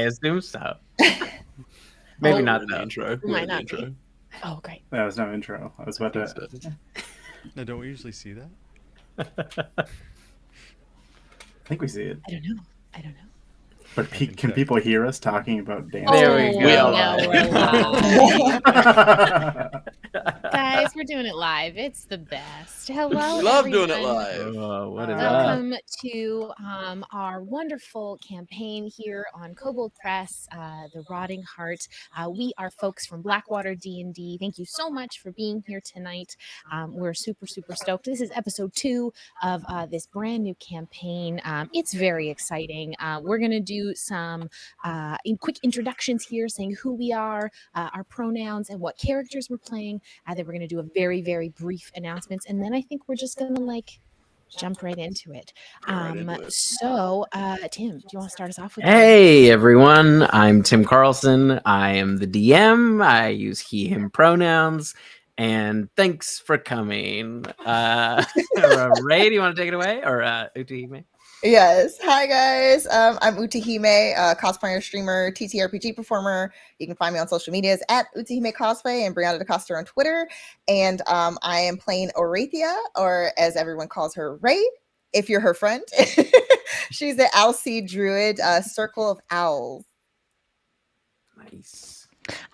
assume so. Maybe not though. Intro. Might not intro. be. Oh, great. That was no intro. I was about to. So. No, don't we usually see that? I think we see it. I don't know. But can people hear us talking about dancing? There we go. We are now live. we're live. Guys, we're doing it live. It's the best. Hello, We love everyone. doing it live. Oh, what is up? Welcome to our wonderful campaign here on Kobold Press, The Rotting Heart. We are folks from Blackwater D&D. Thank you so much for being here tonight. We're super stoked. This is episode 2 of this brand new campaign. It's very exciting. We're going to do some quick introductions here, saying who we are, our pronouns, and what characters we're playing. Then we're going to do a very brief announcements, and then I think we're just going to jump right into it. So, Tim, do you want to start us off with? Hey everyone, I'm Tim Carlson. I am the DM. I use he, him pronouns. And thanks for coming. Ray, do you want to take it away? Or Utahime? Yes. Hi, guys. I'm Utahime, cosplayer, streamer, TTRPG performer. You can find me on social medias at Utahime Cosplay and Brianna DeCosta on Twitter. And I am playing Orathia, or as everyone calls her, Ray, if you're her friend. She's the Alseid druid, Circle of Owls. Nice.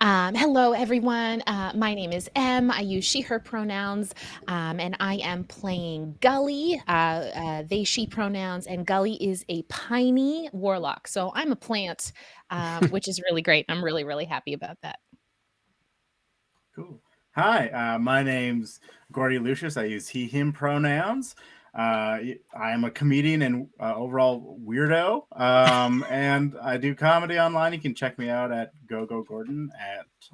Hello, everyone. My name is Em. I use she, her pronouns, and I am playing Gully, they, she pronouns, and Gully is a Piney warlock. So I'm a plant, which is really great. I'm really happy about that. Cool. Hi, my name's Gordy Lucius. I use he, him pronouns. I am a comedian and overall weirdo, and I do comedy online. You can check me out at GoGoGordon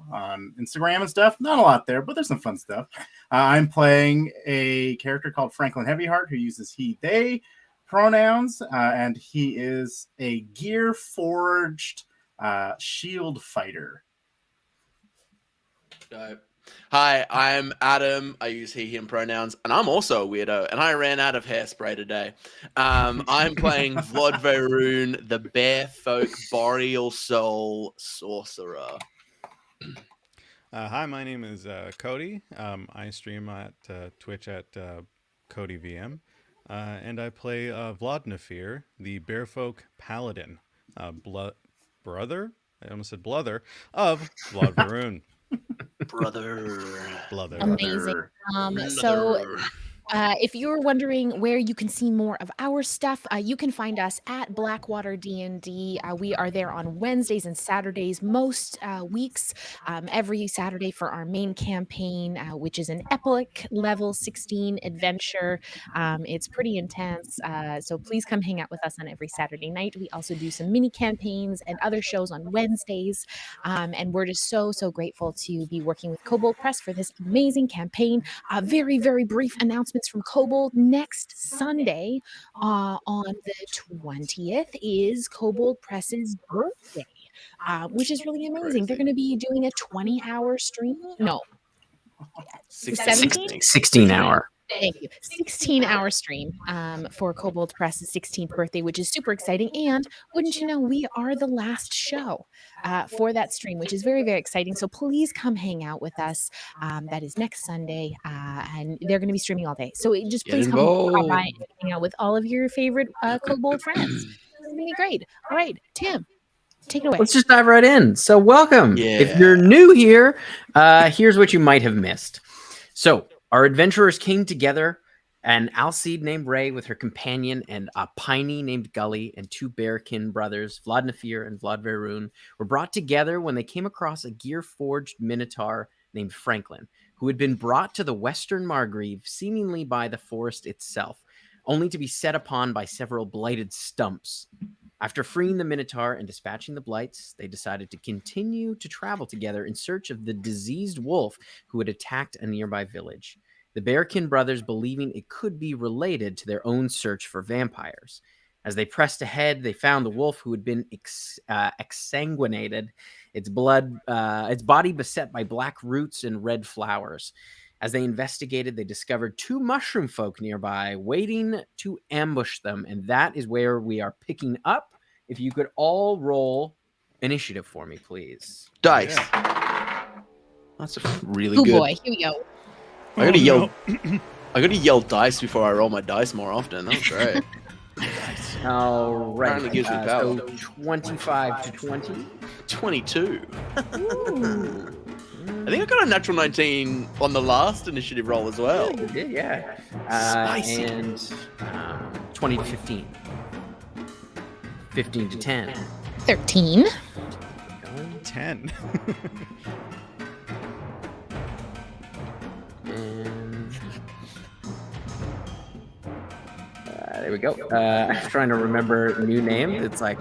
on Instagram and stuff. Not a lot there, but there's some fun stuff. I'm playing a character called Franklin Heavyheart who uses he, they pronouns, and he is a gear-forged shield fighter. Hi, I'm Adam. I use he, him pronouns, and I'm also a weirdo, and I ran out of hairspray today. I'm playing Rune, the bear folk boreal soul sorcerer. Hi, my name is Cody. I stream at Twitch at CodyVM, and I play Vladnafir, the bearfolk paladin, brother? I almost said blother, of Rune. Brother. Amazing. So if you're wondering where you can see more of our stuff, you can find us at Blackwater D&D. We are there on Wednesdays and Saturdays most weeks, every Saturday for our main campaign, which is an epic level 16 adventure. It's pretty intense, so please come hang out with us on every Saturday night. We also do some mini campaigns and other shows on Wednesdays, and we're just so grateful to be working with Kobold Press for this amazing campaign. Very brief announcements from Kobold. Next Sunday, on the 20th, is Kobold Press's birthday, which is really amazing. They're going to be doing a 20-hour stream. No, 16 hour. Thank you. 16-hour stream for Kobold Press's 16th birthday, which is super exciting. And wouldn't you know, we are the last show for that stream, which is very exciting. So please come hang out with us. That is next Sunday, and they're going to be streaming all day. So just please come by and hang out with all of your favorite Kobold friends. It's going to be great. All right, Tim, take it away. Let's just dive right in. So welcome. Yeah. If you're new here, here's what you might have missed. So our adventurers came together, an Alseid named Ray with her companion, and a Piney named Gully, and 2 Bearkin brothers, Vladnafir and Rune, were brought together when they came across a gear-forged minotaur named Franklin, who had been brought to the Western Margreve seemingly by the forest itself, only to be set upon by several blighted stumps. After freeing the Minotaur and dispatching the blights, they decided to continue to travel together in search of the diseased wolf who had attacked a nearby village. The Bearkin brothers believing it could be related to their own search for vampires. As they pressed ahead, they found the wolf who had been exsanguinated, its body beset by black roots and red flowers. As they investigated, they discovered 2 mushroom folk nearby waiting to ambush them, and that is where we are picking up. If you could all roll initiative for me, please. Dice. That's a really Oh good. boy, here we go. I gotta yell. I gotta yell dice before I roll my dice more often. That's great. All right. Apparently gives me power. So 25 to 20. 22. I think I got a natural 19 on the last initiative roll as well. You did, yeah. Spicy. And 20 to 15. 15 to 10. 13. 10. And there we go. I'm trying to remember new name. It's like,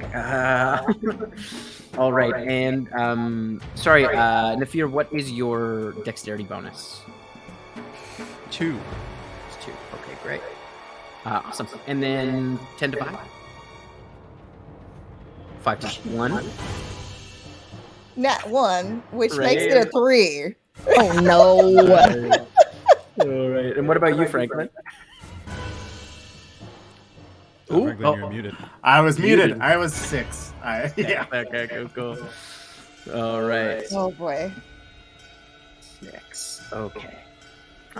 all right. And sorry, Nafir, what is your dexterity bonus? 2. It's 2. Okay, great. Awesome. And then 10 to 5. 5 to 1. Nat 1, which Right. makes it a 3. Oh no. All right. And what about you, Franklin? Ooh, Franklin, you're muted. I was Muted. muted. I was 6. Yeah. Okay, cool. All right. Oh boy. 6. Okay.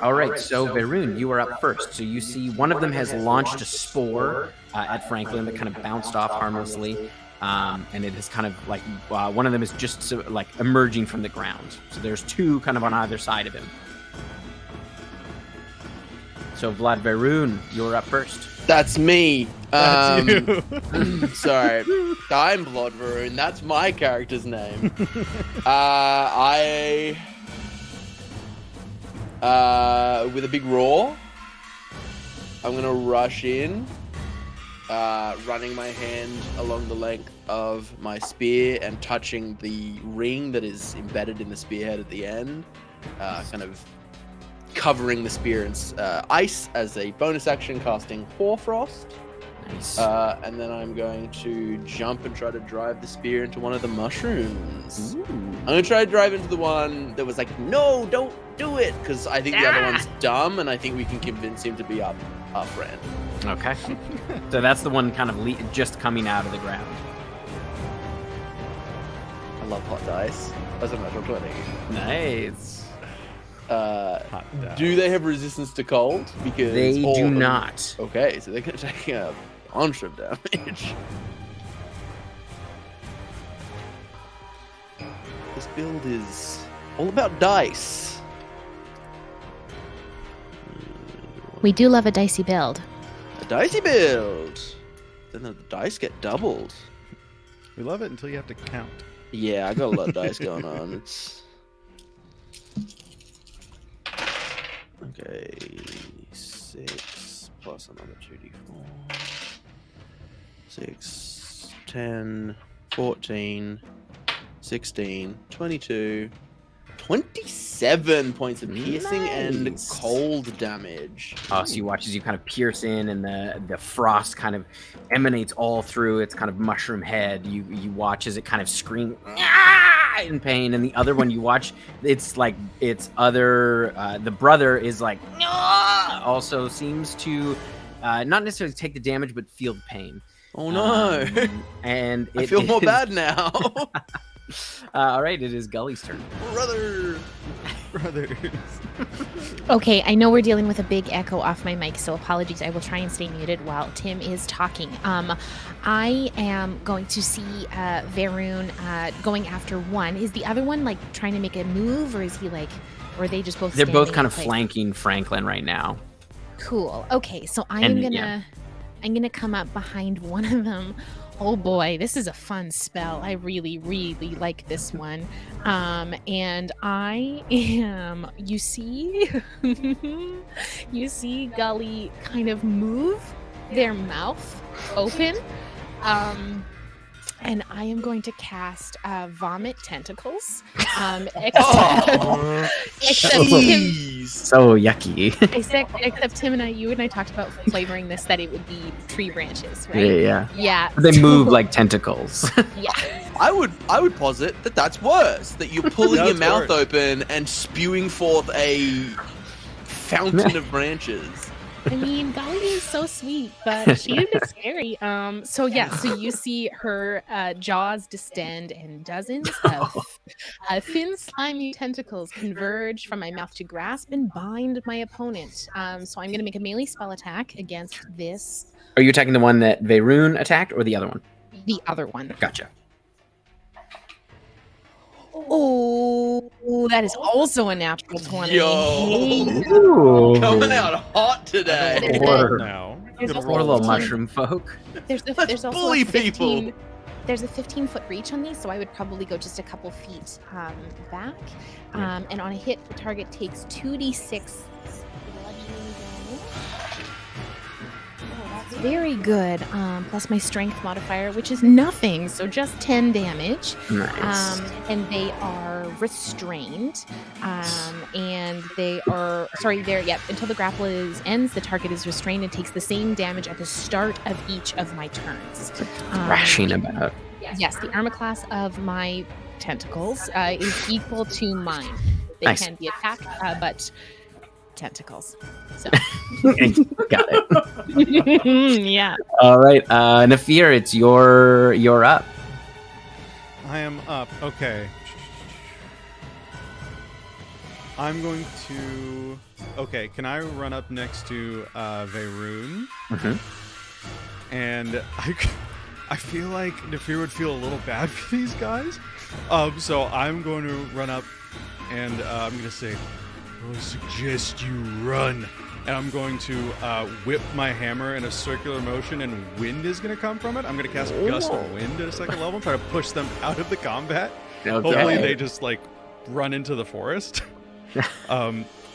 All right. So, Varun, you are up first. So you see one of them has launched a spore at Franklin that kind of bounced off harmlessly. And it is kind of like one of them is just like emerging from the ground. So there's 2 kind of on either side of him. So Vlad Varun, you're up first. That's me. That's you. Sorry. I'm Blood Varun. That's my character's name. With a big roar, I'm gonna rush in, running my hand along the length of my spear and touching the ring that is embedded in the spearhead at the end, kind of covering the spear in ice as a bonus action, casting Hoarfrost. Nice. And then I'm going to jump and try to drive the spear into one of the mushrooms. Ooh. I'm going to try to drive into the one that was like, no, don't do it, because I think the other one's dumb, and I think we can convince him to be our friend. Okay. So that's the one kind of just coming out of the ground. I love hot dice. That's a natural 20. Nice. Hot dice. Do they have resistance to cold? Because They all do of them- not. Okay, so they're going to take a bunch of damage. This build is all about dice. We do love a dicey build. A dicey build. Then the dice get doubled. We love it until you have to count. Yeah, I got a lot of dice going on. It's okay. 6 plus another 2d4. 6, 10, 14, 16, 22, 27 points of piercing and Nice. cold damage. So you watch as you kind of pierce in, and the frost kind of emanates all through its kind of mushroom head. You watch as it kind of screams in pain, and the other one you watch, it's like its other the brother is like also seems to not necessarily take the damage, but feel the pain. Oh no! And I it feel more is- bad now. All right, it is Gully's turn. Brother. Brothers. Okay, I know we're dealing with a big echo off my mic, so apologies. I will try and stay muted while Tim is talking. I am going to see Varun going after one. Is the other one like trying to make a move, or is he like, or are they just both? They're both standing kind in of place? flanking Franklin right now. Cool. Okay, so I'm And, gonna yeah. I'm gonna come up behind one of them. Oh boy, this is a fun spell. I really, really like this one. And I am, you see, you see Gully kind of move their mouth open. And I am going to cast Vomit Tentacles. Except Tim, So yucky. except Tim and you and I talked about flavoring this that it would be tree branches, right? Yeah. Yeah. They move like tentacles. Yeah. I would posit that that's worse. That you're pulling your That's mouth worse. open and spewing forth a fountain of branches. I mean, Golly is so sweet, but she is a bit scary. So you see her jaws distend and dozens of thin, slimy tentacles converge from my mouth to grasp and bind my opponent. So I'm going to make a melee spell attack against this. Are you attacking the one that Veyrune attacked or the other one? The other one. Gotcha. Oh, that is also a natural 20. Yo. Ooh. Coming out hot today. Order. Now. There's Poor also little 15 mushroom folk. There's Let's also bully a 15, people. There's a 15-foot reach on these, so I would probably go just a couple feet back. And on a hit, the target takes 2d6 bludgeoning damage. Oh, that's very good. Plus my strength modifier, which is nothing, so just 10 damage. Nice. And they are restrained. And they are until the grapple ends, the target is restrained and takes the same damage at the start of each of my turns. Thrashing about. Yes, the armor class of my tentacles is equal to mine. They Nice. can be attacked, but tentacles. So Got it. yeah. All right, Nafir, it's you're up. I am up. Okay. I'm going to. Okay, can I run up next to Veyrune? Mhm. And I feel like Nafir would feel a little bad for these guys. So I'm going to run up and I'm going to say, I suggest you run. And I'm going to whip my hammer in a circular motion, and wind is going to come from it. I'm going to cast Gust of Wind at a second level and try to push them out of the combat. Hopefully they just like run into the forest.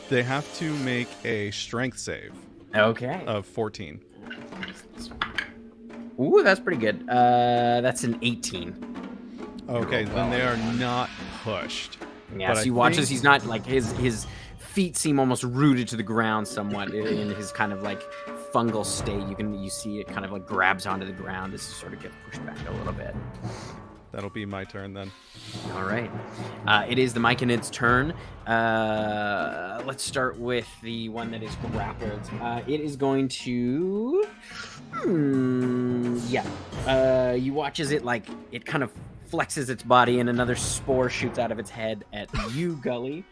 They have to make a strength save Okay. of 14. Ooh, that's pretty good. That's an 18. Okay, then they are not pushed. Yeah, But so I you watch as think- he's not like his feet seem almost rooted to the ground somewhat in his kind of like fungal state. You see it kind of like grabs onto the ground as he sort of gets pushed back a little bit. That'll be my turn then. All right. It is the Myconid's turn. Let's start with the one that is grappled. It is going to... you watch as it kind of flexes its body and another spore shoots out of its head at you, Gully.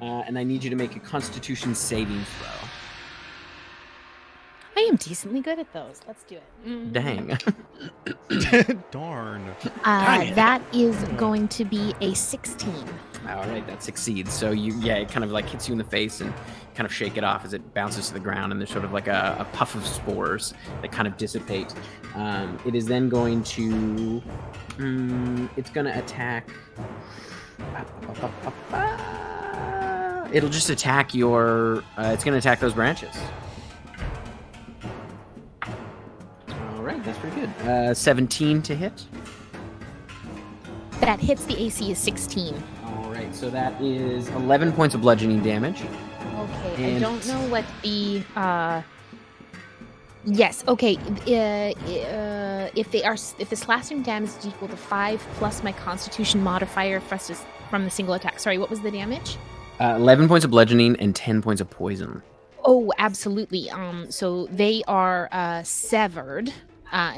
And I need you to make a Constitution saving throw. I am decently good at those. Let's do it. Dang. Darn. That is going to be a 16. All right, that succeeds. So it kind of like hits you in the face and kind of shake it off as it bounces to the ground, and there's sort of like a puff of spores that kind of dissipate. It is then going to, it's going to attack. It'll just attack your. It's going to attack those branches. All right, that's pretty good. 17 to hit. That hits. The AC is 16. All right, so that is 11 points of bludgeoning damage. Okay, I And- don't know what the yes, okay. If the slashing damage is equal to 5 plus my Constitution modifier from the single attack. Sorry, what was the damage? 11 points of bludgeoning and 10 points of poison. Oh, absolutely. So they are severed.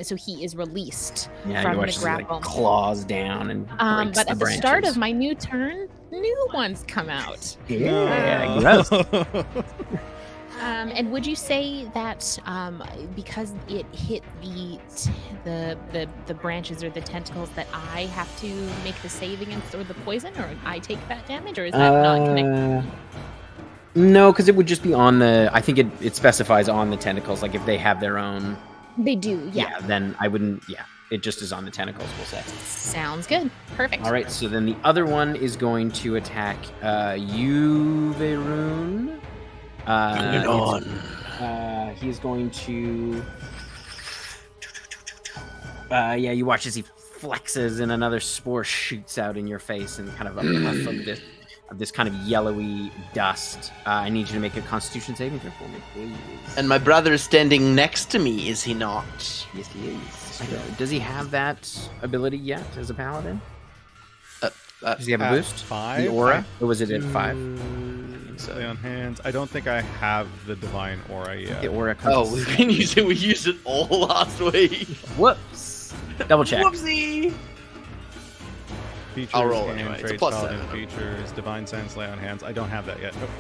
So he is released Yeah, from you the watch as he, like, grapple. claws down and breaks But the at branches. the start of my new turn, new ones come out. Yeah, gross. And would you say that because it hit the branches or the tentacles that I have to make the save against or the poison, or I take that damage, or is that not connected? No, because it would just be on the. I think it specifies on the tentacles. Like if they have their own. They do, yeah. Then I wouldn't. Yeah, it just is on the tentacles. We'll say. Sounds good. Perfect. All right. So then the other one is going to attack you, Veyrune. Bring it on. He is going to. You watch as he flexes and another spore shoots out in your face and kind of a puff of this kind of yellowy dust. I need you to make a Constitution saving throw for me, please. And my brother is standing next to me, is he not? Yes, he is. Does he have that ability yet as a paladin? Does he have a At boost? 5? The aura? Or was it at 5? so. Lay on hands. I don't think I have the divine aura yet. The aura Oh, comes. we used it all last week. Whoops. Double check. Whoopsie. Features, I'll roll game, anyway. It's a traits, plus paladin 7. features, divine sense, lay on hands. I don't have that yet. Nope.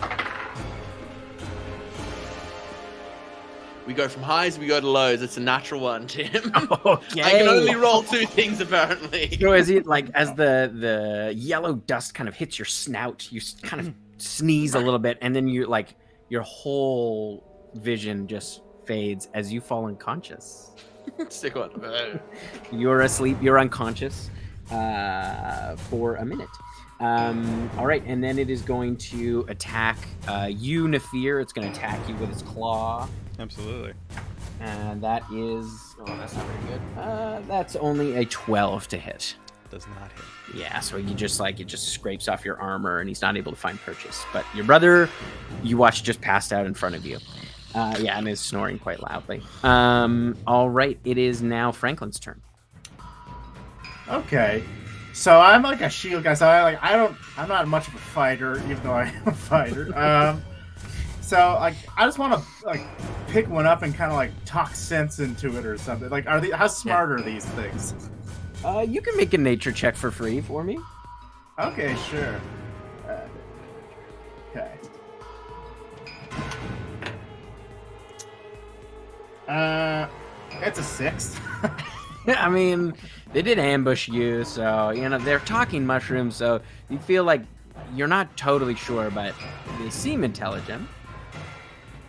We go from highs, we go to lows. It's a natural one, Tim. Okay. I can only roll 2 things, apparently. So as the yellow dust kind of hits your snout, you kind of sneeze a little bit, and then you like your whole vision just fades as you fall unconscious. Stick one. You're asleep. You're unconscious for a minute. All right, and then it is going to attack you, Nafir. It's going to attack you with its claw. Absolutely. And that is... Oh, that's not very good. That's only a 12 to hit. Does not hit. Yeah, so it just scrapes off your armor, and he's not able to find purchase. But your brother, you watch, just passed out in front of you. Yeah, and is snoring quite loudly. All right, it is now Franklin's turn. Okay. So I'm like a shield guy, so I'm not much of a fighter, even though I am a fighter. So like I just want to like pick one up and kind of like talk sense into it or something. Like, how smart are these things? You can make a nature check for free for me. Okay, sure. Okay. It's a 6. I mean, they did ambush you, so they're talking mushrooms, so you feel like you're not totally sure, but they seem intelligent.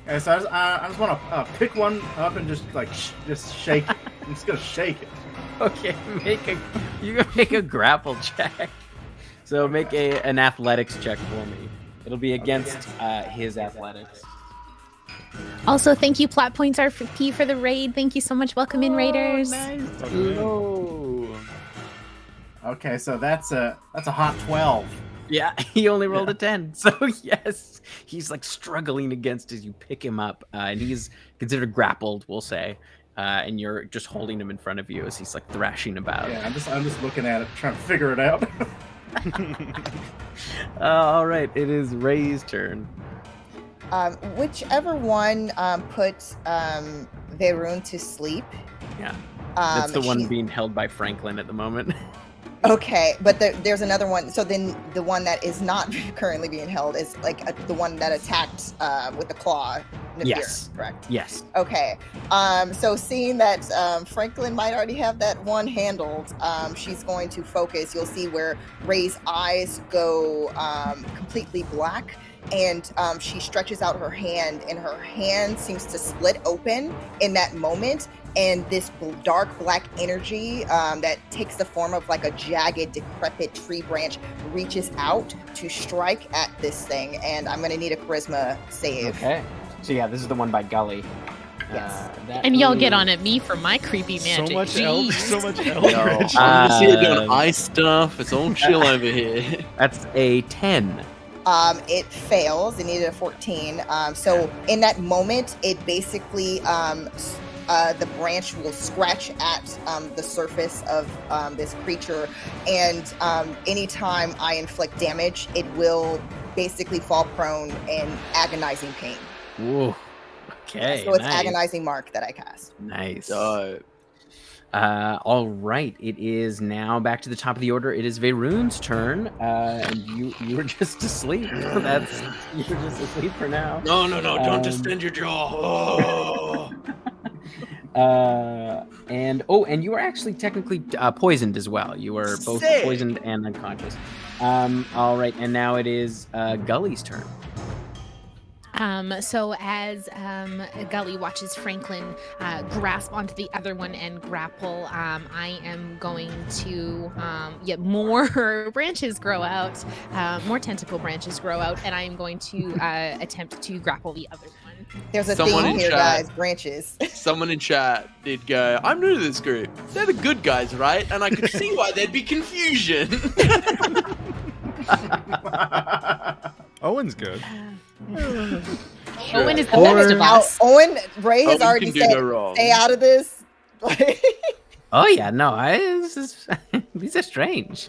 Okay, so I just want to pick one up and just like just shake it. I'm just gonna shake it. Okay, you can make a grapple check. So make an athletics check for me. It'll be against his athletics. Also, thank you, Plot Points RP, for the raid. Thank you so much. Welcome in, Raiders. Nice. Welcome Okay, so that's a hot 12. Yeah, he only rolled a 10. So yes, he's like struggling against as you pick him up, and he's considered grappled, we'll say. And you're just holding him in front of you as he's like thrashing about. Yeah, I'm just looking at it, trying to figure it out. All right, it is Ray's turn. Whichever one puts Verun to sleep. Yeah, that's the one she's- being held by Franklin at the moment. Okay, but there's another one. So then the one that is not currently being held is like the one that attacked with the claw. Nafir, Yes. correct. Yes. Okay. So seeing that Franklin might already have that one handled, she's going to focus. You'll see where Ray's eyes go completely black, and she stretches out her hand, and her hand seems to split open in that moment. And this dark black energy that takes the form of like a jagged, decrepit tree branch reaches out to strike at this thing. And I'm going to need a charisma save. Okay. So yeah, this is the one by Gully. Yes. And y'all get on at me for my creepy magic. So much Jeez. eldritch. I'm just here doing ice stuff. It's all chill over here. That's a 10. It fails. It needed a 14. So in that moment, it basically the branch will scratch at the surface of this creature, and anytime I inflict damage, it will basically fall prone in agonizing pain. Whoa. Okay. So it's nice. agonizing mark that I cast. Nice. Dope. All right. It is now back to the top of the order. It is Verun's turn. And you were just asleep. You're just asleep for now. No, don't distend your jaw. Oh. And you were actually technically poisoned as well. You were both Sick. poisoned and unconscious. All right, and now it is Gully's turn. So as Gully watches Franklin grasp onto the other one and grapple, I am going to get more branches grow out, more tentacle branches grow out, and I am going to attempt to grapple the other one. There's a Someone theme in here, chat. guys. Branches. Someone in chat did go, I'm new to this group. They're the good guys, right? And I could see why there'd be confusion. Owen's good. Owen is the Or- best of Now, us. Ray has Owen already can do said, no wrong. stay out of this. Oh yeah, no, these are strange.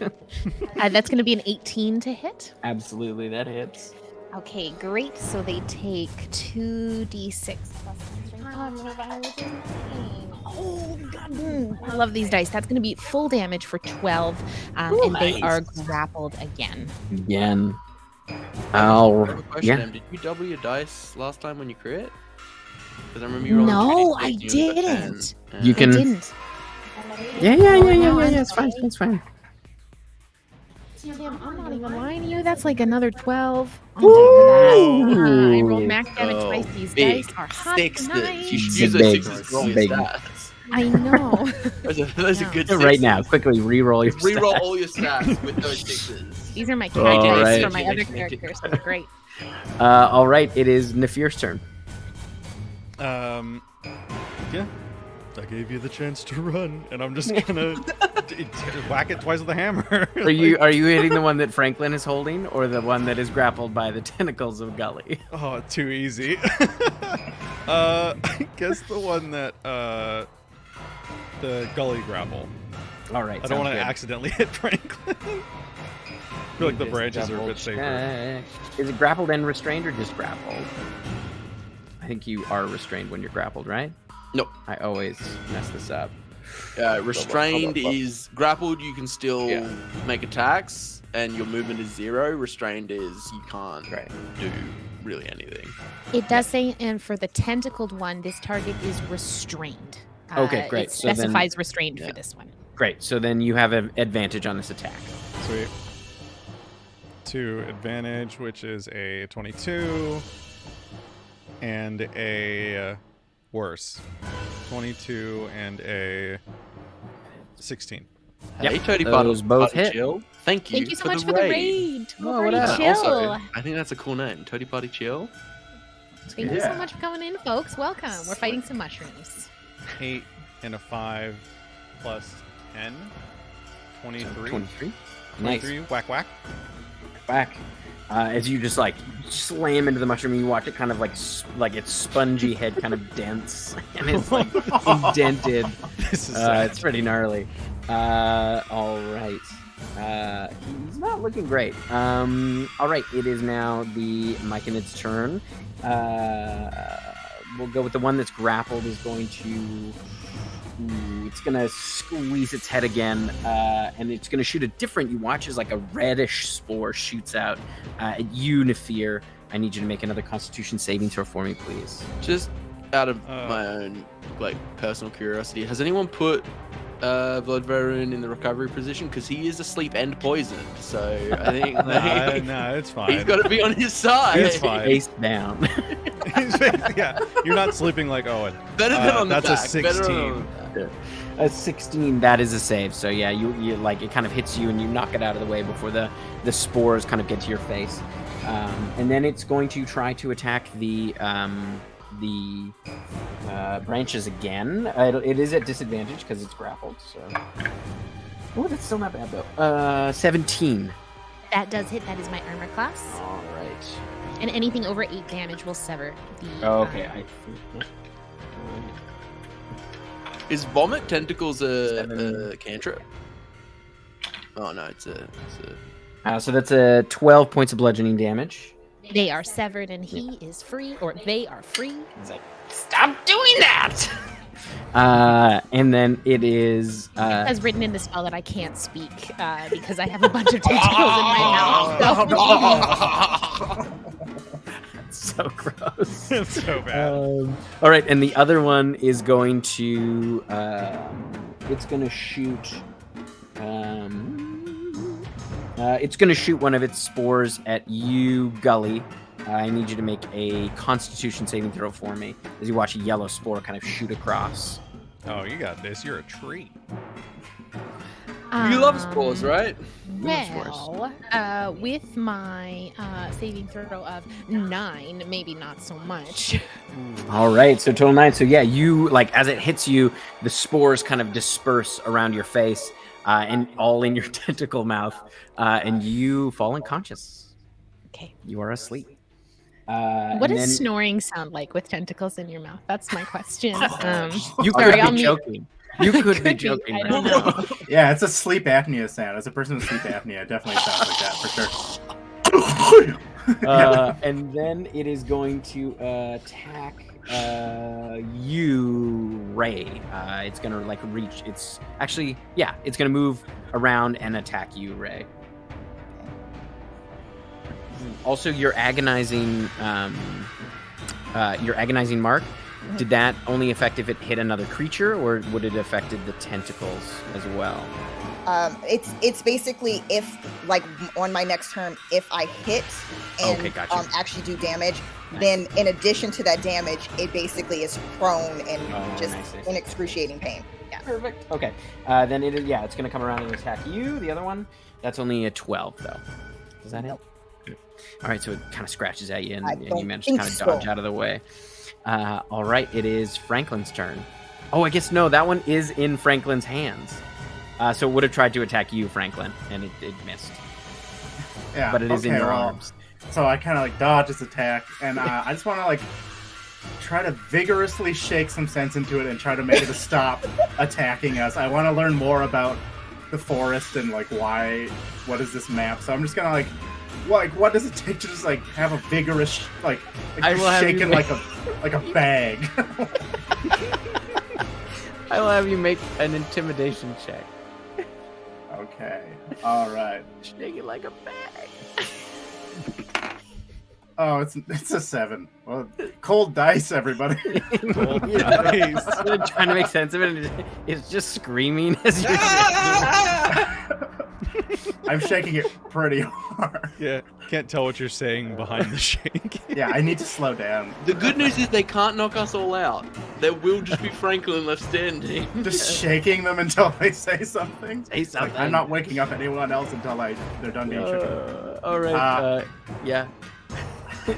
That's going to be an 18 to hit. Absolutely, that hits. Okay, great. So they take 2d6 plus oh god, I love these dice. That's going to be full damage for 12, and they are grappled again. Again. I have a question, Yeah. Em. Did you double your dice last time when you crit? Because I remember you rolling No, 2d6 I and you got 10. didn't. You I can. didn't. Yeah. It's fine. It's fine. Tim, I'm not even lying to you. That's like another 12 on top of that. I rolled max damage twice. These Big dice are hot sixes. tonight. You should Big, use those big, sixes for all your big. stats. I know. Those are Yeah. good Right sixes. now, quickly re-roll your Reroll stats. all your stats with those sixes. These are my All character dice right. for my other characters. So they're great. All right, it is Nafir's turn. Yeah. I gave you the chance to run, and I'm just gonna whack it twice with a hammer. Are you hitting the one that Franklin is holding, or the one that is grappled by the tentacles of Gully? Oh, too easy. I guess the one that the gully grapple. All right. I don't want to accidentally hit Franklin. I feel like the branches are a bit safer. Is it grappled and restrained, or just grappled? I think you are restrained when you're grappled, right? Nope. I always mess this up. Restrained Hold up. is grappled. You can still Yeah. make attacks, and your movement is 0. Restrained is you can't do really anything. It does say, and for the tentacled one, this target is restrained. Okay, great. It So then- specifies restrained for this one. Great. So then you have an advantage on this attack. Sweet. 2 advantage, which is a 22, and a worse 22 and a 16. Yep, Hey, Toady those Party, both Party hit. Chill. Thank you. Thank you so much for the raid. Oh, what Party up? Chill. Also, I think that's a cool name, Toady Party Chill. Thank you Yeah. so much for coming in, folks. Welcome. We're fighting some mushrooms. 8 and a 5 plus 10. 23. 23. Nice. 23. Whack whack. Back. As you just like slam into the mushroom, you watch it kind of like its spongy head kind of dents, and it's like indented. This is sad. It's pretty gnarly. All right. He's not looking great. All right. It is now the Myconid's turn. We'll go with the one that's grappled. Is going to. It's gonna squeeze its head again, and it's gonna shoot a different. You watch as like a reddish spore shoots out at you, Nafir. I need you to make another Constitution saving throw for me, please. Just out of my own personal curiosity, has anyone put Vlad Varun in the recovery position? Because he is asleep and poisoned, so I think No, it's fine. he's got to be on his side. It's fine. Face down. Yeah, you're not sleeping like Owen. Better than on the that's back. a Better 16. on the back. A 16, that is a save. So yeah, you like it kind of hits you and you knock it out of the way before the spores kind of get to your face. And then it's going to try to attack the branches again. It is at disadvantage because it's grappled. So, oh, that's still not bad though. 17. That does hit. That is my armor class. All right. And anything over 8 damage will sever the. Oh, okay. Is vomit tentacles a 7. cantrip? Oh no, it's a. So that's a 12 points of bludgeoning damage. They are severed and he is free, or they are free. He's like, stop doing that! And then it is. As written in the spell that I can't speak because I have a bunch of tentacles in my mouth. So gross. It's so bad. All right, and the other one is going to. It's going to shoot. It's going to shoot one of its spores at you, Gully. I need you to make a Constitution saving throw for me as you watch a yellow spore kind of shoot across. Oh, you got this. You're a tree. You love spores, right? Well, with my saving throw of 9, maybe not so much. All right, so total 9. So yeah, you like as it hits you, the spores kind of disperse around your face and all in your tentacle mouth, and you fall unconscious. Okay. You are asleep. What and does then snoring sound like with tentacles in your mouth? That's my question. you sorry, could I'll be mute. joking. You could be Could be, joking. I right don't now. know. Yeah, it's a sleep apnea sound. As a person with sleep apnea, it definitely sounds like that for sure. And then it is going to attack you, Ray. It's gonna like reach. It's actually, yeah, it's gonna move around and attack you, Ray. Also, your agonizing mark. Did that only affect if it hit another creature, or would it affected the tentacles as well? It's basically if, like, on my next turn, if I hit and Okay, gotcha. actually do damage, Nice. then in addition to that damage, it basically is prone and just nice. in excruciating pain. Yeah. Perfect. Okay. Then it is, yeah, it's going to come around and attack you. The other one, that's only a 12, though. Does that hit? All right, so it kind of scratches at you, and you manage to kind of dodge out of the way. All right, it is Franklin's turn. Oh, I guess no, that one is in Franklin's hands. So it would have tried to attack you, Franklin, and it missed. Yeah, But it is in your well, arms. So I kind of like dodge his attack, and I just want to like try to vigorously shake some sense into it and try to make it to stop attacking us. I want to learn more about the forest and like what is this map. So I'm just gonna like what does it take to just like have a vigorous like I will have shaking you like a bag. I will have you make an intimidation check. Okay. All right. Shake it like a bag. Oh, it's a 7. Well, cold dice, everybody. Nice. Trying to make sense of it, and it's just screaming as you're. I'm shaking it pretty hard. Yeah, can't tell what you're saying behind the shake. Yeah, I need to slow down. The good news is they can't knock us all out. There will just be Franklin left standing. Just shaking them until they say something. Say something. Like, I'm not waking up anyone else until they're done being shaken. All right. Yeah.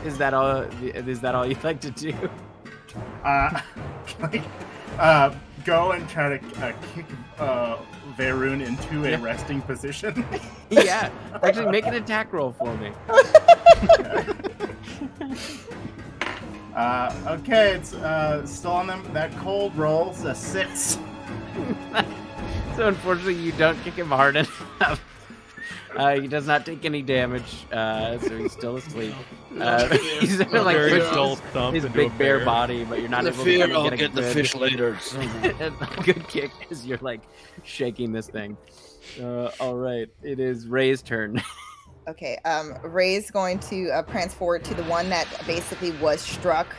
Is that all? Is that all you'd like to do? Go and try to kick Varun into a resting position. Yeah. Actually, make an attack roll for me. Okay, it's still on them. That cold rolls a 6. So unfortunately, you don't kick him hard enough. He does not take any damage, so he's still asleep. He's like Very pushing dull thump his into big a bare bear. body, but you're not The able fear, to I'll get a get the good, fish later. a good kick as you're like shaking this thing. All right, it is Ray's turn. Okay. Ray's going to prance forward to the one that basically was struck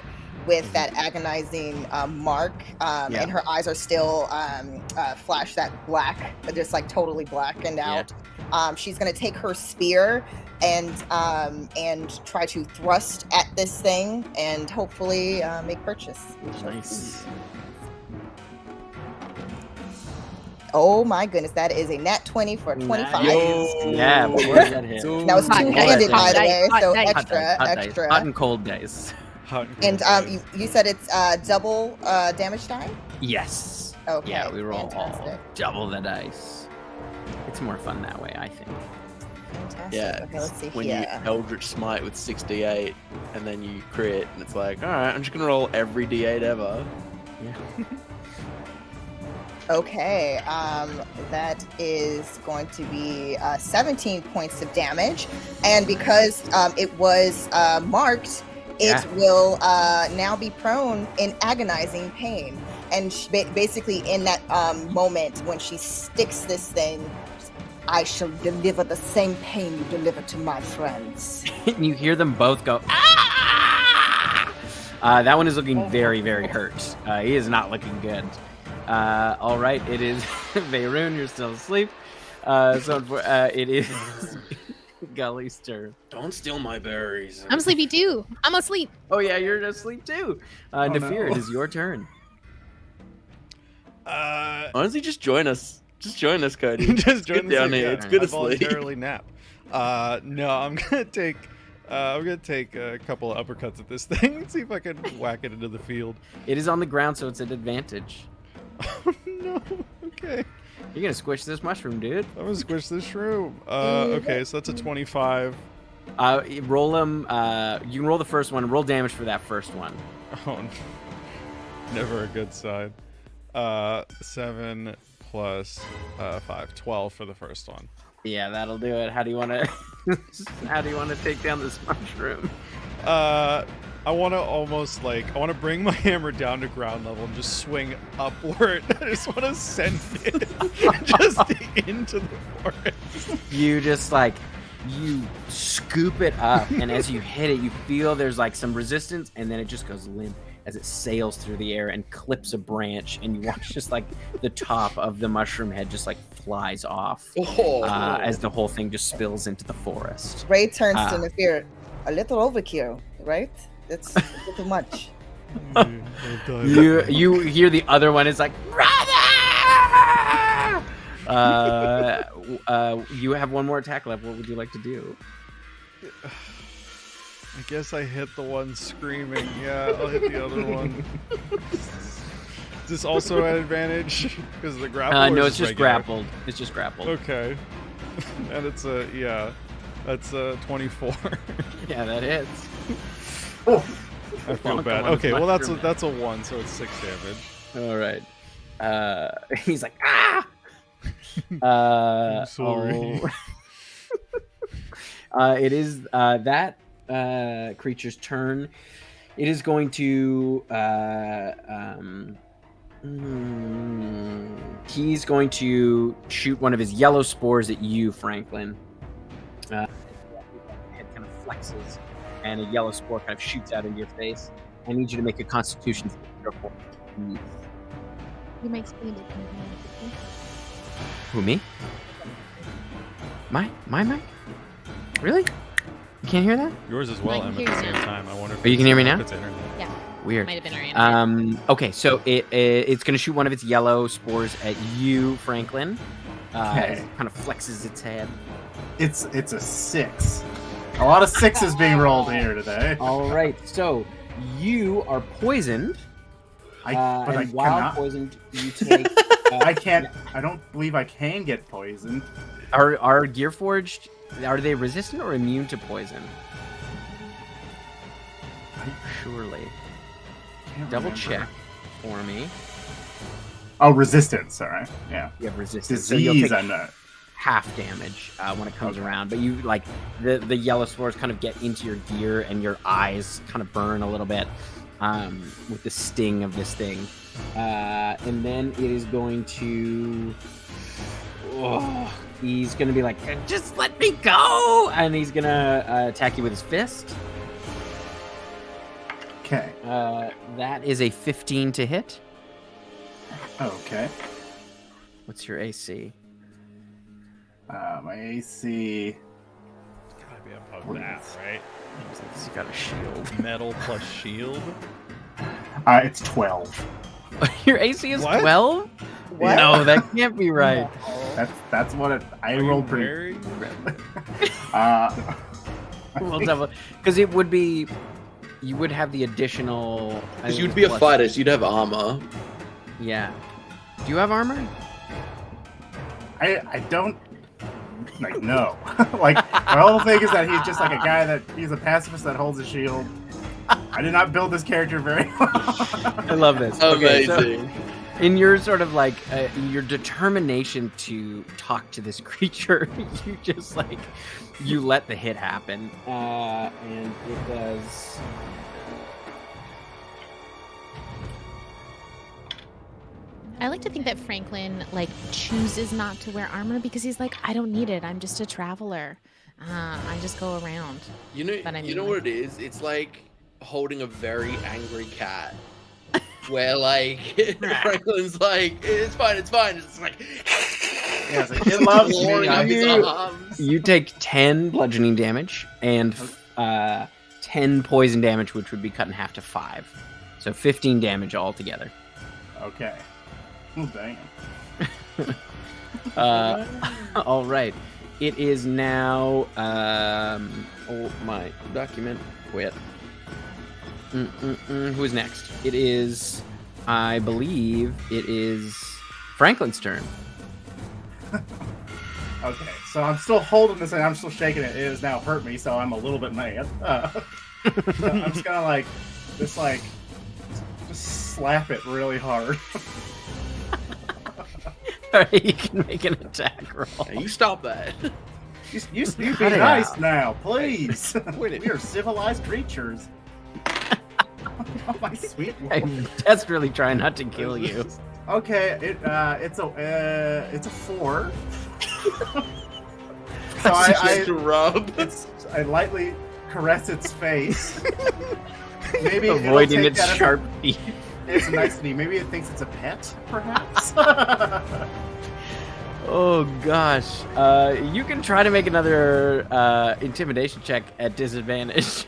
with that agonizing mark, and her eyes are still flash that black, just like totally blackened out. She's going to take her spear and try to thrust at this thing and hopefully make purchase. We shall see. Oh my goodness, that is a nat 20 for 25. Yeah, boy, that hit. That was Hot two-handed, dice. by the way, Hot so dice. extra. Hot and cold dice. And you said it's double damage die? Yes. Okay. Yeah, we roll fantastic. double the dice. It's more fun that way, I think. Fantastic. Yeah, Okay, let's see when here. you Eldritch Smite with 68, and then you crit, and it's like, all right, I'm just gonna roll every D8 ever. Yeah. Okay, that is going to be 17 points of damage, and because it was marked, it will now be prone in agonizing pain. And basically, in that moment when she sticks this thing, I shall deliver the same pain you deliver to my friends. And you hear them both go, ah! That one is looking very, very hurt. He is not looking good. All right, it is Varun. You're still asleep. It is Gully's turn. Don't steal my berries. I'm sleepy too. I'm asleep. Oh yeah, you're asleep too. Nafir, no. it is your turn. Honestly, just join us. Just join us, Cody. Just Get join down the here. same It's time. good I to sleep. voluntarily nap. No, I'm gonna take a couple of uppercuts at this thing and see if I can whack it into the field. It is on the ground, so it's an advantage. Oh no. Okay. You're gonna squish this mushroom, dude. I'm gonna squish this shroom. Okay, so that's a 25. Roll them. You can roll the first one. Roll damage for that first one. Oh, never a good side. 7 plus 5, 12 for the first one. Yeah, that'll do it. How do you want to? How do you want to take down this mushroom? I want to bring my hammer down to ground level and just swing upward. I just want to send it just into the forest. You just you scoop it up, and as you hit it, you feel there's some resistance, and then it just goes limp as it sails through the air and clips a branch, and you watch just the top of the mushroom head just flies off as the whole thing just spills into the forest. Ray turns to Nefir. A little overkill, right? It's a little much. You hear the other one is brother! You have one more attack left. What would you like to do? I guess I hit the one screaming. Yeah, I'll hit the other one. Is this also an advantage? Because the grapple? No, it's just grappled. It's just grappled. Okay. And it's that's a 24. Yeah, that hits. I feel bad. Okay, well that's a 1, so it's 6 damage. All right. He's ah! I'm sorry. It is that creature's turn. It is going to he's going to shoot one of his yellow spores at you, Franklin. Head kind of flexes, and a yellow spore kind of shoots out into your face. I need you to make a Constitution saving throw. You might speed it. Who, me? My mic? Really? You can't hear that? Yours as well, I Em, can at the hear same you now. time. I wonder if Oh, you can hear me now? It's internet. Yeah. Weird. Might have been our answer. Okay, so it's going to shoot one of its yellow spores at you, Franklin. As it kind of flexes its head. It's a 6. A lot of 6s being rolled here today. All right, so you are poisoned. I while cannot. Poisoned, you take. I can't. I don't believe I can get poisoned. Are gearforged? Are they resistant or immune to poison? Surely. Double check for me. Oh, resistance. All right. Yeah. You have resistance. Disease. So you'll take I'm not. half damage when it comes around, but you the yellow spores kind of get into your gear, and your eyes kind of burn a little bit with the sting of this thing. And then it is going to. He's going to be just let me go! And he's going to attack you with his fist. Okay. That is a 15 to hit. Okay. What's your AC? My AC. It's gotta be above that, right? He's got a shield. Metal plus shield. It's 12. Your AC is What? 12? What? No, that can't be right. That's what I rolled pretty. We'll double, because it would be. You would have the additional. Because you'd be a fighter, so you'd have armor. Yeah. Do you have armor? I don't no. My whole thing is that he's just a guy he's a pacifist that holds a shield. I did not build this character very well. I love this. Amazing. Okay, so in your sort of your determination to talk to this creature, you just you let the hit happen, and it does. I like to think that Franklin chooses not to wear armor because he's I don't need it. I'm just a traveler. I just go around. You know, But I you mean, know what it is? It's like holding a very angry cat. Where Franklin's it's fine. It's Yeah, it loves blowing up his me. arms. You take 10 bludgeoning damage and 10 poison damage, which would be cut in half to 5. So 15 damage altogether. Okay. Oh, damn. All right. It is now. My document quit. Who's next? It is. I believe it is Franklin's turn. Okay, so I'm still holding this and I'm still shaking it. It has now hurt me, so I'm a little bit mad. So I'm just gonna just slap it really hard. All right, you can make an attack roll. Hey, you stop that. You be Cut it nice out. now, please. Wait a- We are civilized creatures. Oh, my sweet lord. I'm desperately trying not to kill you. Okay, it's a 4. So Just to rub. I lightly caress its face. Maybe it'll Avoiding take its that as a- sharp teeth. It's nicety. Maybe it thinks it's a pet, perhaps. Oh gosh. You can try to make another intimidation check at disadvantage.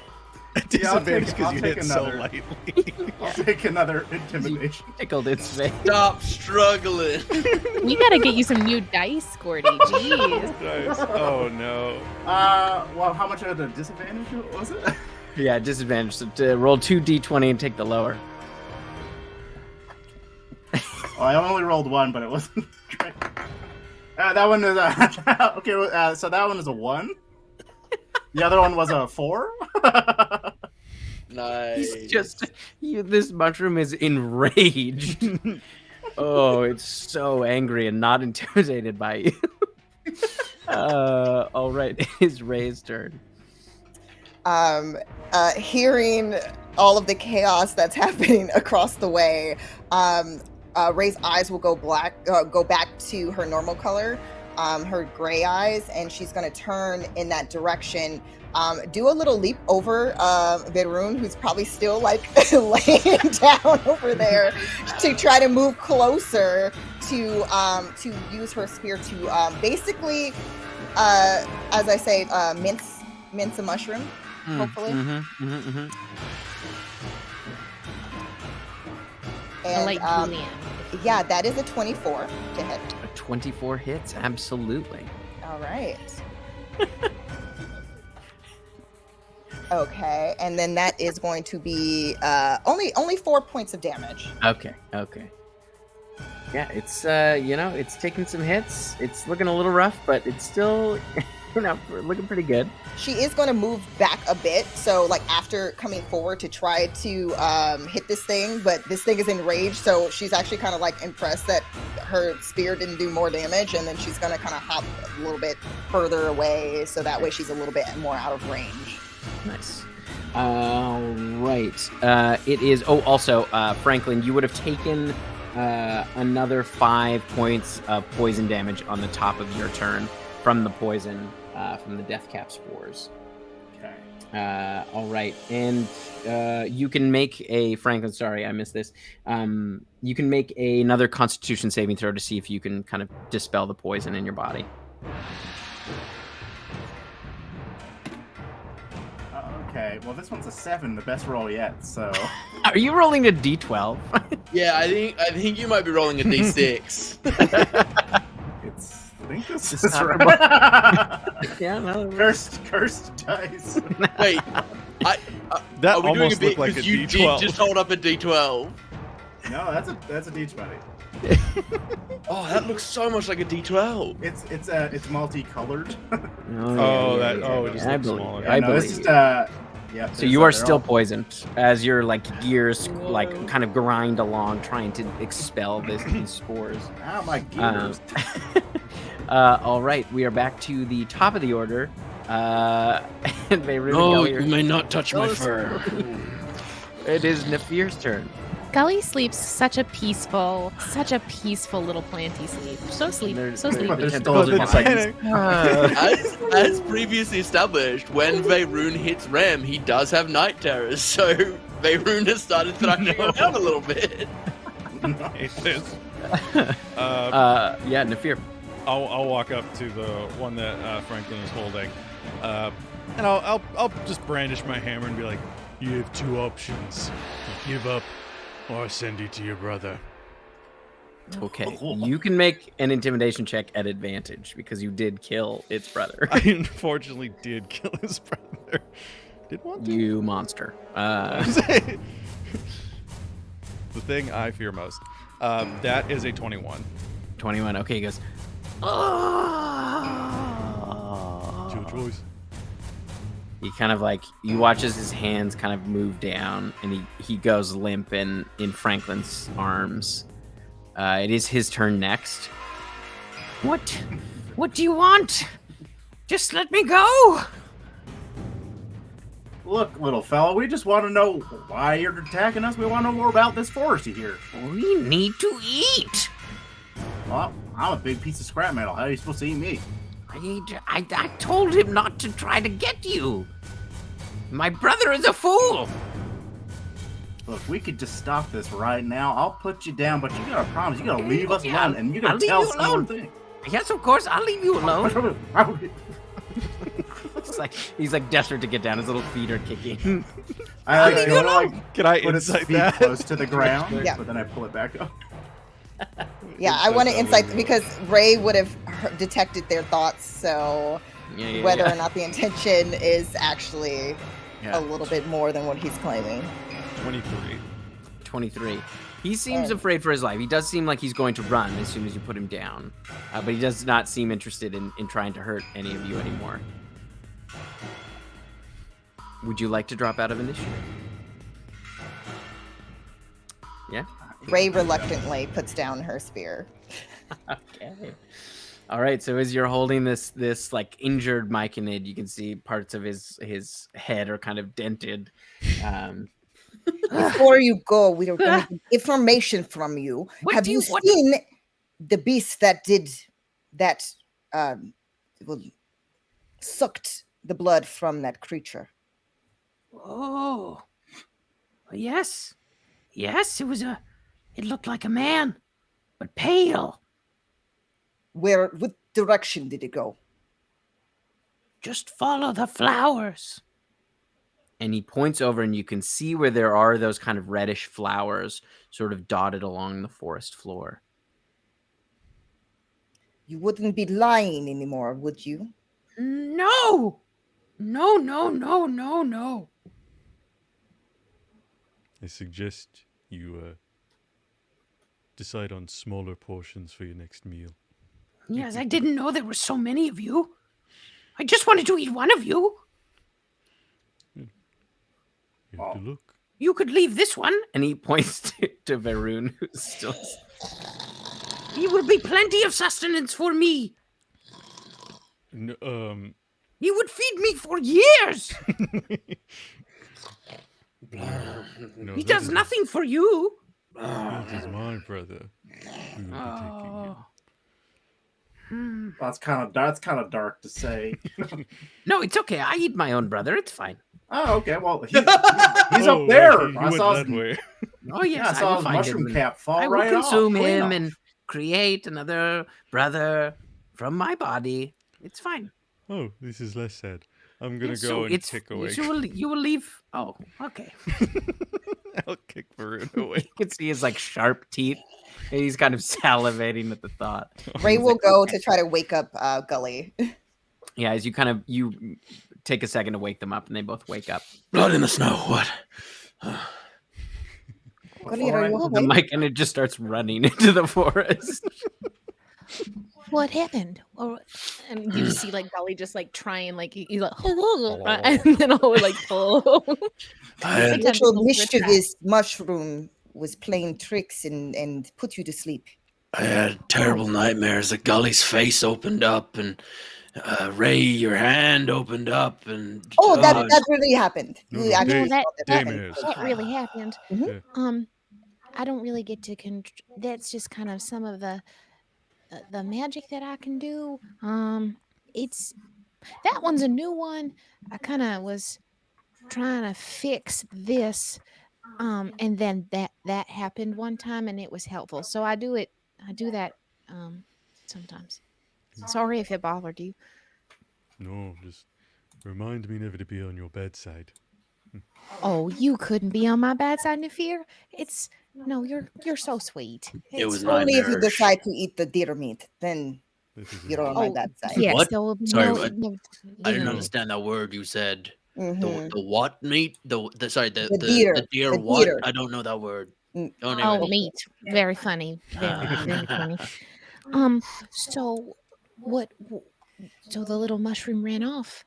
Yeah, I'll Disadvantage take- because I'll you take hit so another. lightly. I'll take another intimidation. Tickled its face. Stop struggling. We gotta get you some new dice, Gordy. Jeez. Nice. Oh no. Well, how much of a disadvantage was it? Yeah, disadvantage. So to roll 2d20 and take the lower. Oh, I only rolled 1, but it wasn't great. That one is okay. So that one is a 1. The other one was a 4. Nice. He's just this mushroom is enraged. Oh, it's so angry and not intimidated by you. All right, it is Ray's turn. Hearing all of the chaos that's happening across the way, Ray's eyes will go back to her normal color, her gray eyes, and she's going to turn in that direction. Do a little leap over Vedrune, who's probably still like laying down over there, to try to move closer to use her spear to basically, as I say, mince a mushroom. Hopefully. And, like Julian. yeah, that is a 24 to hit. A 24 hits, absolutely. All right. Okay, and then that is going to be only 4 points of damage. Okay. Yeah, it's it's taking some hits. It's looking a little rough, but it's still looking pretty good. She is going to move back a bit, so like after coming forward to try to hit this thing, but this thing is enraged, so she's actually kind of like impressed that her spear didn't do more damage, and then she's going to kind of hop a little bit further away, so that way she's a little bit more out of range. Nice. All right. It is. Oh, also, Franklin, you would have taken another 5 points of poison damage on the top of your turn from the poison, from the death cap spores. Okay. All right, and you can make a Franklin. Sorry, I missed this. You can make another Constitution saving throw to see if you can kind of dispel the poison in your body. Okay. Well, this one's a 7, the best roll yet. So. Are you rolling a d12? Yeah, I think you might be rolling a d6. I think this It's is not right. Yeah, no. Cursed dice. Wait, That are we doing almost a bit looked like a because you D12. did just hold up a d12? No, that's a d20. Oh, that looks so much like a d12. It's multicolored. It just I looks believe smaller. you. I No, believe it's you. just yeah. So you are still poisoned as your gears kind of grind along trying to expel these spores. Ow, my gears. All right, we are back to the top of the order. And may not touch my fur. It is Nafir's turn. Gully sleeps such a peaceful little planty sleep. So sleepy. But there's the still tentacles a are As previously established, when Veyrune hits Rem, he does have night terrors, so Veyrune has started thrashing around a little bit. Yeah, Nafir. I'll walk up to the one that Franklin is holding, and I'll just brandish my hammer and be like, "You have 2 options: give up, or send you to your brother." Okay, you can make an intimidation check at advantage because you did kill its brother. I unfortunately did kill his brother. Did want to? You monster. The thing I fear most. That is a 21. 21. Okay, he goes. It's your choice. He kind of you watches his hands kind of move down, and he goes limp in Franklin's arms. It is his turn next. What do you want? Just let me go. Look, little fella, we just want to know why you're attacking us. We want to know more about this forest here. We need to eat. Well, I'm a big piece of scrap metal. How are you supposed to eat me? I told him not to try to get you. My brother is a fool. Look, we could just stop this right now. I'll put you down, but you gotta promise, you gotta leave us Yeah, alone, and you I'll gotta leave tell you someone alone. thing. Yes, of course. I'll leave you alone. He's like desperate to get down. His little feet are kicking. I leave you go to, alone. Can I put its insight feet that? close to the ground, Yeah. but then I pull it back up. Yeah, I want to insight because Ray would have detected their thoughts. So Yeah, whether or not the intention is actually Yeah. a little bit more than what he's claiming. 23. 23. He seems afraid for his life. He does seem like he's going to run as soon as you put him down. But he does not seem interested in trying to hurt any of you anymore. Would you like to drop out of initiative? Yeah? Ray reluctantly puts down her spear. Okay. All right, so as you're holding this like injured Myconid, you can see parts of his head are kind of dented. Before you go, we are going to get information from you. What Have do you you- what- seen the beast that did that? Well, sucked the blood from that creature. Oh. Yes. Yes, it looked like a man, but pale. What direction did it go? Just follow the flowers. And he points over, and you can see where there are those kind of reddish flowers sort of dotted along the forest floor. You wouldn't be lying anymore, would you? No! No. I suggest you decide on smaller portions for your next meal. Yes, I didn't know there were so many of you. I just wanted to eat one of you. You have to look. You could leave this one. And he points to Varun, who's still... He will be plenty of sustenance for me. No, He would feed me for years. no, He that does is- nothing for you. That is my brother. We will be taking him. Hmm. That's kind of dark to say. No, it's okay. I eat my own brother. It's fine. Oh, okay. Well, he's Oh, up there. He I went saw that his, way. Oh, yes. yeah, I I saw will his find mushroom him and cap fall I will right consume off. clean him off. and create another brother from my body. It's fine. Oh, this is less sad. I'm gonna Yes, go so and it's kick away. you will leave. Oh, okay. I'll kick Varun away. You can see his like sharp teeth. And he's kind of salivating at the thought. Ray will go to try to wake up Gully. Yeah, as you take a second to wake them up, and they both wake up. Blood in the snow. What? Gully, are you The awake? mic and it just starts running into the forest. What happened? And you just see like Gully just like trying like he's like and then all like I had, Sometimes Little people switch mischievous mushroom was playing tricks and put you to sleep. I had terrible nightmares. The gully's face opened up, and Ray, your hand opened up, and Oh, that really happened. No, You no, actually No, that- saw that happen. Daymares. that really happened. Mhm. I don't really get to that's just kind of some of the magic that I can do. It's that one's a new one. I kind of was trying to fix this and then that happened one time and it was helpful. So I do that sometimes. Sorry if it bothered you. No, just remind me never to be on your bedside. Oh, you couldn't be on my bad side, Nafir. No, you're so sweet. It was It's- my- Only if you Nightmares. decide to eat the deer meat, then That is you're on enough. my Oh, bad side. yes, What? there will be Sorry, no, what? no, I you didn't know, understand that word you said. Mhm. The what meat? The deer. The deer The what? deer. I don't know that word. Mm. Don't Oh, even. meat. Very funny. Very funny. So what? So the little mushroom ran off.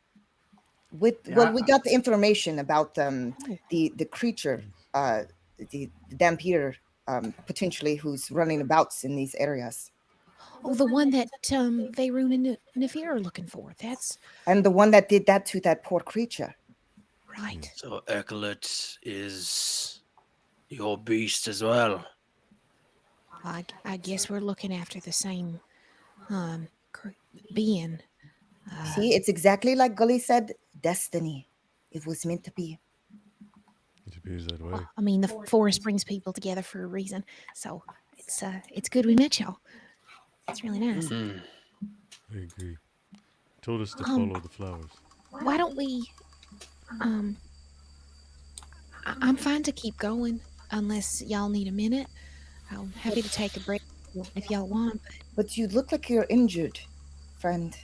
Well, we got the information about the creature, the dampier, potentially who's running abouts in these areas. Oh, the one that Rune and Nefir are looking for. That's And the one that did that to that poor creature. right. So Eklet is your beast as well. I guess we're looking after the same being. See, it's exactly like Gully said, destiny. It was meant to be. It appears that way. I mean, the forest brings people together for a reason. So it's good we met y'all. It's really nice. Mm. I agree. Told us to follow the flowers. Why don't we? I'm fine to keep going unless y'all need a minute. I'm happy to take a break if y'all want. But you look like you're injured, friend.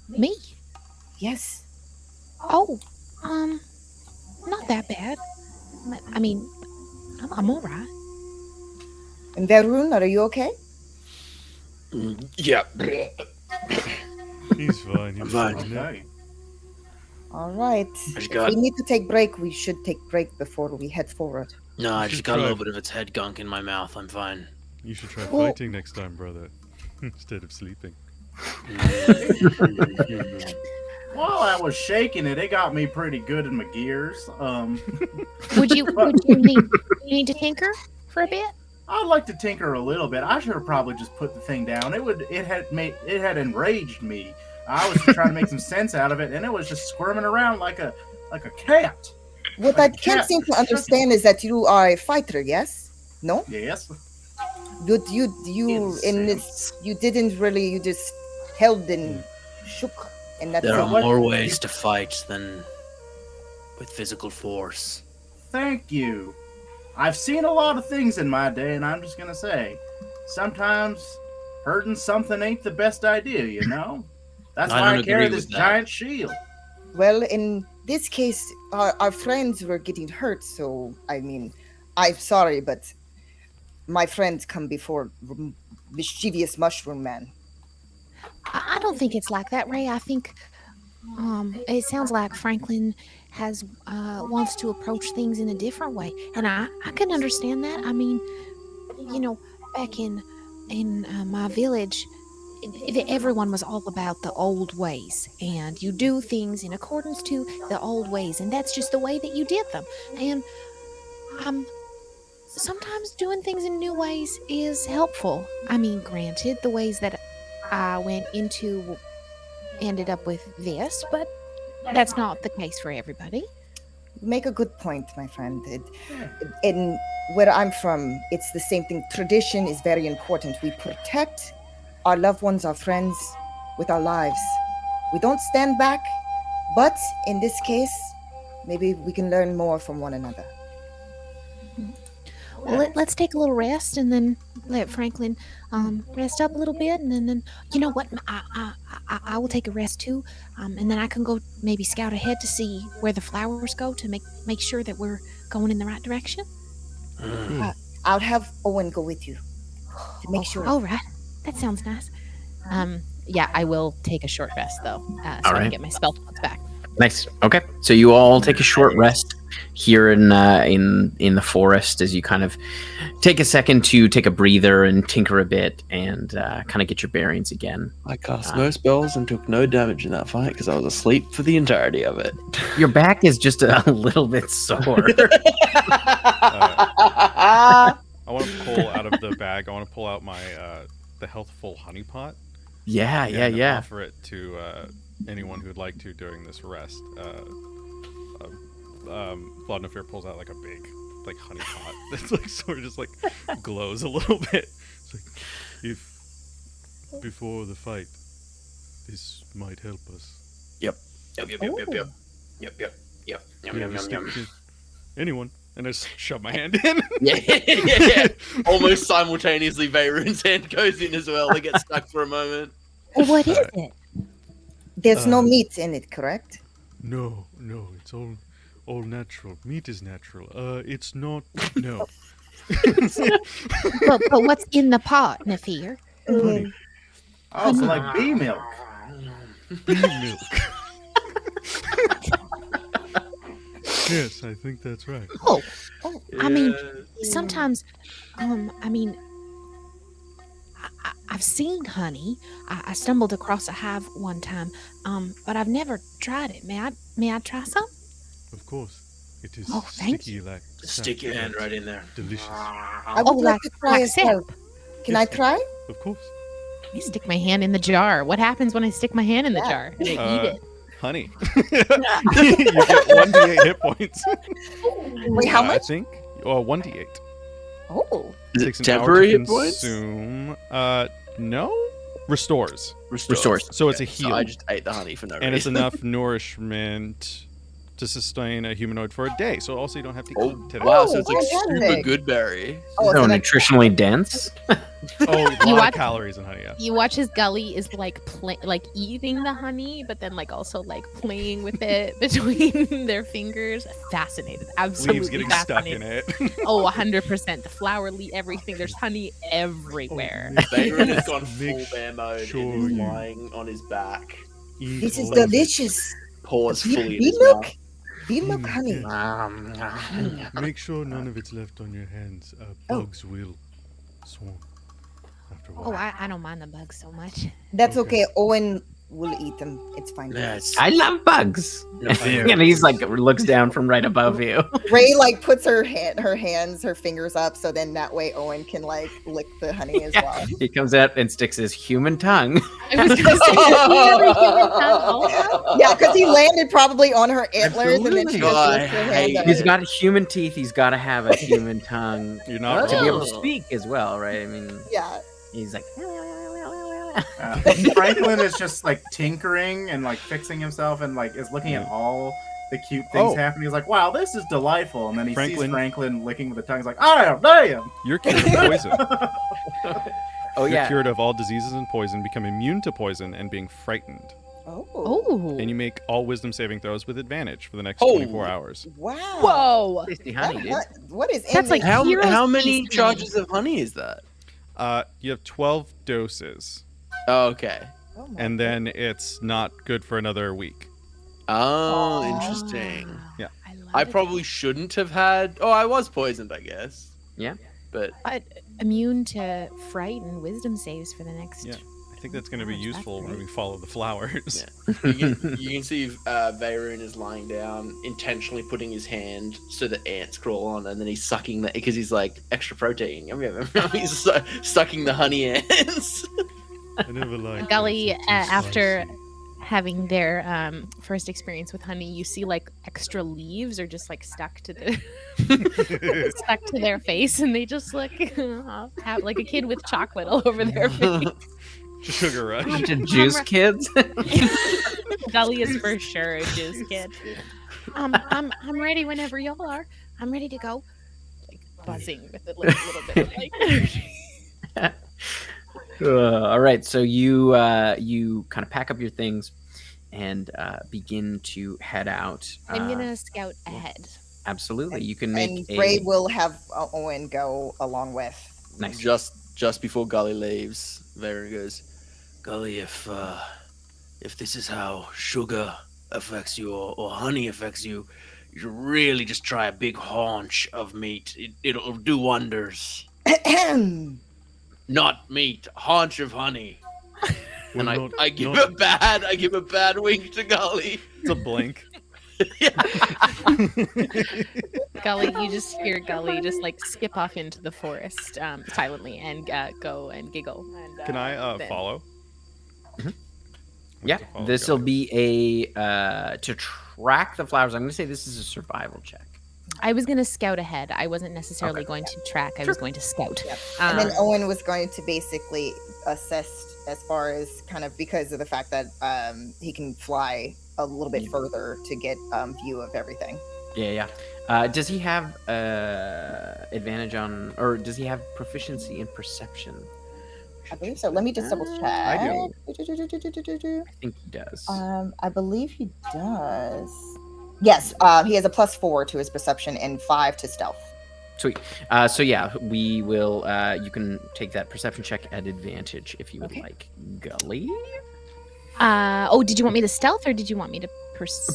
Me? Yes. Oh, not that bad. I mean, I'm all right. And Verun, are you okay? Yeah. He's fine. He's Fine. fine. Okay. All right. Just If got- we need to take break, we should take break before we head forward. No, I You just should got a try. little bit of its head gunk in my mouth. I'm fine. You should try Well- fighting next time, brother, instead of sleeping. While I was shaking it, it got me pretty good in my gears. Would you need to tinker for a bit? I'd like to tinker a little bit. I should have probably just put the thing down. It had enraged me. I was just trying to make some sense out of it, and it was just squirming around like a cat. What I Like can't cat. seem to understand is that you are a fighter, yes? No? Yes. You in this you didn't really, you just held and shook, and that's There are all. what- more ways to fight than with physical force. Thank you. I've seen a lot of things in my day, and I'm just gonna say, sometimes hurting something ain't the best idea, you know? That's I why don't I carry agree this with that. giant shield. Well, in this case, our friends were getting hurt, so I mean, I'm sorry, but my friends come before mischievous mushroom man. I don't think it's like that, Ray. I think it sounds like Franklin has wants to approach things in a different way, and I can understand that. I mean, you know, back in my village, everyone was all about the old ways, and you do things in accordance to the old ways, and that's just the way that you did them. And sometimes doing things in new ways is helpful. I mean, granted, the ways that I went into ended up with this, but that's not the case for everybody. You make a good point, my friend. In where I'm from, it's the same thing. Tradition is very important. We protect our loved ones, our friends, with our lives. We don't stand back, but in this case, maybe we can learn more from one another. Well, let's take a little rest and then let Franklin rest up a little bit, and then you know what? I will take a rest too, and then I can go maybe scout ahead to see where the flowers go to make sure that we're going in the right direction. I'll have Owen go with you to make sure. All right, that sounds nice. Yeah, I will take a short rest though, so I right. can get my spell points back. Nice. Okay, so you all take a short rest here in the forest as you kind of take a second to take a breather and tinker a bit and kind of get your bearings again. I cast no spells and took no damage in that fight because I was asleep for the entirety of it. Your back is just a little bit sore. I want to pull out of the bag. I want to pull out my the healthful honey pot. yeah, and yeah. offer it to anyone who'd like to during this rest. Vladimir pulls out like a big, like honey pot that's like sort of just like glows a little bit. It's like, if before the fight, this might help us. Yep. Anyone, and I just shove my hand in. Yeah. Almost simultaneously, Veyrune's hand goes in as well. They get stuck for a moment. Well, what is it? There's no meat in it, correct? No, it's all natural. Meat is natural. It's not. No. but what's in the pot, Nefir? Honey. Oh, so like bee milk. Bee milk. Yes, I think that's right. Oh, I mean, sometimes, I mean, I've seen honey. I stumbled across a hive one time, but I've never tried it. May I try some? Of course. It is Oh, thank sticky like Stick your hand right in there. delicious. I would like like- to try like as well. Can I try? Of course. I stick my hand in the jar. What happens when I stick my hand in the Yeah. jar and I eat it? Honey. You get 1d8 hit points. Wait, how I much? think 1d8. Oh, Is it Takes an hour temporary to hit points? consume. No. Restores. Restores. So it's a So heal. I just ate the honey for no And it's reason. enough nourishment to sustain a humanoid for a day. So also you don't have to Oh, eat today. wow, so it's like fantastic. super good berry. oh, So so nutritionally dense. Oh, a lot You of watch- calories in honey, yeah. You watch as Gully is like eating the honey, but then like also like playing with it between their fingers. Fascinated, absolutely Leaves getting stuck in fascinated. it. Oh, 100%. The flower, everything. There's honey everywhere. Bayron has gone Make full bear mode sure and is you lying on his back, Eat this is all of it. delicious. paws Bean fully in his milk? mouth. Bean milk Mm, honey. yes. Make sure none of it's left on your hands. Oh. Bugs will swarm after a Oh, while. I don't mind the bugs so much. That's Okay. okay. Owen will eat them. It's fine. Yes. I love bugs. Very And he's like looks down from right above you. Ray like puts her fingers up, so then that way Owen can like lick the honey as Yeah. well. He comes out and sticks his human tongue. I was gonna say, does he have a human tongue also? Yeah, because he landed probably on her antlers, and then she just Absolutely. lifts her I hand hate up. He's got human teeth. He's got to have a human tongue You're not to be able to Oh. speak as well, right? I mean, Yeah. he's like. Franklin is just like tinkering and like fixing himself and like is looking at all the cute things Oh. happening. He's like, "Wow, this is delightful." And then he Franklin- sees Franklin licking with the tongue. He's like, "Oh, damn!" You're cured of poison. Oh You're yeah. cured of all diseases and poison, become immune to poison, and being frightened. Oh. Oh. And you make all wisdom saving throws with advantage for the next Oh. 24 hours. Wow. Whoa. Tasty honey, dude. What is in That's like this? How Hero's many feast, charges of honey is that? You have 12 doses, Oh, okay. Oh my and then it's not good for another week. Oh, interesting. Yeah. love I it. probably shouldn't have had. Oh, I was poisoned, I guess. Yeah. But But immune to fright and wisdom saves for the next. Yeah. I think that's going to be Gosh, that's useful when great. we follow the flowers. Yeah. you can see Veyron is lying down, intentionally putting his hand so that ants crawl on, and then he's sucking that because he's like extra protein. He's sucking the honey ants. I never liked Gully, it. It's too after spicy. having their first experience with honey, you see like extra leaves are just like stuck to the stuck to their face, and they just look have like a kid with chocolate all over their face. Sugar rush. Bunch of juice kids. Gully is for sure a juice kid. I'm ready whenever y'all are. I'm ready to go. Like buzzing with a little bit of like energy. All right, so you you kind of pack up your things and begin to head out. I'm gonna scout ahead. Absolutely, you can make And a Ray will have Owen go along with. nice. Just before Gully leaves, Veyron goes, Gully, if this is how sugar affects you or honey affects you, you should really just try a big haunch of meat. It'll do wonders. Not meat, haunch of honey. And Well, I give a bad wink to Gully. It's a blink. Gully, you just hear Gully just like skip off into the forest silently and go and giggle. And, Can I then- follow? Yeah, To follow this will Gully. be a to track the flowers. I'm going to say this is a survival check. I was gonna scout ahead. I wasn't necessarily Okay. going to track. I was going to scout. Yep. And then Um, Owen was going to basically assess as far as kind of because of the fact that he can fly a little bit further to get view of everything. Yeah. Does he have advantage on, or does he have proficiency in perception? I believe so. Let me just double check. I do. I think he does. I believe he does. Yes, he has a +4 to his perception and 5 to stealth. Sweet. So yeah, we will. You can take that perception check at advantage if you would Okay. like. Gully. oh, did you want me to stealth or did you want me to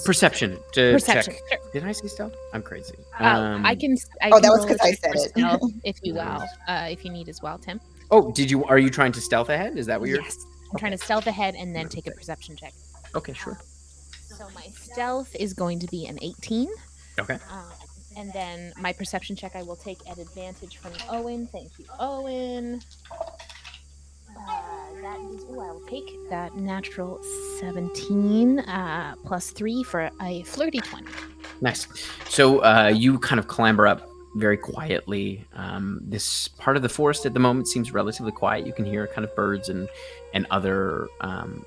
Perception to Perception, check. sure. Did I say stealth? I'm crazy. I can. I Oh, can that was roll a 'cause I check said for it. stealth if you Nice. will, if you need as well, Tim. Oh, are you trying to stealth ahead? Is that what you're? Yes, I'm trying to stealth ahead and then take a perception check. Okay, sure. So my stealth is going to be an 18. Okay. And then my perception check I will take at advantage from Owen. Thank you, Owen. That is, I will take that natural 17 plus 3 for a flirty 20. Nice. So you kind of clamber up very quietly. This part of the forest at the moment seems relatively quiet. You can hear kind of birds and other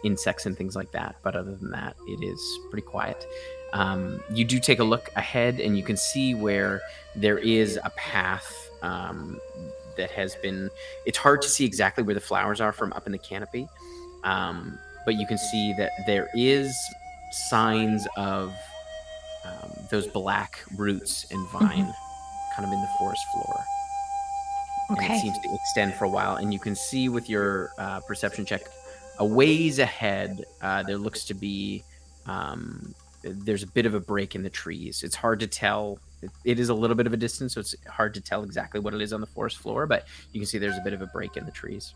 insects and things like that. But other than that, it is pretty quiet. You do take a look ahead, and you can see where there is a path that has been. It's hard to see exactly where the flowers are from up in the canopy, but you can see that there is signs of those black roots and vine kind of in the forest floor. And Okay. it seems to extend for a while, and you can see with your perception check a ways ahead. There looks to be there's a bit of a break in the trees. It's hard to tell. It is a little bit of a distance, so it's hard to tell exactly what it is on the forest floor, but you can see there's a bit of a break in the trees.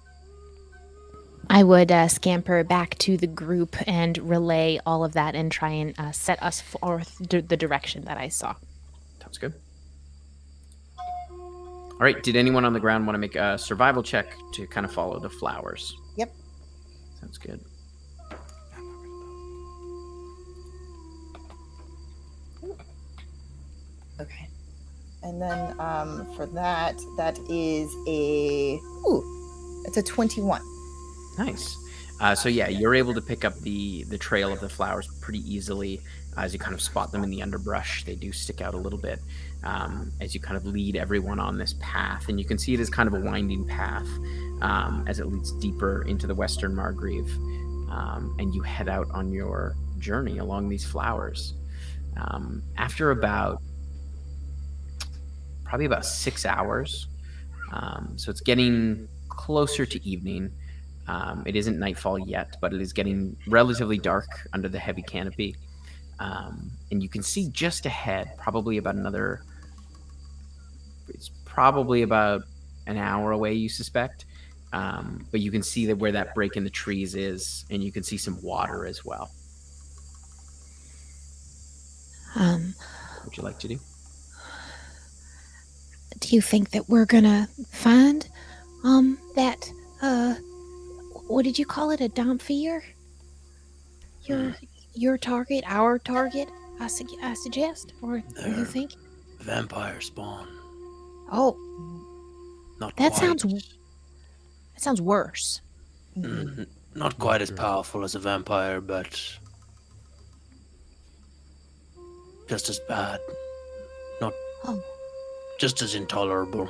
I would scamper back to the group and relay all of that and try and set us forth the direction that I saw. Sounds good. All right. Did anyone on the ground want to make a survival check to kind of follow the flowers? Yep. Sounds good. Okay. And then for that is it's a 21. Nice. So yeah, you're able to pick up the trail of the flowers pretty easily as you kind of spot them in the underbrush. They do stick out a little bit as you kind of lead everyone on this path, and you can see it as kind of a winding path as it leads deeper into the Western Margreve, and you head out on your journey along these flowers. After probably about 6 hours, so it's getting closer to evening. It isn't nightfall yet, but it is getting relatively dark under the heavy canopy. And you can see just ahead, it's probably about an hour away, you suspect. But you can see that where that break in the trees is, and you can see some water as well. What would you like to do? Do you think that we're gonna find that what did you call it, a Damphir? Your target, our target, I suggest, or do you think? Vampire spawn. Oh, Not that quite. sounds worse. Not quite as powerful as a vampire, but just as bad. Not just as intolerable.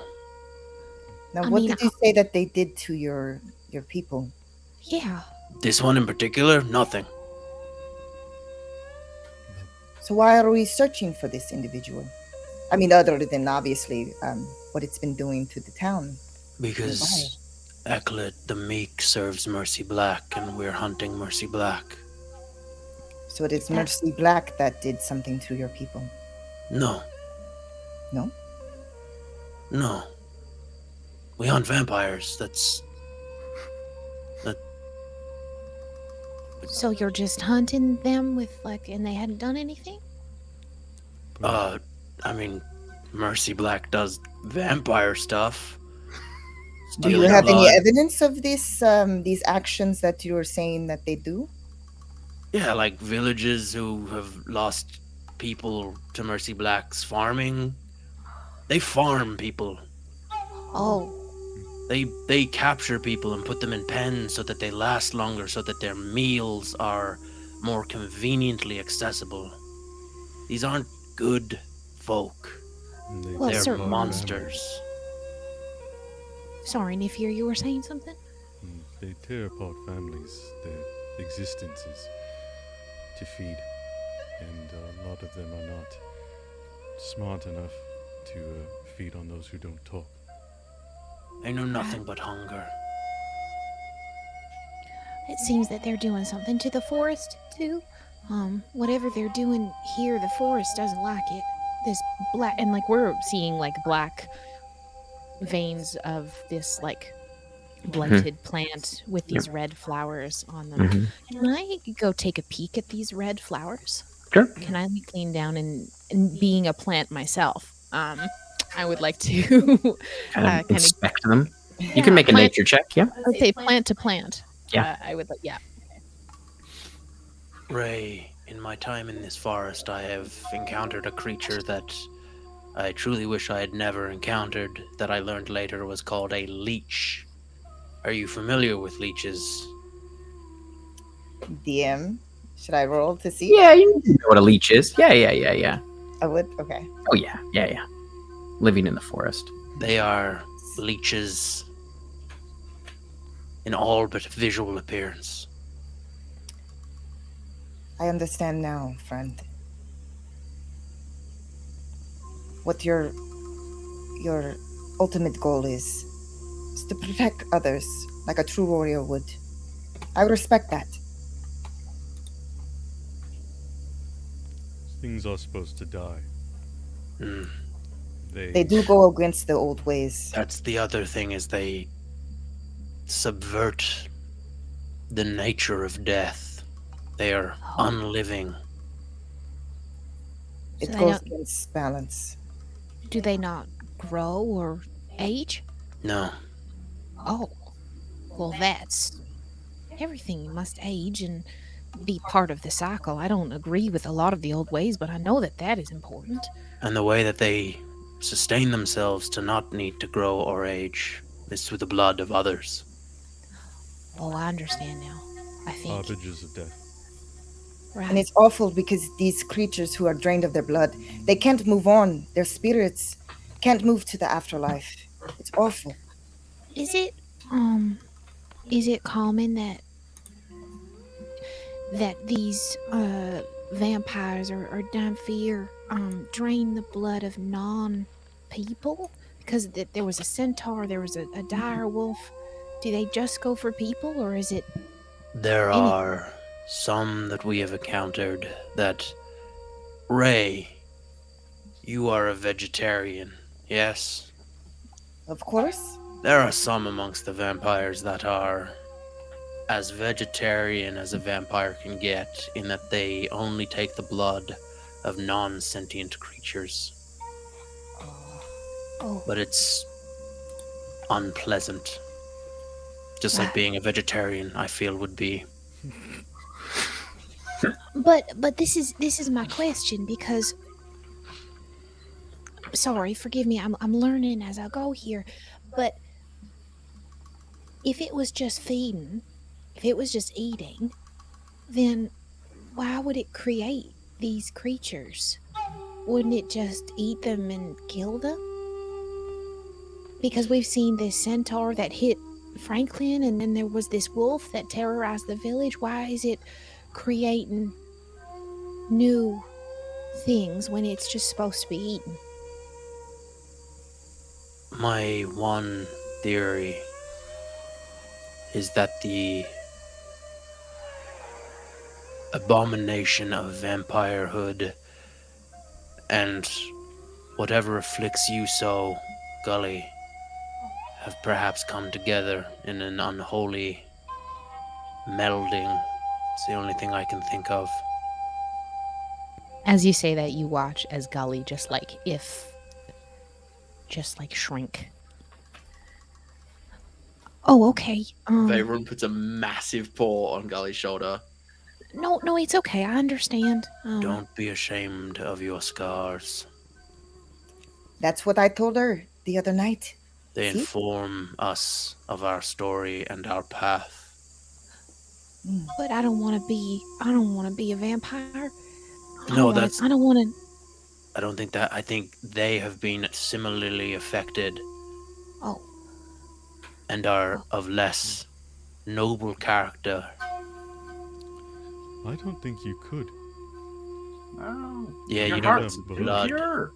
Now, I what mean, did you say that they did to your people? Yeah. This one in particular, nothing. So why are we searching for this individual? I mean, other than obviously what it's been doing to the town. Because Eklet the Meek serves Mercy Black, and we're hunting Mercy Black. So it is Mercy Black that did something to your people. No. No? No. We hunt vampires. So you're just hunting them with and they hadn't done anything? I mean, Mercy Black does vampire stuff. Do you have any evidence of this, these actions that you're saying that they do? Yeah, like villages who have lost people to Mercy Black's farming. They farm people. Oh. They capture people and put them in pens so that they last longer, so that their meals are more conveniently accessible. These aren't good folk. Well, They're certainly. monsters. Sorry, Nifir, you were saying something? They tear apart families, their existences, to feed, and a lot of them are not smart enough to feed on those who don't talk. They know nothing but hunger. It seems that they're doing something to the forest, too. Whatever they're doing here, the forest doesn't like it. This black, and like we're seeing like black veins of this like blighted plant with these red flowers on them. Can I go take a peek at these red flowers? Sure. Can I like lean down and being a plant myself? I would like to Kind of inspect them. You Yeah, can make a plant- nature check, yeah? okay, plant to plant. Yeah. I would like, yeah. Ray, in my time in this forest, I have encountered a creature that I truly wish I had never encountered, that I learned later was called a leech. Are you familiar with leeches? DM, should I roll to see? Yeah, you know what a leech is. Yeah. I would. Okay. Oh, yeah. Living in the forest. They are leeches in all but visual appearance. I understand now, friend. What your ultimate goal is to protect others like a true warrior would. I respect that. Things are supposed to die. Hmm. They do go against the old ways. That's the other thing, is they subvert the nature of death. They are unliving. It So they goes don't- against balance. Do they not grow or age? No. Oh, well, that's everything must age and be part of the cycle. I don't agree with a lot of the old ways, but I know that that is important. And the way that they sustain themselves to not need to grow or age is through the blood of others. Oh, I understand now. I think. Harbinger of death. Right. And it's awful because these creatures who are drained of their blood, they can't move on. Their spirits can't move to the afterlife. It's awful. Is it common that these vampires or Damphir drain the blood of non-people? Because there was a centaur, there was a dire wolf. Do they just go for people, or is it? There are some that we have encountered that... Ray, you are a vegetarian, yes? Of course. There are some amongst the vampires that are as vegetarian as a vampire can get, in that they only take the blood of non-sentient creatures. Oh, But it's unpleasant. Just like being a vegetarian, I feel, would be. but this is my question, because sorry, forgive me, I'm learning as I go here, but if it was just feeding, if it was just eating, then why would it create these creatures? Wouldn't it just eat them and kill them? Because we've seen this centaur that hit Franklin, and then there was this wolf that terrorized the village. Why is it creating new things when it's just supposed to be eaten? My one theory is that the abomination of vampirehood and whatever afflicts you so, Gully, have perhaps come together in an unholy melding. It's the only thing I can think of. As you say that, you watch as Gully just shrink. Oh, okay. Veyron puts a massive paw on Gully's shoulder. No, it's okay. I understand. Don't be ashamed of your scars. That's what I told her the other night. They See? inform us of our story and our path. But I don't want to be a vampire. I No, don't want to. I don't think that. I think they have been similarly affected Oh, and are of less noble character. I don't think you could. Oh, Yeah, your you don't heart's have too blood. pure.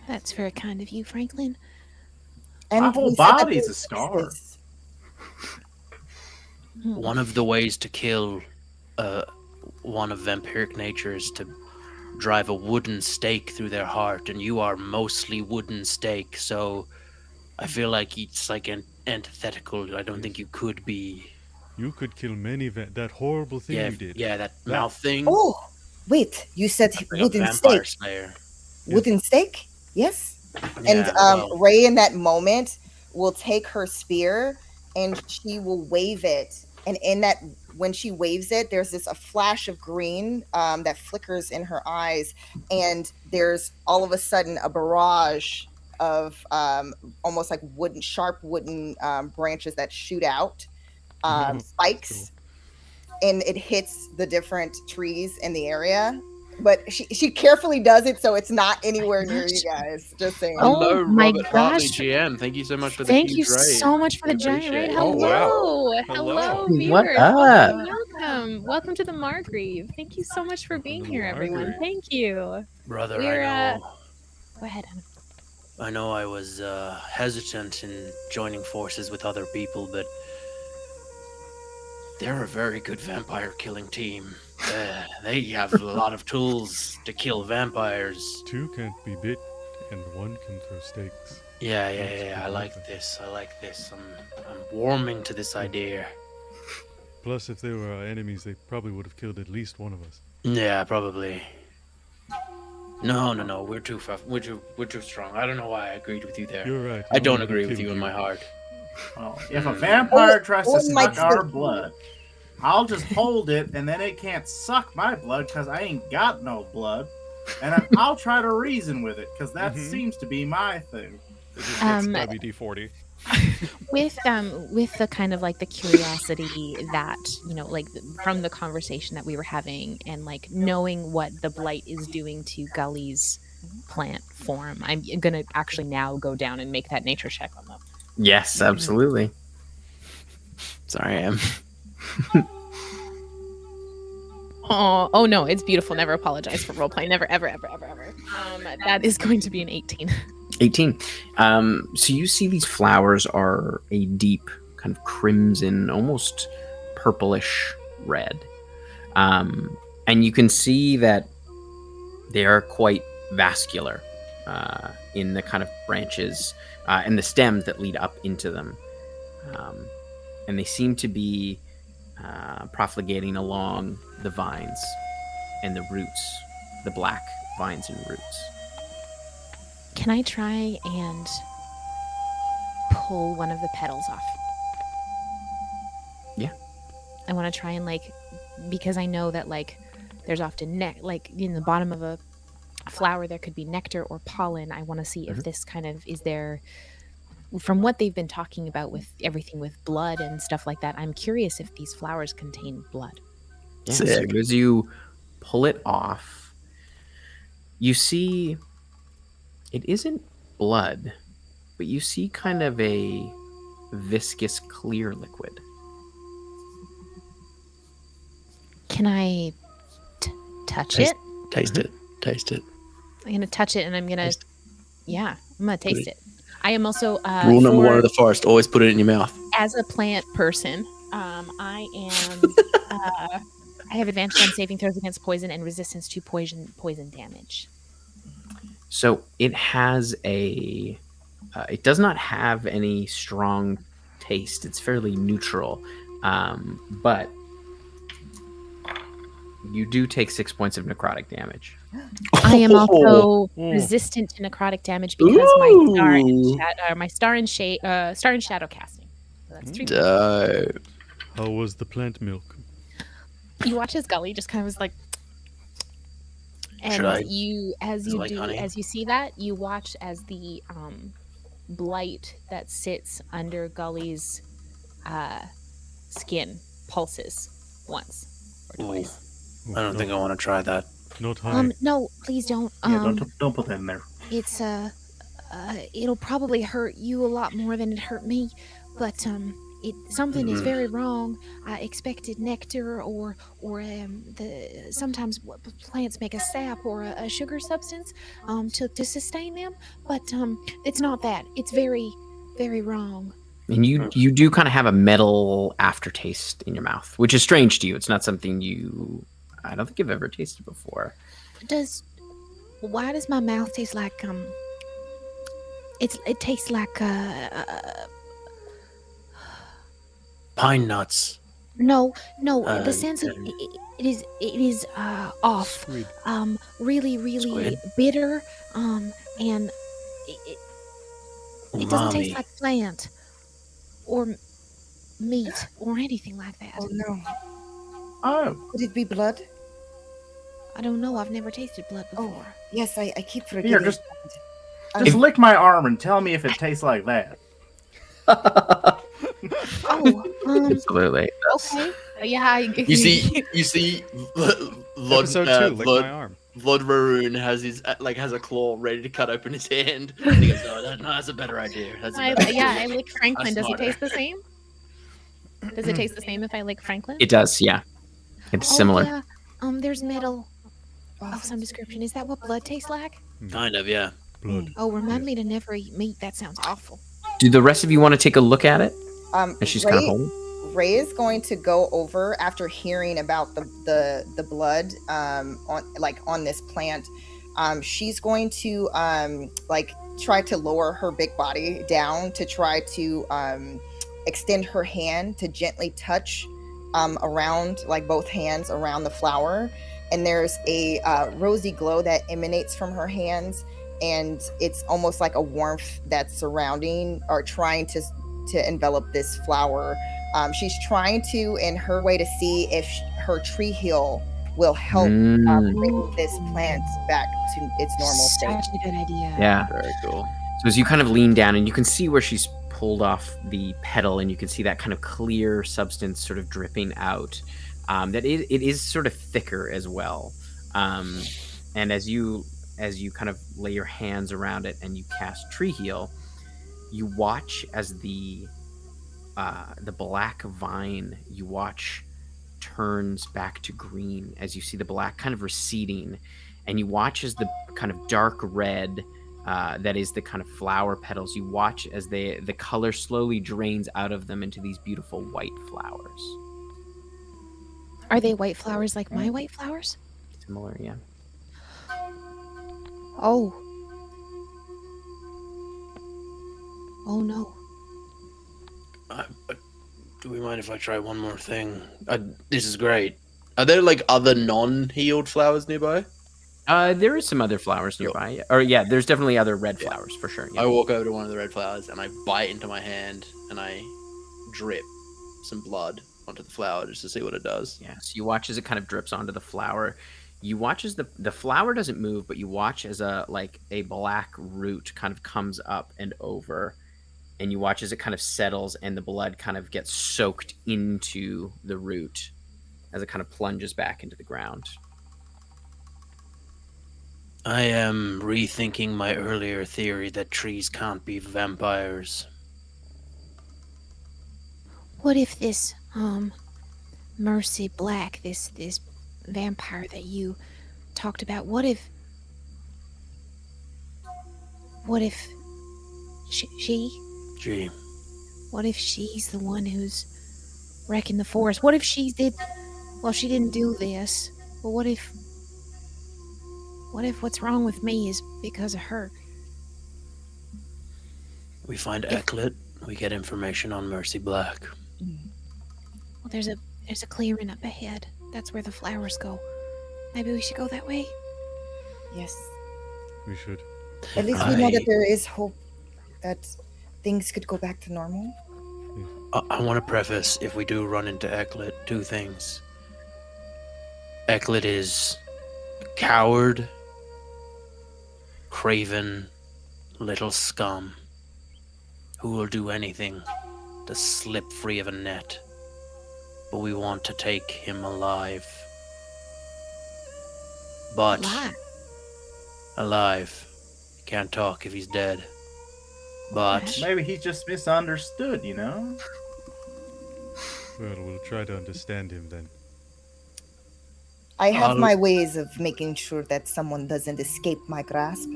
that's very kind of you, Franklin. And My whole we said that body's they- a scar. One of the ways to kill one of vampiric natures to drive a wooden stake through their heart, and you are mostly wooden stake, so I feel like it's like an antithetical. I don't think you could be. You could kill many that horrible thing Yeah, you did. yeah, that mouth thing. Oh, wait, you said Like a wooden vampire stake. slayer. Wooden stake? Yes. Yeah, And well, Ray in that moment will take her spear and she will wave it. And in that, when she waves it, there's a flash of green that flickers in her eyes. And there's all of a sudden a barrage of almost like sharp wooden branches that shoot out, spikes. And it hits the different trees in the area. But she carefully does it so it's not anywhere near you guys. Just saying. hello, Oh my Robert Hartley, gosh. GM. Thank you so much for the Thank you huge raid. so much for the We giant appreciate raid. it. Hello. Oh, wow. Hello, Hello. viewers. What up? Welcome. Welcome to the Margreve. Thank you so much for being to here, the everyone. Margreve. Thank you. Brother, We're, I know. Go ahead, Anna. I know I was hesitant in joining forces with other people, but they're a very good vampire killing team. They have a lot of tools to kill vampires. Two can't be bit, and one can throw stakes. Yeah. I like this. I'm warming to this idea. Plus, if they were our enemies, they probably would have killed at least one of us. Yeah, probably. No. We're too strong. I don't know why I agreed with you there. You're right. I don't would've agree with killed you in my heart. Well, if a vampire tries to Oh my suck our God. blood, I'll just hold it, and then it can't suck my blood because I ain't got no blood. And I'll try to reason with it because that Mhm. seems to be my thing. It just gets WD-40. With the kind of like the curiosity that, you know, like from the conversation that we were having and like knowing what the blight is doing to Gully's plant form, I'm gonna actually now go down and make that nature check on them. Yes, absolutely. Sorry, I am. Oh no, it's beautiful. Never apologize for role play. Never, ever. That is going to be an 18. 18. So you see these flowers are a deep kind of crimson, almost purplish red. And you can see that they are quite vascular in the kind of branches and the stems that lead up into them. And they seem to be profligating along the vines and the roots, the black vines and roots. Can I try and pull one of the petals off? Yeah. I want to try and because I know that there's often like in the bottom of a flower there could be nectar or pollen. I want to see if this kind of is there. From what they've been talking about with everything with blood and stuff like that, I'm curious if these flowers contain blood. Yeah, so Sick. as you pull it off, you see it isn't blood, but you see kind of a viscous clear liquid. Can I touch Taste- it? Taste it. Taste it. I'm gonna touch it and I'm gonna, Taste yeah, I'm gonna taste it. I am also Rule number one of the forest: always put it in your mouth. as a plant person. I am. I have advantage on saving throws against poison and resistance to poison damage. So it has a. It does not have any strong taste. It's fairly neutral, but you do take 6 points of necrotic damage. I am also Oh. resistant to necrotic damage because my star in shadow casting. So that's 3 points. Dope. How was the plant milk? You watch as Gully just kind of was like, Should I- and Is it like honey? as you see that, you watch as the blight that sits under Gully's skin pulses once or Ooh. twice. I don't think I want to try that. Not high. No, please don't. Yeah, don't put that in there. It's it'll probably hurt you a lot more than it hurt me, but something is very wrong. I expected nectar or sometimes plants make a sap or a sugar substance to sustain them, but it's not that. It's very, very wrong. And you do kind of have a metal aftertaste in your mouth, which is strange to you. It's not something you I don't think I've ever tasted before. Why does my mouth taste like it tastes like Pine nuts. no the Uh, sense of and it is off, Squid. really Squid? bitter, and it doesn't taste Umami. like plant or meat or anything like that. Oh no. Oh, Could it be blood? I don't know. I've never tasted blood Oh, before. yes, I keep forgetting. here, just Um, lick my arm and tell me if it tastes like that. Oh, Absolutely. okay. Yeah, You see, Episode 2, lick my arm. Vlad Rune has a claw ready to cut open his hand. And he goes, no, that's a better idea. That's a better idea. I lick Franklin. Does it smarter. taste the same? Does it taste the same if I lick Franklin? It does, yeah. It's similar. Yeah. There's metal of some description. Is that what blood tastes like? Kind of, yeah. Blood. Oh, remind me to never eat meat. That sounds awful. Do the rest of you want to take a look at it? Um, And she's kind of Ray, holding. Ray is going to go over after hearing about the blood on this plant. She's going to try to lower her big body down to try to extend her hand to gently touch around, like both hands around the flower, and there's a rosy glow that emanates from her hands, and it's almost like a warmth that's surrounding or trying to envelop this flower. She's trying to, in her way, to see if her tree heel will help bring this plant back to its normal state. Such a good idea. Yeah. Very cool. So as you kind of lean down, and you can see where she's pulled off the petal, and you can see that kind of clear substance sort of dripping out. That it is sort of thicker as well. And as you kind of lay your hands around it and you cast Tree Heal, you watch as the black vine you watch turns back to green as you see the black kind of receding, and you watch as the kind of dark red that is the kind of flower petals, you watch as the color slowly drains out of them into these beautiful white flowers. Are they white flowers like my white flowers? Similar, yeah. Oh. Oh no. Do we mind if I try one more thing? This is great. Are there like other non-healed flowers nearby? There is some other flowers nearby. Or yeah, there's definitely other red flowers for sure. Yeah. I walk over to one of the red flowers and I bite into my hand and I drip some blood onto the flower just to see what it does. Yeah, so you watch as it kind of drips onto the flower. You watch as the flower doesn't move, but you watch as a black root kind of comes up and over, and you watch as it kind of settles and the blood kind of gets soaked into the root as it kind of plunges back into the ground. I am rethinking my earlier theory that trees can't be vampires. What if this Mercy Black, this vampire that you talked about, what if she Gee. what if she's the one who's wrecking the forest? What if she didn't do this, but what if what's wrong with me is because of her? We find Eklet, we get information on Mercy Black. Well, there's a clearing up ahead. That's where the flowers go. Maybe we should go that way. Yes. We should. At least we know that there is hope that things could go back to normal. I want to preface, if we do run into Eklet, two things. Eklet is a coward, craven, little scum who will do anything to slip free of a net. But we want to take him alive. But Why? alive. He can't talk if he's dead. But Maybe he's just misunderstood, you know? Well, we'll try to understand him then. I have my ways of making sure that someone doesn't escape my grasp.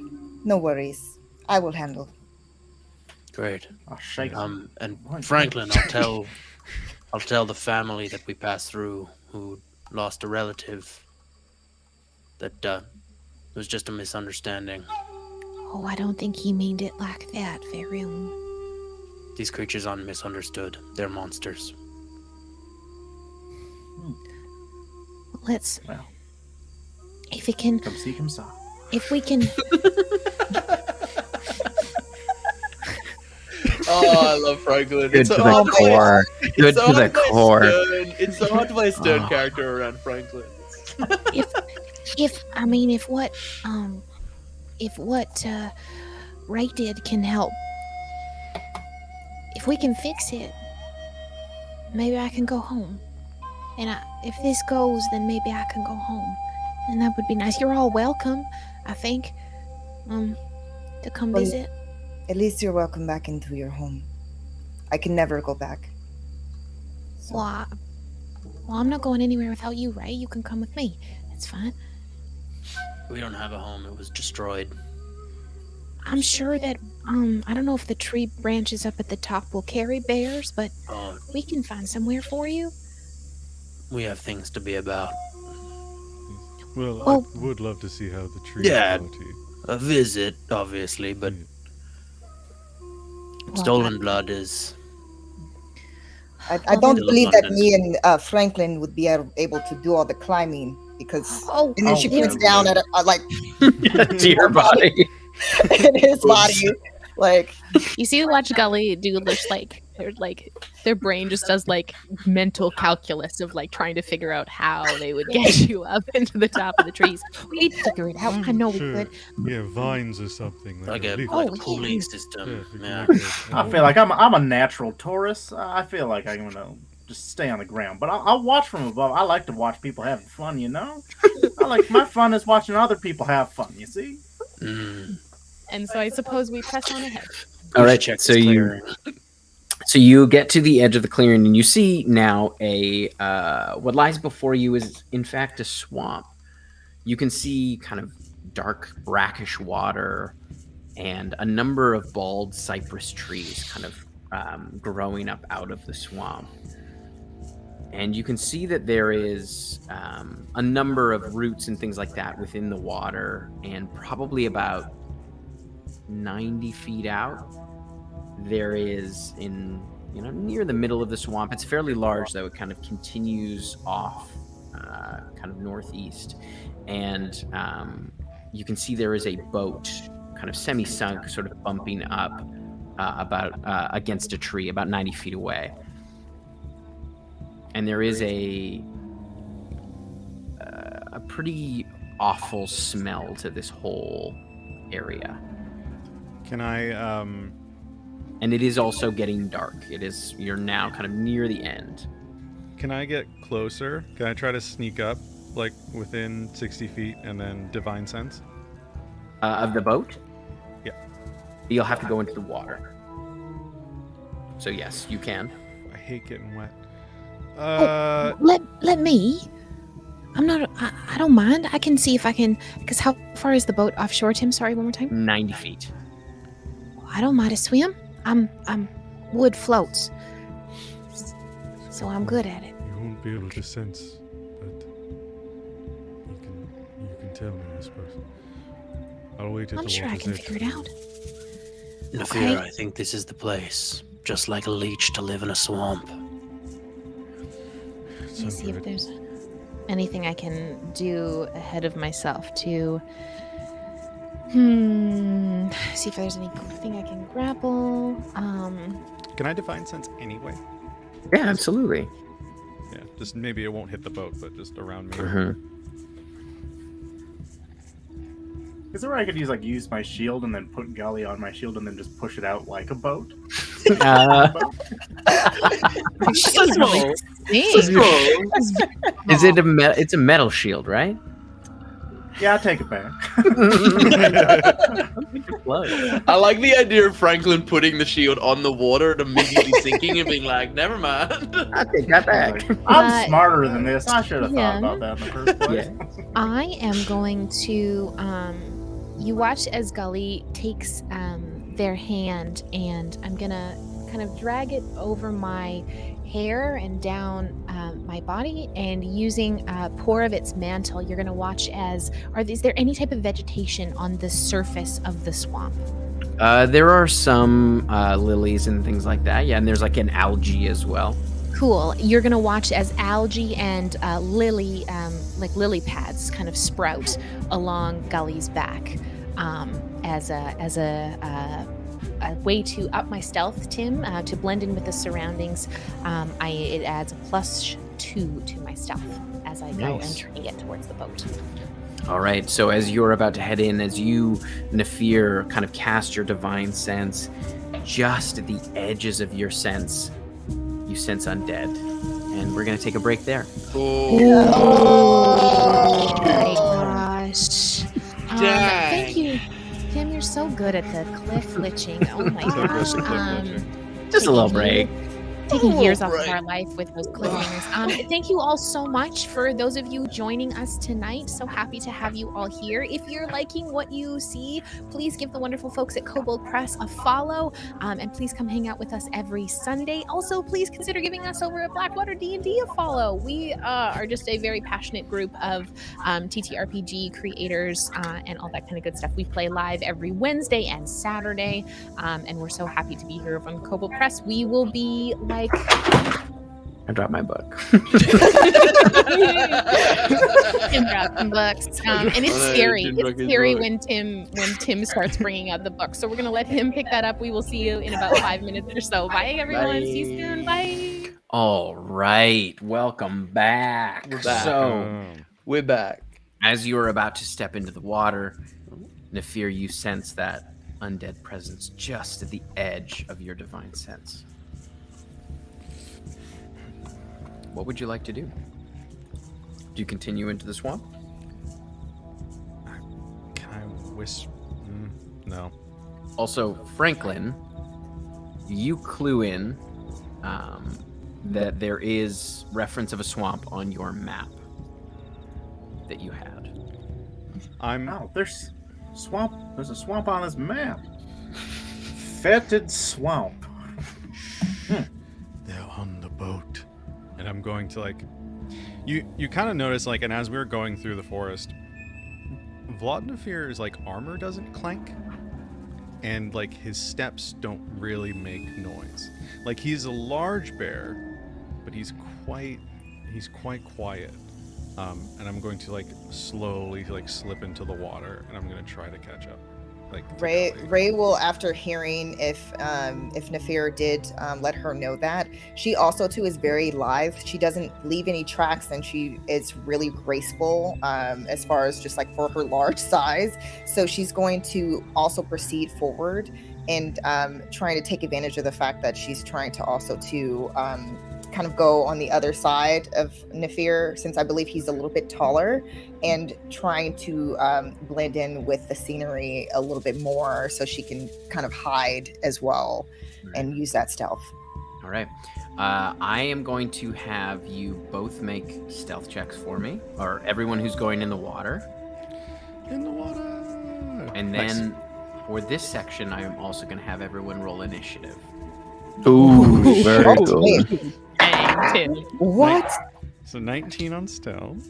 No worries. I will handle. great. I'll shake him. And What? Franklin, I'll tell the family that we passed through who lost a relative that it was just a misunderstanding. Oh, I don't think he meant it like that, Varun. These creatures aren't misunderstood. They're monsters. Let's. Well. If it can. Come see, come saw. If we can. Oh, I love Franklin. Good to the core. Good to the core. It's so hard to play a stern character around Franklin. If what Ray did can help, if we can fix it, maybe I can go home. And if this goes, then maybe I can go home, and that would be nice. You're all welcome, I think, to come visit. At least you're welcome back into your home. I can never go back. So. Well, I'm not going anywhere without you, Ray. You can come with me. It's fine. We don't have a home. It was destroyed. I'm sure that, I don't know if the tree branches up at the top will carry bears, but we can find somewhere for you. We have things to be about. Well, I would love to see how the tree quality. A visit, obviously, but stolen blood is... I don't believe that me and Franklin would be able to do all the climbing, because and then she puts down at like to your body. in his body. Like, you see, watch Gully do this, their brain just does like mental calculus of like trying to figure out how they would get you up into the top of the trees. We'd figure it out. I know we could. Yeah, vines or something. Like a pooling system. Yeah. I feel like I'm a natural Taurus. I feel like I'm gonna just stay on the ground, but I'll watch from above. I like to watch people having fun, you know. My fun is watching other people have fun. You see. And so I suppose we press on ahead. All right, so you get to the edge of the clearing, and you see now what lies before you is in fact a swamp. You can see kind of dark brackish water and a number of bald cypress trees kind of growing up out of the swamp. And you can see that there is a number of roots and things like that within the water, and probably about 90 feet out there is near the middle of the swamp. It's fairly large, though. It kind of continues off kind of northeast, and you can see there is a boat kind of semi-sunk, sort of bumping up about against a tree about 90 feet away. And there is a pretty awful smell to this whole area. Can I, And it is also getting dark. You're now kind of near the end. Can I get closer? Can I try to sneak up, like, within 60 feet and then divine sense? Of the boat? Yeah. You'll have to go into the water. So yes, you can. I hate getting wet. Let me. I'm not. I don't mind. I can see if I can. Because how far is the boat offshore, Tim? Sorry, one more time. 90 feet. I don't mind a swim. I'm wood floats, so I'm good at it. You won't be able to sense, but you can tell me, I suppose. I'll wait at I'm the sure I water's can edge. figure it out. Nafir, I think this is the place. Just like a leech to live in a swamp. Let me see if there's anything I can do ahead of myself to see if there's anything I can grapple. Can I divine sense anyway? Yeah, absolutely. Yeah, just maybe it won't hit the boat, but just around me. Mm-hmm. Is there where I could use my shield and then put Gully on my shield and then just push it out like a boat? Is it it's a metal shield, right? Yeah, I'll take it back. I like the idea of Franklin putting the shield on the water and immediately sinking and being like, never mind. I'll take that back. I'm smarter than this. I should have thought about that in the first place. Yeah. I am going to you watch as Gully takes their hand, and I'm gonna kind of drag it over my hair and down my body, and using a pore of its mantle, you're going to watch as, is there any type of vegetation on the surface of the swamp? There are some lilies and things like that. Yeah, and there's like an algae as well. Cool. You're going to watch as algae and lily pads kind of sprout along Gully's back as a way to up my stealth, Tim, to blend in with the surroundings. It adds a +2 to my stealth as I go and try to get towards the boat. All right, so as you're about to head in, as you, Nafir, kind of cast your divine sense, just at the edges of your sense, you sense undead. And we're going to take a break there. Oh my gosh. Dang. Thank you. Tim, you're so good at the cliff glitching. Oh my gosh. Just a little break. Taking years off of our life with those cliffhangers. Thank you all so much for those of you joining us tonight. So happy to have you all here. If you're liking what you see, please give the wonderful folks at Kobold Press a follow, and please come hang out with us every Sunday. Also, please consider giving us over at Blackwater D&D a follow. We are just a very passionate group of TTRPG creators and all that kind of good stuff. We play live every Wednesday and Saturday, and we're so happy to be here on Kobold Press. We will be I dropped my book. Tim dropped some books, and it's scary. It's scary when Tim starts bringing out the book. So we're gonna let him pick that up. We will see you in about 5 minutes or so. Bye, everyone. Bye. See you soon. Bye. All right, welcome back. We're back. So, We're back. as you are about to step into the water, Nafir, you sense that undead presence just at the edge of your divine sense. What would you like to do? Do you continue into the swamp? Can I whisper? No. Also, Franklin, you clue in that there is reference of a swamp on your map that you had. Oh, there's swamp. There's a swamp on his map. Fetid swamp. They're on the boat. And I'm going to you kind of notice and as we were going through the forest, Vladnafir's armor doesn't clank, and his steps don't really make noise. He's a large bear, but he's quite quiet. And I'm going to slowly slip into the water, and I'm going to try to catch up. Ray will, after hearing if Nafir did let her know that, she also too is very lithe. She doesn't leave any tracks, and she is really graceful as far as just for her large size. So she's going to also proceed forward and trying to take advantage of the fact that she's trying to also to kind of go on the other side of Nafir, since I believe he's a little bit taller, and trying to blend in with the scenery a little bit more so she can kind of hide as well and use that stealth. All right. I am going to have you both make stealth checks for me, or everyone who's going in the water. In the water. And then for this section, I am also going to have everyone roll initiative. Ooh, very cool. Wait, what? So 19 on stealth.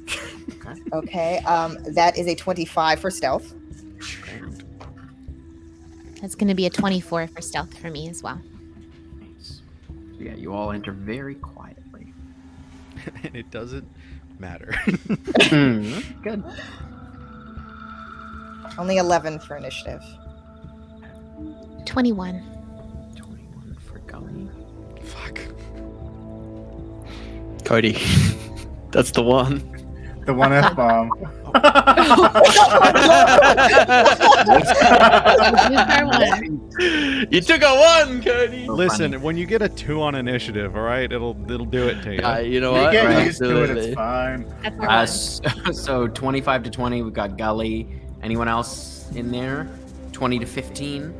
Okay, that is a 25 for stealth. That's going to be a 24 for stealth for me as well. Nice. So yeah, you all enter very quietly. And it doesn't matter. Good. Only 11 for initiative. 21. 21 for Gully. Fuck. Cody, that's the one. The one F-bomb. You took a one, Cody. Listen, when you get a 2 on initiative, all right, it'll do it to you. You know You what? get Right, used to it, absolutely. it's fine. That's our one. So 25 to 20, we've got Gully. Anyone else in there? 20 to 15?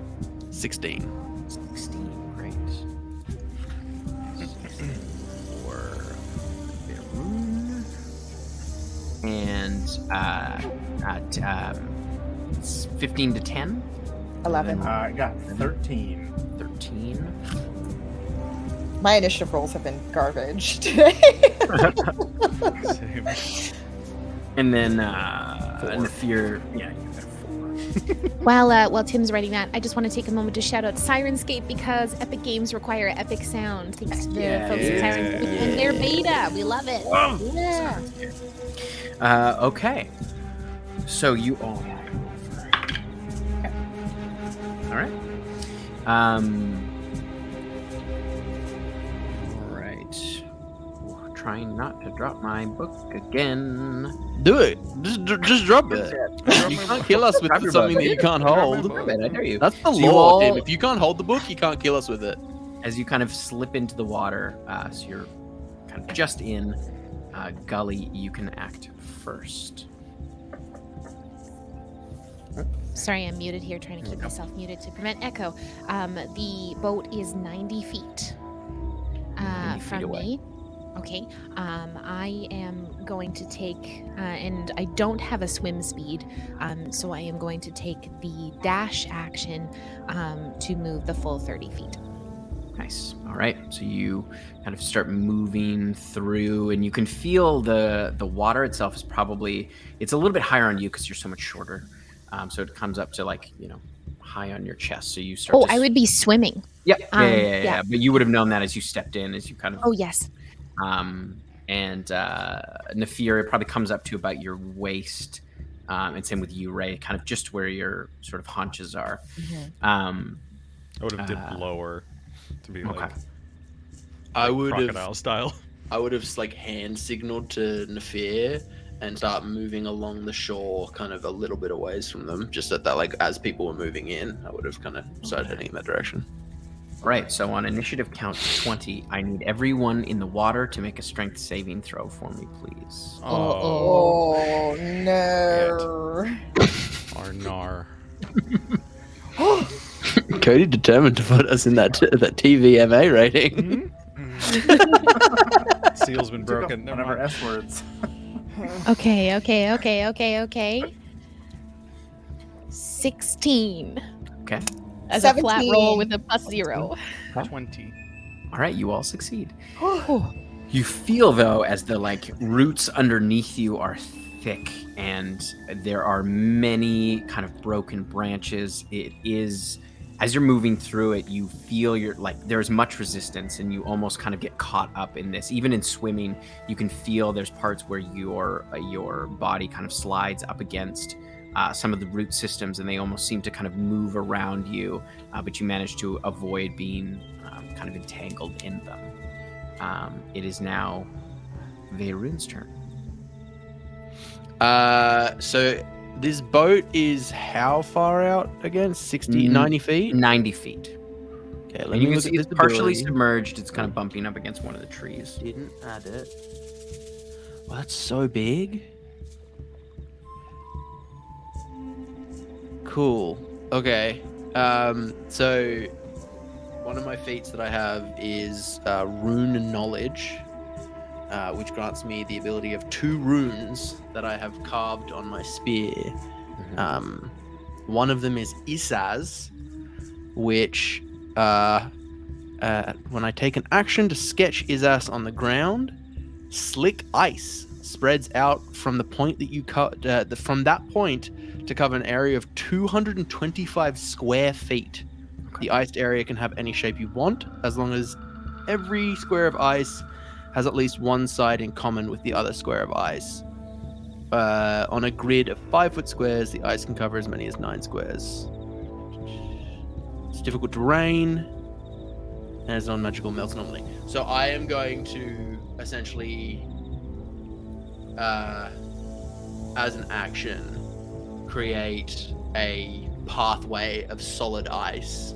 16. 16, great. 16 for Rune. And 15 to 10? 11. I got 13. 13. My initiative rolls have been garbage today. Same. And then the fear, yeah, you got a 4. While Tim's writing that, I just want to take a moment to shout out Sirenscape because Epic Games require epic sound. Thanks to the folks at Sirenscape and their beta. We love it. Yeah. Okay. So you all have to roll for. Okay. All right. All right. Trying not to drop my book again. Do it. Just drop it. You can't kill us with something that you can't hold. I dare you. That's the So you law, all- Tim. If you can't hold the book, you can't kill us with it. As you kind of slip into the water, so you're kind of just in. Gully, you can act first. Sorry, I'm muted here, trying to keep myself muted to prevent echo. The boat is 90 feet 90 feet from away. me. Okay. I am going to take, and I don't have a swim speed, so I am going to take the dash action to move the full 30 feet. Nice. All right. So you kind of start moving through, and you can feel the water itself is probably it's a little bit higher on you because you're so much shorter. So it comes up to high on your chest. So you start. Oh, I would be swimming. Yeah. yeah. Yeah. But you would have known that as you stepped in, as you kind of. Oh, yes. And Nafir, it probably comes up to about your waist, and same with you, Ray, kind of just where your sort of haunches are. I would have dipped lower to be like I would crocodile have style. I would have hand signaled to Nafir and start moving along the shore, kind of a little bit away from them. Just at that, as people were moving in, I would have kind of started heading in that direction. Right. So on initiative count 20, I need everyone in the water to make a strength saving throw for me, please. Oh no. Arnar. Cody determined to put us in that TVMA rating. Seal's been broken. One Never of our mind. S words. Okay. 16. Okay. As a flat 17. roll with a +0. 20. All right. You all succeed. Oh, You feel, though, as the roots underneath you are thick and there are many kind of broken branches. It is, as you're moving through it, you feel there's much resistance and you almost kind of get caught up in this. Even in swimming, you can feel there's parts where your body kind of slides up against some of the root systems and they almost seem to kind of move around you, but you manage to avoid being kind of entangled in them. It is now Veyrune's turn. So this boat is how far out again? 90 feet? 90 feet. Okay, let And me you can look see at it's this partially ability. submerged. It's kind of bumping up against one of the trees. Didn't add it. Well, that's so big. Cool. Okay. So one of my feats that I have is Rune Knowledge, which grants me the ability of 2 runes that I have carved on my spear. One of them is Isaz, which when I take an action to sketch Isaz on the ground, slick ice spreads out from the point that you cut from that point to cover an area of 225 square feet. The iced area can have any shape you want, as long as every square of ice has at least one side in common with the other square of ice. On a grid of 5-foot squares, the ice can cover as many as 9 squares. It's difficult terrain, and it's non-magical, melts normally. So I am going to essentially, as an action, create a pathway of solid ice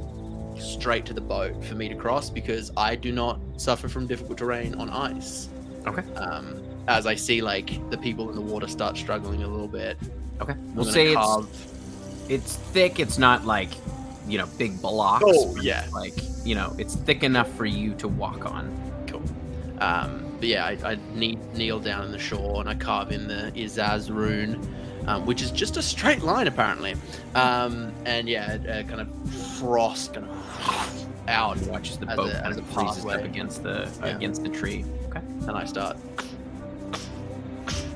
straight to the boat for me to cross, because I do not suffer from difficult terrain on ice. Okay. As I see the people in the water start struggling a little bit. Okay. I'm We'll gonna say carve- it's thick. It's not big blocks. Oh, but yeah. It's thick enough for you to walk on. Cool. But yeah, I kneel down in the shore and I carve in the Izaz rune, which is just a straight line apparently. And yeah, kind of frost kind of out. You watch as the As boat a- kind as of a freezes pathway. up against the tree. Okay. And I start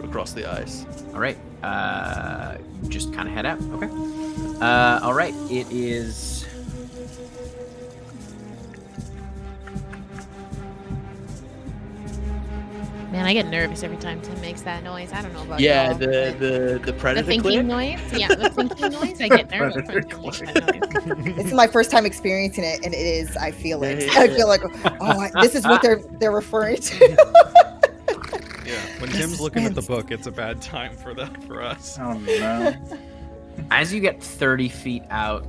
across the ice. All right. You just kind of head out. Okay. All right. It is. Man, I get nervous every time Tim makes that noise. I don't know about Yeah, y'all, but the predator the thinking clip. noise. Yeah, the thinking noise. I get nervous when Tim makes that noise. This is my first time experiencing it, and it is. I feel it. Yeah. I feel like, this is what they're referring to. Yeah, when Tim's looking at the book, it's a bad time for us. Oh no. As you get 30 feet out,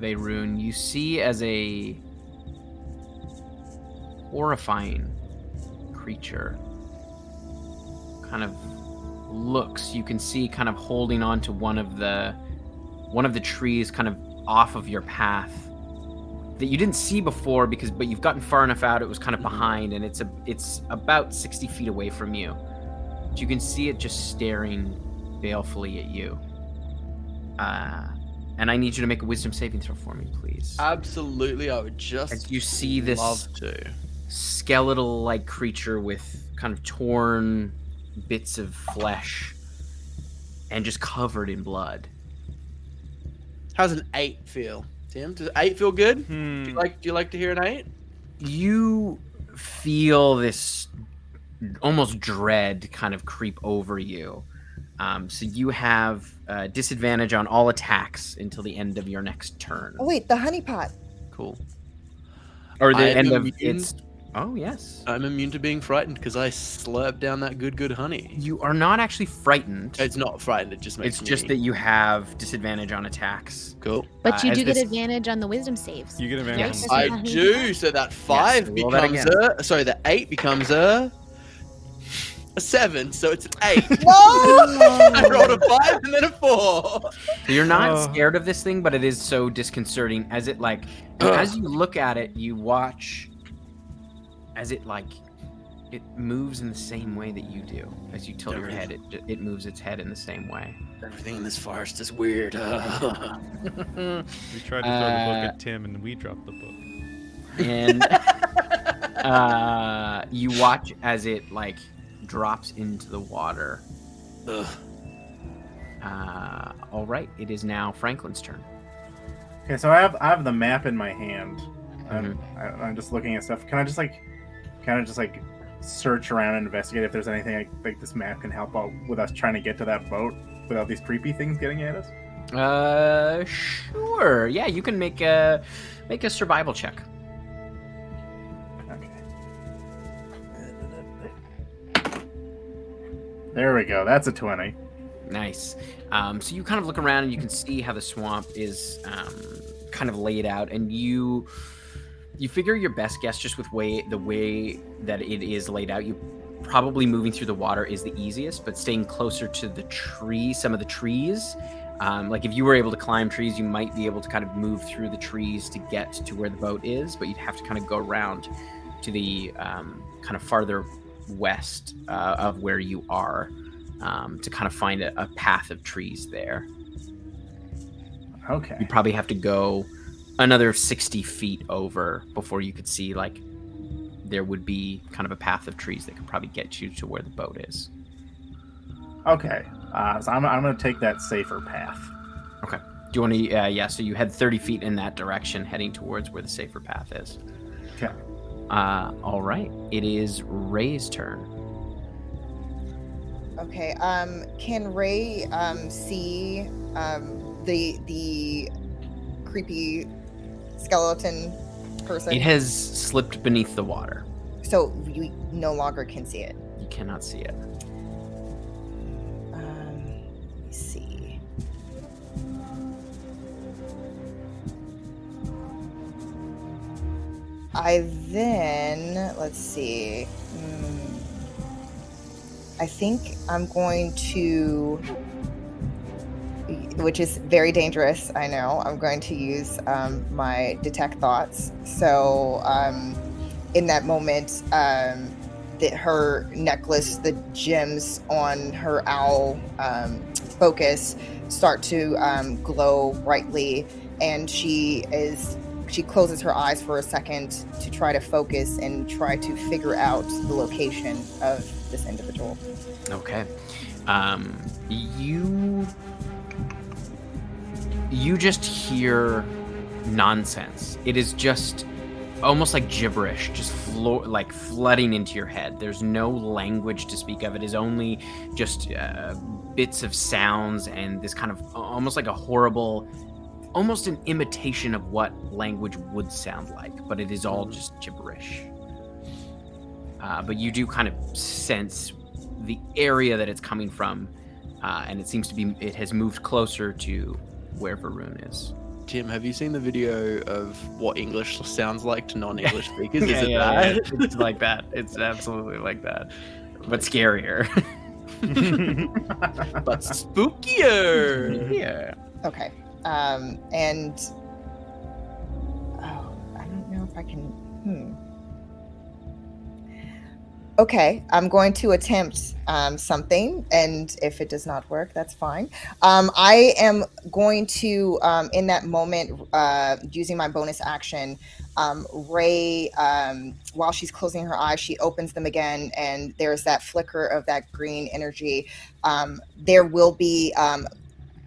Veyrune, you see as a horrifying creature kind of looks. You can see kind of holding on to one of the trees kind of off of your path that you didn't see before but you've gotten far enough out, it was kind of behind, and it's about 60 feet away from you. But you can see it just staring balefully at you. And I need you to make a wisdom saving throw for me, please. Absolutely, I would just As you see this love to. skeletal-like creature with kind of torn bits of flesh and just covered in blood. How's an 8 feel, Tim? Does 8 feel good? Hmm. Do you like to hear an 8? You feel this almost dread kind of creep over you. So you have disadvantage on all attacks until the end of your next turn. Oh wait, the honeypot. Cool. Or the I'm end of immune. its... Oh, yes. I'm immune to being frightened because I slurp down that good honey. You are not actually frightened. It's not frightened. It just makes It's just me that you have disadvantage on attacks. cool. But you as do get this- advantage on the wisdom saves. You get Right? advantage. Doesn't I that mean do. So that 5 roll that becomes again. sorry, the 8 becomes a 7. So it's an 8. Whoa! I rolled a 5 and then a 4. So you're not Oh. scared of this thing, but it is so disconcerting as it as you look at it, you watch as it moves in the same way that you do. As you tilt your head, it moves its head in the same way. Everything in this forest is weird. We tried to throw the book at Tim, and we dropped the book. And you watch as it drops into the water. Ugh. All right, it is now Franklin's turn. Okay, so I have the map in my hand, and I'm just looking at stuff. Can I just kind of just search around and investigate if there's anything this map can help out with us trying to get to that boat without these creepy things getting at us? Sure. Yeah, you can make a survival check. Okay. There we go. That's a 20. Nice. So you kind of look around and you can see how the swamp is kind of laid out, and you figure your best guess just with the way that it is laid out. You probably moving through the water is the easiest, but staying closer to the some of the trees. If you were able to climb trees, you might be able to kind of move through the trees to get to where the boat is, but you'd have to kind of go around to the kind of farther west of where you are to kind of find a path of trees there. Okay. You'd probably have to go another 60 feet over before you could see there would be kind of a path of trees that could probably get you to where the boat is. Okay. So I'm going to take that safer path. Okay. Do you want to? So you head 30 feet in that direction, heading towards where the safer path is. Okay. All right. It is Ray's turn. Okay. Can Ray see the creepy skeleton person? It has slipped beneath the water. So we no longer can see it. You cannot see it. Let me see. Let's see. I think I'm going to, which is very dangerous, I know, I'm going to use my detect thoughts. So in that moment, her necklace, the gems on her owl focus start to glow brightly, and she is she closes her eyes for a second to try to focus and try to figure out the location of this individual. Okay. You just hear nonsense. It is just almost like gibberish, just flooding into your head. There's no language to speak of. It is only just bits of sounds and this kind of almost like a horrible, almost an imitation of what language would sound like, but it is all just gibberish. But you do kind of sense the area that it's coming from, and it seems to be, it has moved closer to where Rune is. Tim, have you seen the video of what English sounds like to non-English speakers? Is it that? It's like that. It's absolutely like that, but scarier. But spookier. Yeah. Okay. And I don't know if I can. Okay, I'm going to attempt something, and if it does not work, that's fine. I am going to, in that moment, using my bonus action, Ray, while she's closing her eyes, she opens them again, and there's that flicker of that green energy. There will be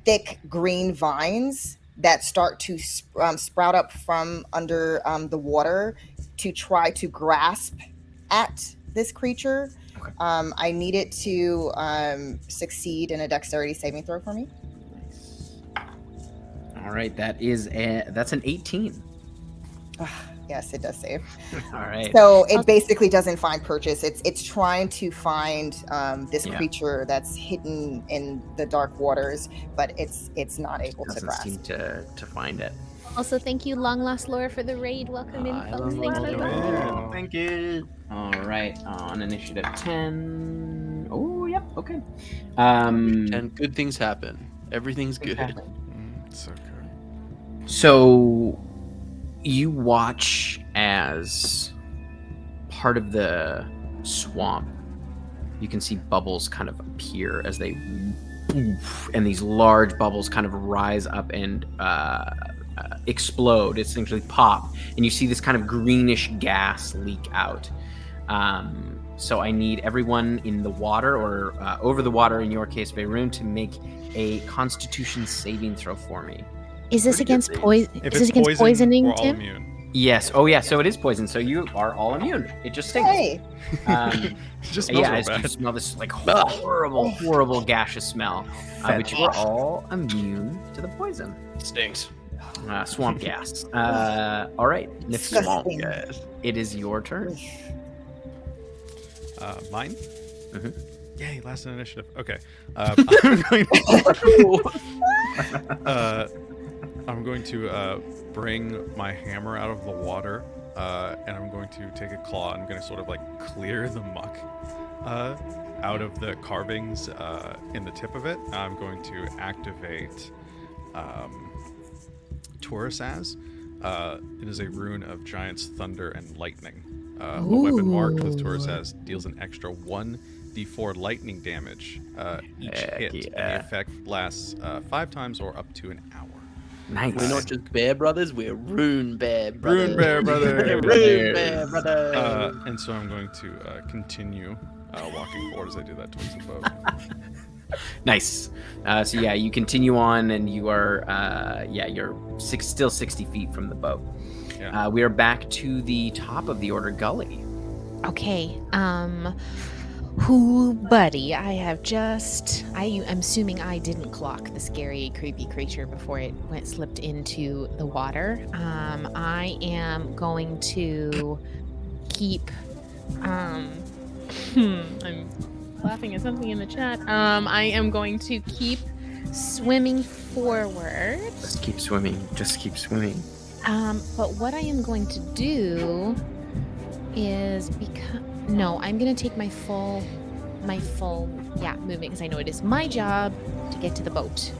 thick green vines that start to sprout up from under the water to try to grasp at this creature. Okay. I need it to succeed in a dexterity saving throw for me. All right, that's an 18. Yes, it does save. All right. So it basically doesn't find purchase. It's trying to find this creature that's hidden in the dark waters, but it's not able to Doesn't grasp. seem to find it. Also, thank you, Long Lost Lore, for the raid. Welcome in, folks. Thanks very much. Thank you. All right, on initiative 10. Oh, yep. Okay. And good things happen. Everything's good. So good. So you watch as part of the swamp, you can see bubbles kind of appear as they, and these large bubbles kind of rise up and explode, essentially pop, and you see this kind of greenish gas leak out. So I need everyone in the water or over the water, in your case, Rune, to make a Constitution saving throw for me. Is this against poison? If Is it's this against poison, poisoning, we're all Tim? immune. Yes. Oh, yeah. So it is poison. So you are all immune. It just stings. Hey, It just smells Yeah, real as you bad. smell this like horrible gaseous smell, but you are all immune to the poison. Stinks. Swamp gas. All right, Nifty, disgusting. it is your turn. Mine? Mhm. Yay, last initiative. Okay. I'm going to bring my hammer out of the water, and I'm going to take a claw. I'm going to sort of like clear the muck out of the carvings in the tip of it. I'm going to activate Taurusaz. It is a rune of Giant's Thunder and Lightning. A weapon marked with Taurusaz deals an extra 1d4 lightning damage each hit, and the effect lasts 5 times or up to an hour. Nice. We're not just Bear Brothers, we're Rune Bear Brothers. Rune Bear Brothers. Rune Bear Brothers. And so I'm going to continue walking forward as I do that towards the boat. Nice. So yeah, you continue on, and you are you're still 60 feet from the boat. Yeah. We are back to the top of the order gully. Okay. Who, buddy? I'm assuming I didn't clock the scary, creepy creature before it slipped into the water. I am going to keep. I'm laughing at something in the chat. I am going to keep swimming forward. Just keep swimming. Just keep swimming. But what I am going to do is I'm going to take my full movement, because I know it is my job to get to the boat.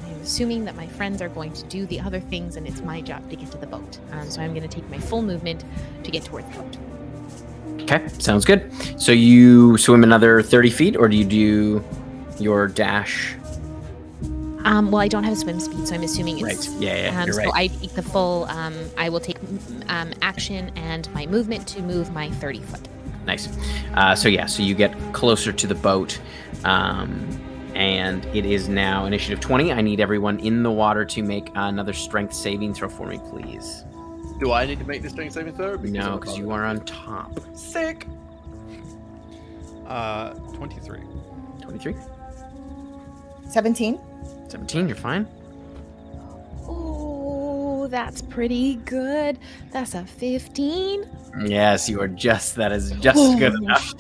I'm assuming that my friends are going to do the other things, and it's my job to get to the boat. So I'm going to take my full movement to get towards the boat. Okay, sounds good. So you swim another 30 feet, or do you do your dash? Well, I don't have a swim speed, so I'm assuming it's Right. Yeah, you're so right. I take the full. I will take action and my movement to move my 30 foot. Nice. So you get closer to the boat, and it is now initiative 20. I need everyone in the water to make another strength saving throw for me, please. Do I need to make the strength saving throw? No, because you are on top. Sick. 23. 23. 17. 17, you're fine. Oh, that's pretty good. That's a 15. Yes, you are that is just good enough.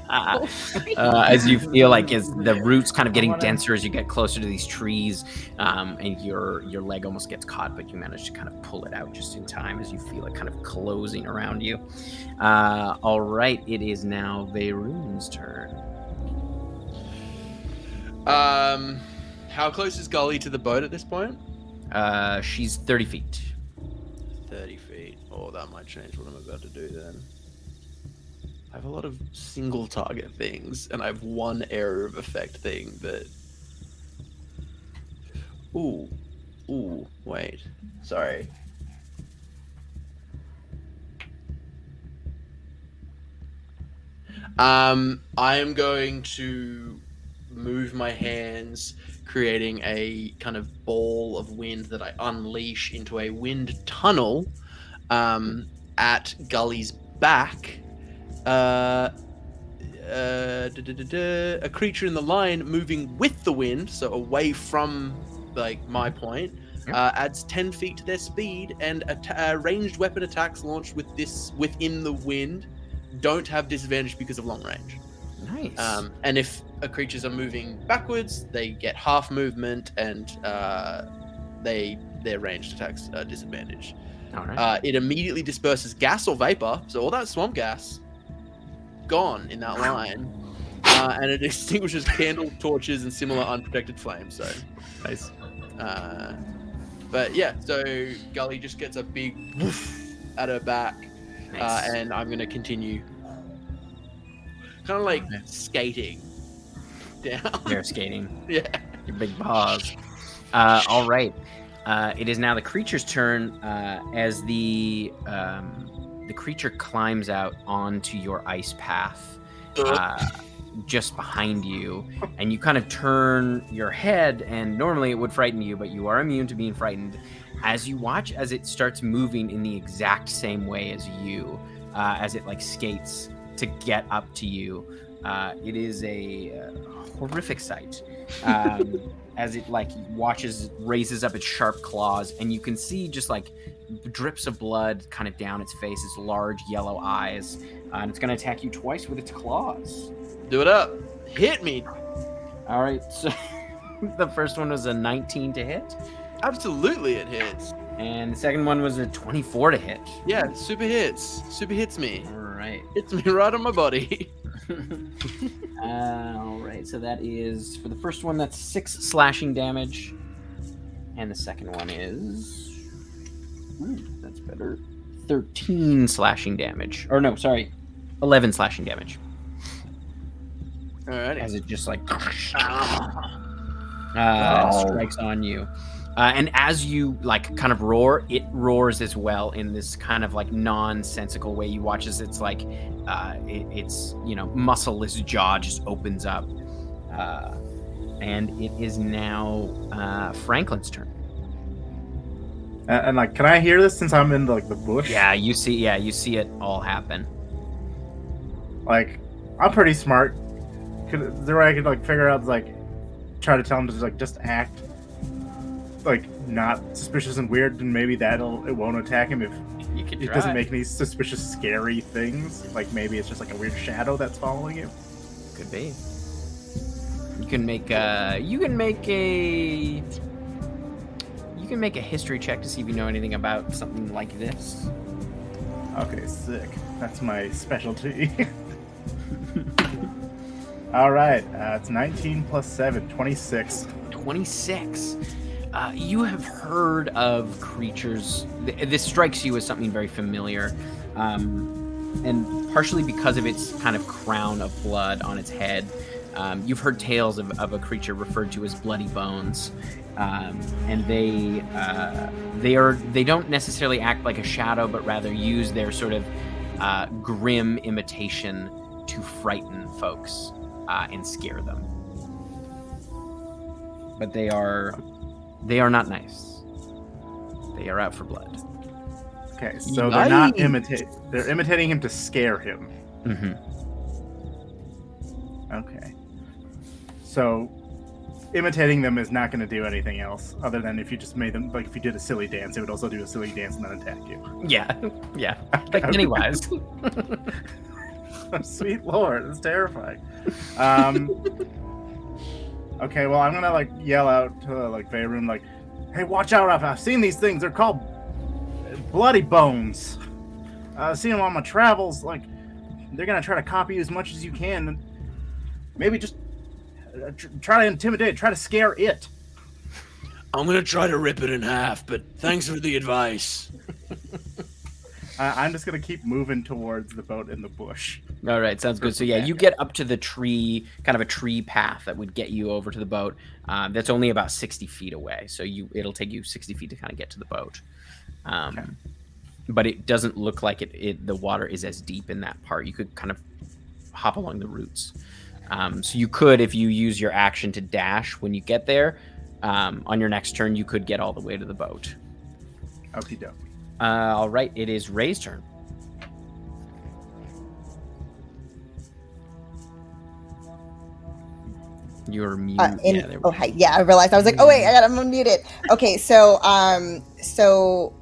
As you feel like as the roots kind of getting denser as you get closer to these trees, and your leg almost gets caught, but you manage to kind of pull it out just in time as you feel it kind of closing around you. All right, it is now Veyrune's turn. How close is Gully to the boat at this point? She's 30 feet. 30 feet. Oh, that might change what I'm about to do then. I have a lot of single target things, and I have one area of effect thing that... Ooh, wait. Sorry. I am going to move my hands, creating a kind of ball of wind that I unleash into a wind tunnel at Gully's back. A creature in the line moving with the wind, so away from my point, adds 10 feet to their speed, and ranged weapon attacks launched with this within the wind don't have disadvantage because of long range. Nice. And if creatures are moving backwards, they get half movement, and their ranged attacks disadvantage. All right. It immediately disperses gas or vapor, so all that swamp gas gone in that line, and it extinguishes candle, torches, and similar unprotected flames. So Nice. But yeah, so Gully just gets a big woof at her back, Nice. and I'm gonna continue, kind of like skating down. Air skating. Yeah. Your big paws. All right. It is now the creature's turn as the creature climbs out onto your ice path just behind you, and you kind of turn your head, and normally it would frighten you, but you are immune to being frightened as you watch as it starts moving in the exact same way as you, as it skates to get up to you. It is a horrific sight. As it raises up its sharp claws, and you can see just drips of blood kind of down its face, its large yellow eyes, and it's going to attack you twice with its claws. Do it up. Hit me. All right, so the first one was a 19 to hit, Absolutely it hits. and the second one was a 24 to hit. Yeah, super hits. Super hits me. All right. Hits me right on my body. All right, so that is, for the first one, that's 6 slashing damage, and the second one is, that's better, 13 slashing damage. Or no, sorry, 11 slashing damage. Alrighty. As it just strikes on you. And as you kind of roar, it roars as well in this kind of nonsensical way. You watch as it's its muscleless jaw just opens up, and it is now Franklin's turn. And can I hear this since I'm in the bush? Yeah, you see it all happen. I'm pretty smart. Is there a way I could figure out try to tell him to just act not suspicious and weird, and maybe it won't attack him if You could it try. doesn't make any suspicious scary things. Maybe it's just a weird shadow that's following you. Could be. You can make a history check to see if you know anything about something like this. Okay, sick. That's my specialty. All right, it's 19 plus 7, 26. 26. You have heard of creatures. This strikes you as something very familiar, and partially because of its kind of crown of blood on its head. You've heard tales of a creature referred to as Bloody Bones, and they don't necessarily act like a shadow, but rather use their sort of grim imitation to frighten folks and scare them. But they are not nice. They are out for blood. Okay, so they're not imitating. They're imitating him to scare him. Mm-hmm. Okay. So, imitating them is not going to do anything else other than if you just made them, like if you did a silly dance, it would also do a silly dance and then attack you. Yeah. Like Pennywise. Sweet Lord, it's terrifying. Okay, well, I'm going to yell out to Veyroon, hey, watch out, I've seen these things. They're called Bloody Bones. I've seen them on my travels. They're going to try to copy you as much as you can. And maybe just try to intimidate, try to scare it. I'm going to try to rip it in half, but thanks for the advice. I'm just going to keep moving towards the boat in the bush. All right, sounds good. So, yeah, you get up to the tree, kind of a tree path that would get you over to the boat. That's only about 60 feet away. So it'll take you 60 feet to kind of get to the boat. Okay. But it doesn't look like the water is as deep in that part. You could kind of hop along the roots. So you could, if you use your action to dash when you get there, on your next turn, you could get all the way to the boat. Okie dokie. All right, it is Ray's turn. You're muted. Hi. Yeah, I realized. I was like, oh wait, I'm unmuted. Okay, so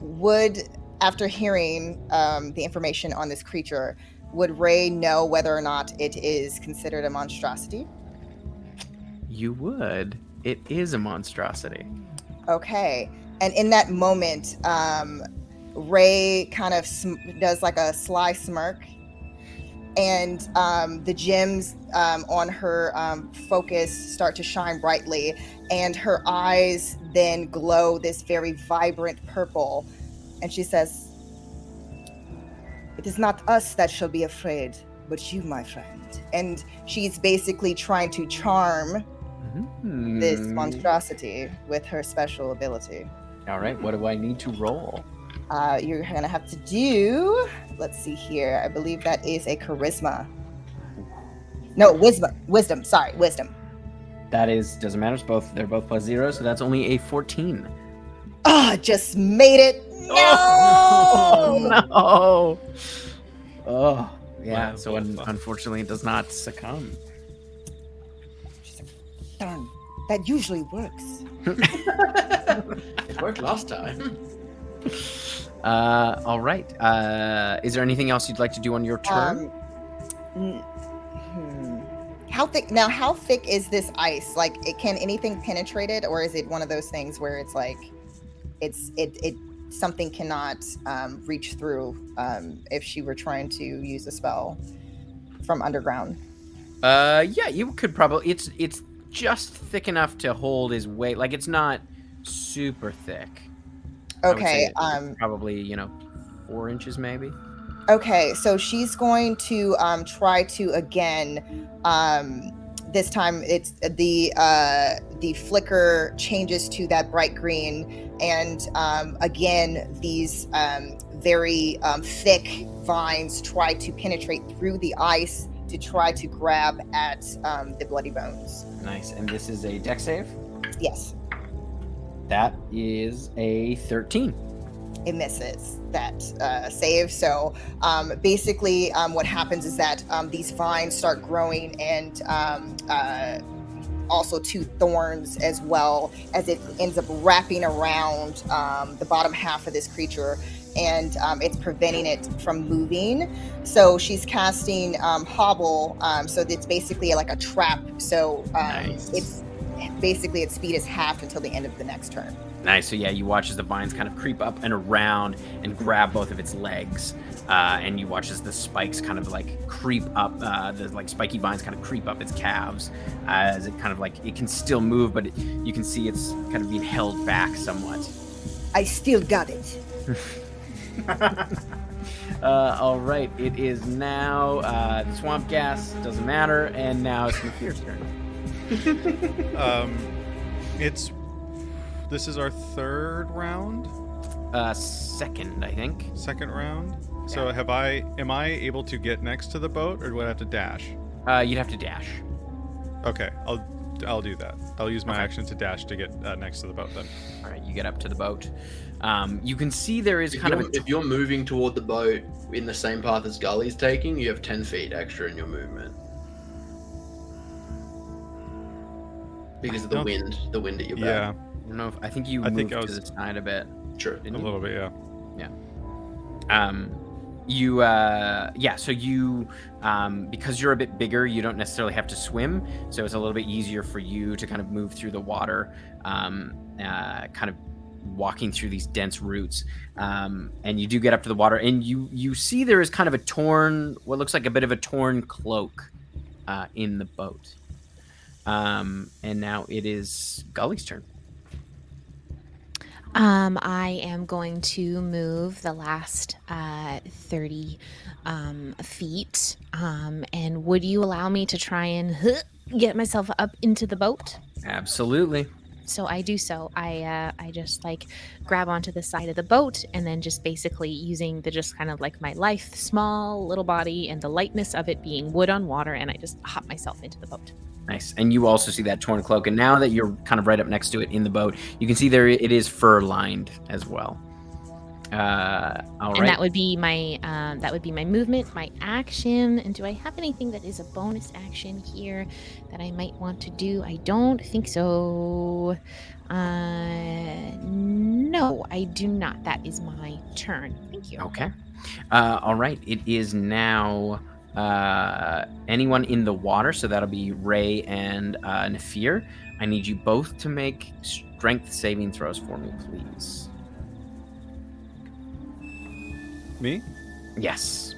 would, after hearing the information on this creature, would Ray know whether or not it is considered a monstrosity? You would. It is a monstrosity. Okay, and in that moment, Ray kind of does a sly smirk, and the gems on her focus start to shine brightly, and her eyes then glow this very vibrant purple, and she says, "It is not us that shall be afraid, but you, my friend." And she's basically trying to charm this monstrosity with her special ability. All right, what do I need to roll? You're going to have to do, let's see here. I believe that is a charisma. No, wisdom. Sorry, wisdom. That is, doesn't matter. They're both +0, so that's only a 14. Just made it. No! Oh, no. Oh, yeah. Wow. So unfortunately, it does not succumb. She's like, darn, that usually works. It worked last time. All right. Is there anything else you'd like to do on your turn? How thick is this ice? Can anything penetrate it, or is it one of those things where it's something cannot reach through if she were trying to use a spell from underground? Yeah, you could probably. It's just thick enough to hold his weight. It's not super thick. Okay. Probably 4 inches maybe. Okay, so she's going to try to again. This time it's the flicker changes to that bright green, and again these very thick vines try to penetrate through the ice to try to grab at the bloody bones. Nice. And this is a dex save? Yes. That is a 13. It misses that save. So basically what happens is that these vines start growing, and also 2 thorns, as well as it ends up wrapping around the bottom half of this creature, and it's preventing it from moving. So she's casting Hobble, so it's basically like a trap. So nice. It's basically its speed is halved until the end of the next turn. Nice. So yeah, you watch as the vines kind of creep up and around and grab both of its legs, and you watch as the spikes kind of creep up, the spiky vines kind of creep up its calves, as it kind of it can still move, but you can see it's kind of being held back somewhat. I still got it. All right, it is now the swamp gas, doesn't matter, and now it's Nafir's turn. This is our third round? Second, I think. Second round? So am I able to get next to the boat, or do I have to dash? You'd have to dash. Okay, I'll do that. I'll use my action to dash to get next to the boat then. All right, you get up to the boat. You can see there is If you're moving toward the boat in the same path as Gully's taking, you have 10 feet extra in your movement. Because of the wind at your back. Yeah. I don't know I think you moved to the side a bit. Sure. A little bit, yeah. So you because you're a bit bigger, you don't necessarily have to swim, so it's a little bit easier for you to kind of move through the water, kind of walking through these dense roots, and you do get up to the water, and you see there is kind of what looks like a bit of a torn cloak in the boat, and now it is Gully's turn. I am going to move the last 30 feet. And would you allow me to try and get myself up into the boat? Absolutely. So I do so. I just grab onto the side of the boat, and then just basically using just kind of my lithe, small little body and the lightness of it being wood on water, and I just hop myself into the boat. Nice. And you also see that torn cloak, and now that you're kind of right up next to it in the boat, you can see there it is fur lined as well. All right. And that would be my movement, my action. And do I have anything that is a bonus action here that I might want to do? I don't think so. No, I do not. That is my turn. Thank you. Okay. All right. It is now anyone in the water, so that'll be Ray and Nafir. I need you both to make strength saving throws for me, please. Me? Yes.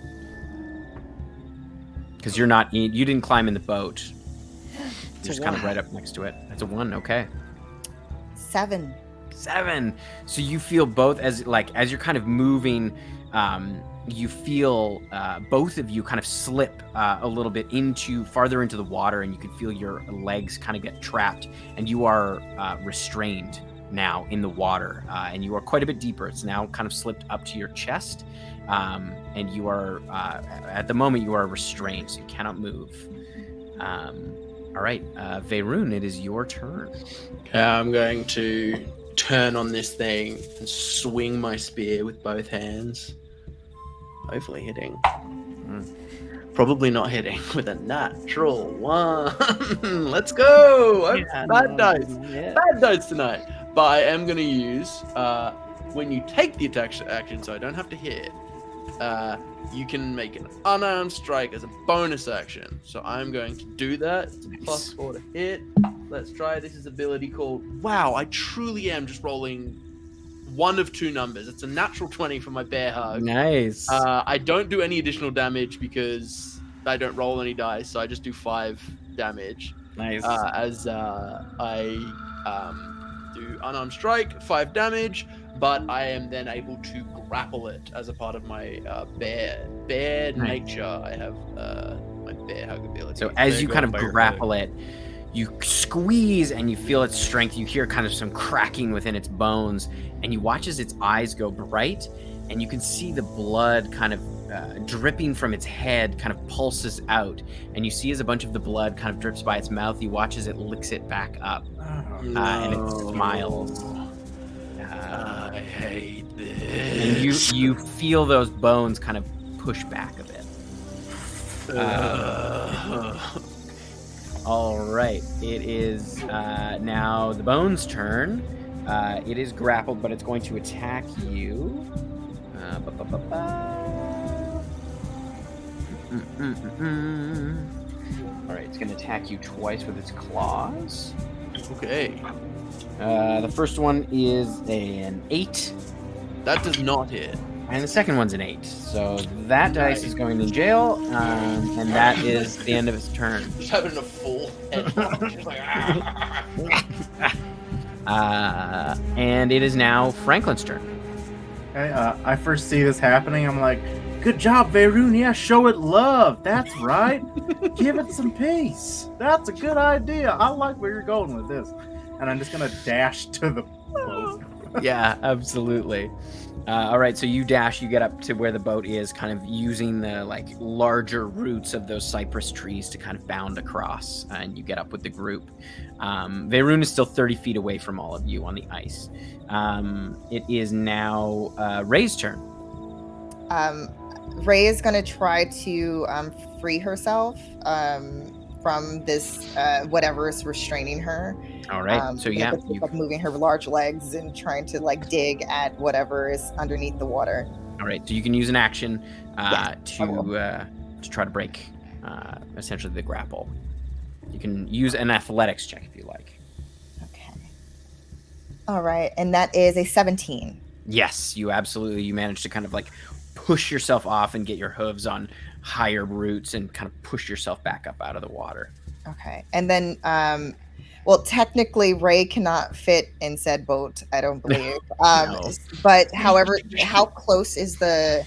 Because you didn't climb in the boat. You're just kind of right up next to it. That's a 1, okay. 7. 7. So you feel both as you're kind of moving, you feel both of you kind of slip a little bit farther into the water, and you can feel your legs kind of get trapped, and you are restrained now in the water, and you are quite a bit deeper. It's now kind of slipped up to your chest, and you are at the moment you are restrained, so you cannot move. All right, Veyrune, it is your turn. I'm going to turn on this thing and swing my spear with both hands. Hopefully hitting. Probably not hitting with a natural 1. Let's go! Bad dice. Bad dice tonight. But I am going to use, when you take the action, so I don't have to hit, you can make an unarmed strike as a bonus action. So I'm going to do that. It's a +4 to hit. Let's try. This is ability called, wow, I truly am just rolling one of 2 numbers. It's a natural 20 for my bear hug. Nice. I don't do any additional damage because I don't roll any dice, so I just do 5 damage. Nice. As I do unarmed strike, 5 damage, but I am then able to grapple it as a part of my bear nature. I have my bear hug ability. So as you kind of grapple it, you squeeze and you feel its strength. You hear kind of some cracking within its bones, and you watch as its eyes go bright, and you can see the blood kind of dripping from its head kind of pulses out, and you see as a bunch of the blood kind of drips by its mouth, you watch as it licks it back up, and it smiles. I hate this. And you feel those bones kind of push back a bit. All right, it is now the bone's turn. It is grappled, but it's going to attack you. All right, it's going to attack you twice with its claws. Okay. The first one is an 8. That does not hit. And the second one's an 8. So that dice is going in jail, and that is the end of its turn. Just having a full head. She's like, and it is now Franklin's turn. Okay, I first see this happening. I'm like, Good job, Verun. Yeah, show it love. That's right. Give it some peace. That's a good idea. I like where you're going with this. And I'm just gonna dash to the boat. Yeah, absolutely. All right, so you dash, you get up to where the boat is, kind of using the like larger roots of those cypress trees to kind of bound across, and you get up with the group. Verun is still 30 feet away from all of you on the ice. It is now Ray's turn. Ray is going to try to free herself from this whatever is restraining her. All right, so yeah, you like moving her large legs and trying to like dig at whatever is underneath the water. All right, so you can use an action to try to break essentially the grapple. You can use an athletics check if you like. Okay. All right, and that is a 17. Yes, you manage to kind of like push yourself off and get your hooves on higher roots and kind of push yourself back up out of the water. Okay, and then well, technically, Ray cannot fit in said boat, I don't believe. No. But however, how close is the,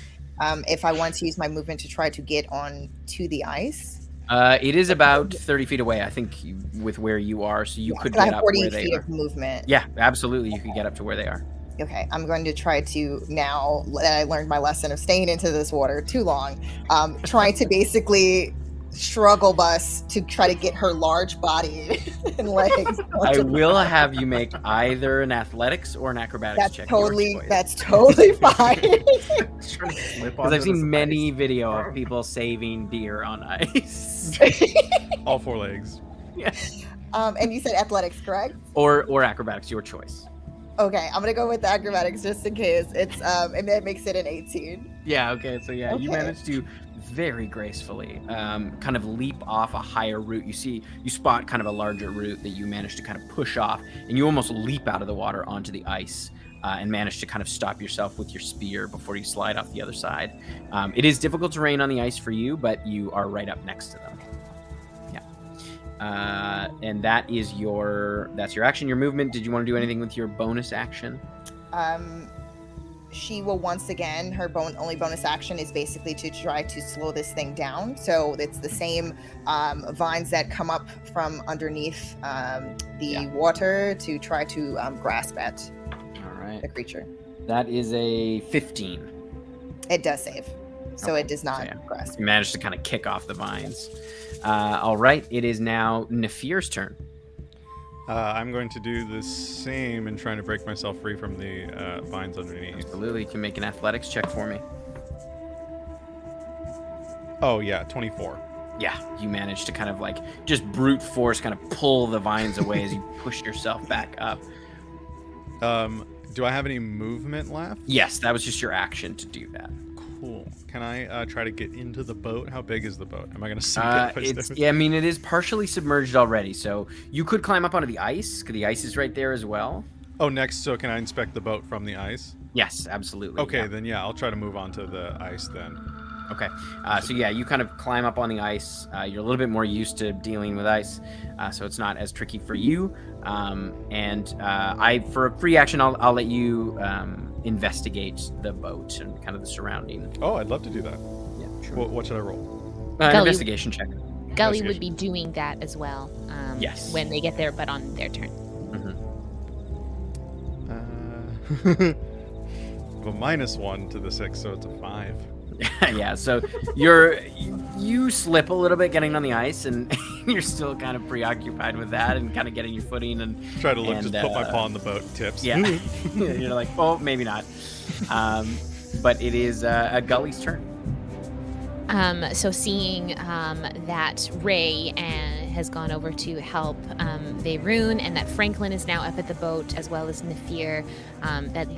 if I want to use my movement to try to get on to the ice? It is about 30 feet away, I think, with where you are, so you could get up 40 where they feet are. of movement. Yeah, absolutely, you could get up to where they are. Okay, I'm going to try to, now that I learned my lesson of staying into this water too long, trying to basically struggle bus to try to get her large body and legs. I will have you make either an athletics or an acrobatics check. That's totally fine. Because I've seen many video of people saving deer on ice. All four legs. Yeah. And you said athletics, correct? Or acrobatics, your choice. Okay, I'm gonna go with the acrobatics just in case. It's and that makes it an 18. Yeah, okay, so yeah, you managed to very gracefully kind of leap off a higher root. You spot kind of a larger root that you managed to kind of push off, and you almost leap out of the water onto the ice and manage to kind of stop yourself with your spear before you slide off the other side. It is difficult terrain on the ice for you, but you are right up next to them. And that's your action, your movement. Did you want to do anything with your bonus action? She will once again, her only bonus action is basically to try to slow this thing down. So it's the same vines that come up from underneath the water to try to grasp at the creature. That is a 15. It does save. So it does not grasp. You managed to kind of kick off the vines. All right, it is now Nafir's turn. I'm going to do the same and trying to break myself free from the vines underneath. Absolutely, you can make an athletics check for me. Oh yeah, 24. Yeah, you managed to kind of like just brute force kind of pull the vines away as you push yourself back up. Do I have any movement left? Yes, that was just your action to do that. Cool. Can I try to get into the boat? How big is the boat? Am I going to sink it? Yeah, I mean, it is partially submerged already, so you could climb up onto the ice, because the ice is right there as well. Oh, next, so can I inspect the boat from the ice? Yes, absolutely. Okay, then yeah, I'll try to move on to the ice then. Okay, so yeah, you kind of climb up on the ice. You're a little bit more used to dealing with ice, so it's not as tricky for you. For a free action, I'll let you investigate the boat and kind of the surrounding. Oh, I'd love to do that. Yeah, sure. What should I roll? Investigation check. Gully would be doing that as well. Yes. When they get there, but on their turn. A -1 to the 6, so it's a 5. Yeah, so you slip a little bit getting on the ice, and you're still kind of preoccupied with that and kind of getting your footing and try to look, just put my paw on the boat tips. Yeah, you're like, oh, maybe not. But it is Gully's turn. So seeing that Ray has gone over to help Verun, and that Franklin is now up at the boat, as well as Nafir, that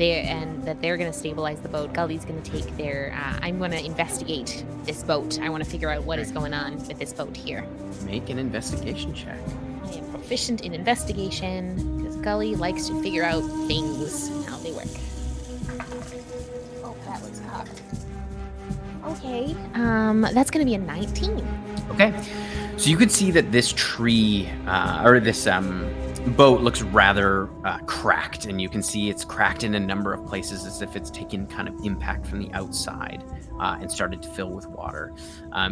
they're going to stabilize the boat. Gully's going to take their. I'm going to investigate this boat. I want to figure out what is going on with this boat here. Make an investigation check. I am proficient in investigation because Gully likes to figure out things and how they work. Oh, that was hot. Okay, that's going to be a 19. Okay, so you could see that this tree, or this boat looks rather cracked, and you can see it's cracked in a number of places as if it's taken kind of impact from the outside and started to fill with water.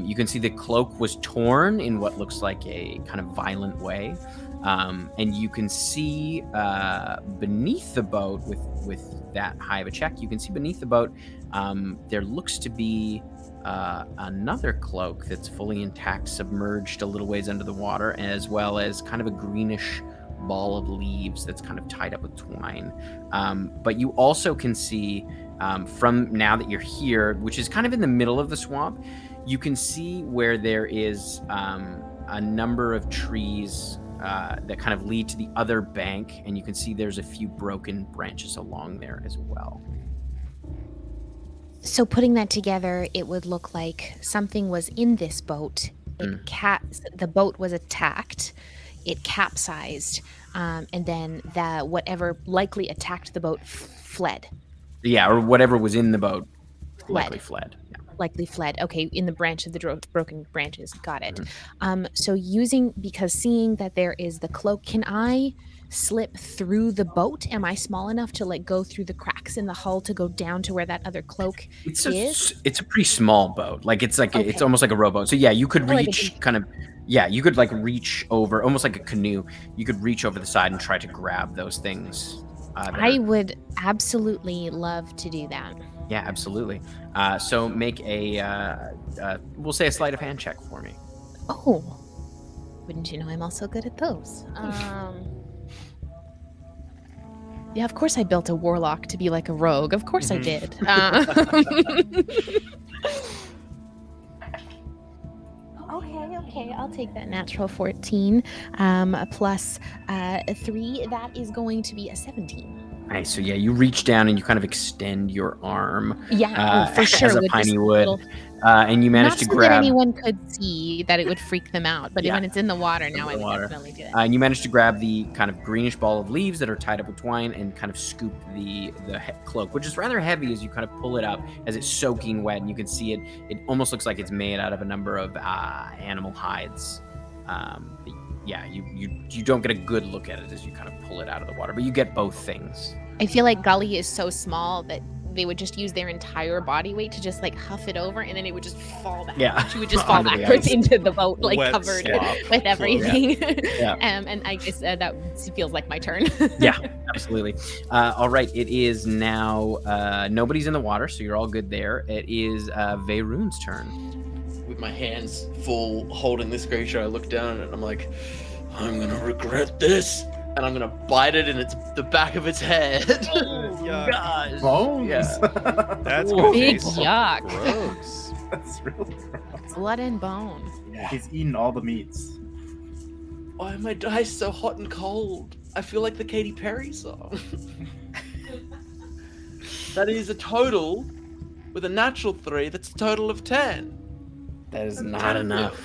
You can see the cloak was torn in what looks like a kind of violent way. And you can see beneath the boat with that high of a check, you can see beneath the boat, there looks to be another cloak that's fully intact, submerged a little ways under the water, as well as kind of a greenish ball of leaves that's kind of tied up with twine. But you also can see from now that you're here, which is kind of in the middle of the swamp, you can see where there is a number of trees that kind of lead to the other bank, and you can see there's a few broken branches along there as well. So putting that together, it would look like something was in this boat. The boat was attacked. It capsized, and then whatever likely attacked the boat fled. Yeah, or whatever was in the boat likely fled. Yeah. Likely fled. Okay, in the branch of the broken branches. Got it. So seeing that there is the cloak, can I slip through the boat? Am I small enough to like go through the cracks in the hull to go down to where that other cloak is? It's a pretty small boat. Like it's like it's almost like a rowboat. So yeah, you could reach you could like reach over, almost like a canoe. You could reach over the side and try to grab those things. I would absolutely love to do that. Yeah, absolutely. So make we'll say a sleight of hand check for me. Oh, wouldn't you know I'm also good at those? Yeah, of course I built a warlock to be like a rogue. Of course I did. Okay, I'll take that natural 14 plus 3. That is going to be a 17. Nice. So yeah, you reach down and you kind of extend your arm. Yeah, for sure. As a Piney would. And you manage to grab. Not so that anyone could see that it would freak them out, but when it's in the water now, I would definitely do it. And you manage to grab the kind of greenish ball of leaves that are tied up with twine and kind of scoop the cloak, which is rather heavy as you kind of pull it up as it's soaking wet, and you can see it. It almost looks like it's made out of a number of animal hides. You don't get a good look at it as you kind of pull it out of the water, but you get both things. I feel like Gully is so small that they would just use their entire body weight to just like huff it over, and then it would just fall back. Yeah, she would just fall backwards into the boat, like covered with everything. Yeah. And I guess that feels like my turn. Yeah, absolutely. All right, it is now nobody's in the water, so you're all good there. It is Veyrune's turn. With my hands full holding this creature, I look down and I'm like, I'm gonna regret this, and I'm gonna bite it in the back of its head. Oh gosh, bones. Yeah. That's big yuck. Gross. That's real gross. Blood and bone. Yeah, he's eaten all the meats. Why are my dice so hot and cold? I feel like the Katy Perry song. That is a total with a natural 3. That's a total of 10. That is not enough.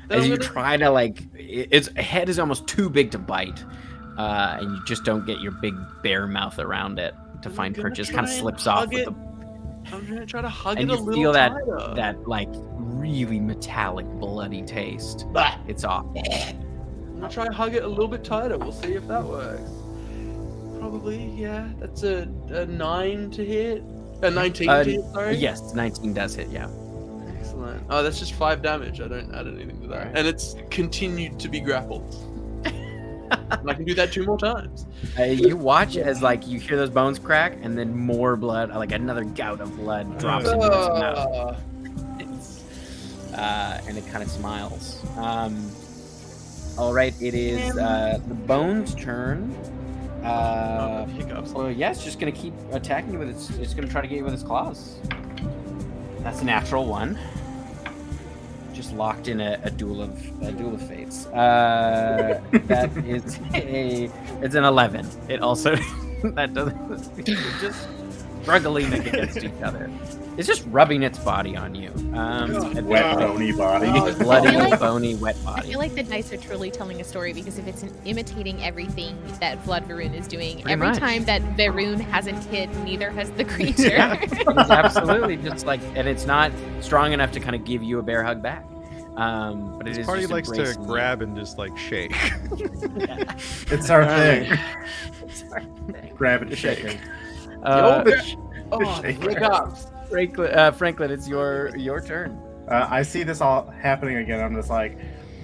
As you try to its head is almost too big to bite, and you just don't get your big bear mouth around it to find purchase. Kind of slips off with the. I'm gonna try to hug it and a you little feel tighter. that like really metallic, bloody taste. It's off. I'm gonna try to hug it a little bit tighter. We'll see if that works. Probably, yeah. That's a 9 to hit. A 19 to hit. Sorry. Yes, 19 does hit. Yeah. Excellent. Oh, that's just 5 damage. I don't add anything to that. Right. And it's continued to be grappled. And I can do that 2 more times. You watch as you hear those bones crack, and then more blood, like another gout of blood, drops into its mouth. And it kind of smiles. All right, it is the bone's turn. Well, yeah, it's just gonna keep attacking you with its. It's gonna try to get you with its claws. That's a natural 1. Just locked in a duel of fates. That is it's an 11. It also that doesn't just struggling against each other. It's just rubbing its body on you. Wet bony body. Bloody, bony, wet I body. feel like the dice are truly telling a story, because if it's imitating everything that Vlad Veyrune is doing, Pretty much. time that Veyrune hasn't hit, neither has the creature. Yeah, it's absolutely just and it's not strong enough to kind of give you a bear hug back. But it This is party just likes to embracing you. grab and just like shake. It's our thing. It's our thing. Grab and shake. Uh, Oh, Shake. wake up. Franklin, it's your turn. I see this all happening again. I'm just like,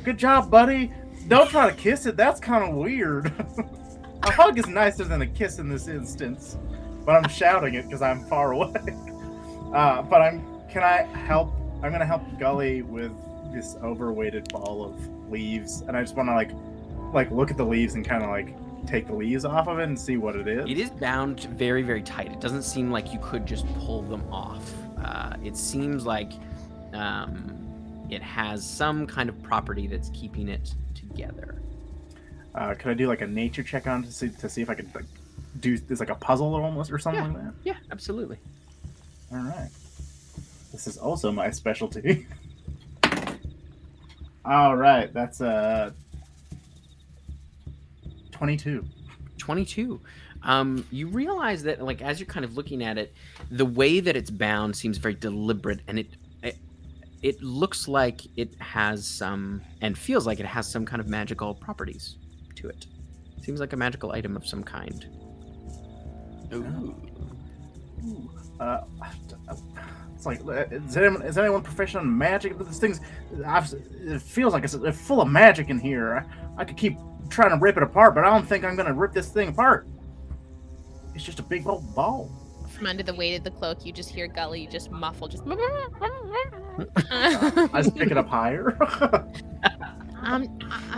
good job, buddy. Don't try to kiss it. That's kind of weird. A hug is nicer than a kiss in this instance. But I'm shouting it because I'm far away. Can I help? I'm going to help Gully with this overweighted ball of leaves. And I just want to like look at the leaves and kind of like take the leaves off of it and see what it is. It is bound very, very tight. It doesn't seem like you could just pull them off. It seems like it has some kind of property that's keeping it together. Could I do like a nature check on to see if I could like do this like a puzzle almost or something like that? Yeah, absolutely. All right. This is also my specialty. All right, that's 22. 22. You realize that, like, as you're kind of looking at it, the way that it's bound seems very deliberate, and it looks like it has some, and feels like it has some kind of magical properties to it. Seems like a magical item of some kind. Ooh. It's like, is anyone professional in magic? This thing's, it feels like it's full of magic in here. I could keep trying to rip it apart, but I don't think I'm gonna rip this thing apart. It's just a big old ball. From under the weight of the cloak, you just hear Gully just muffle, just. I just pick it up higher. I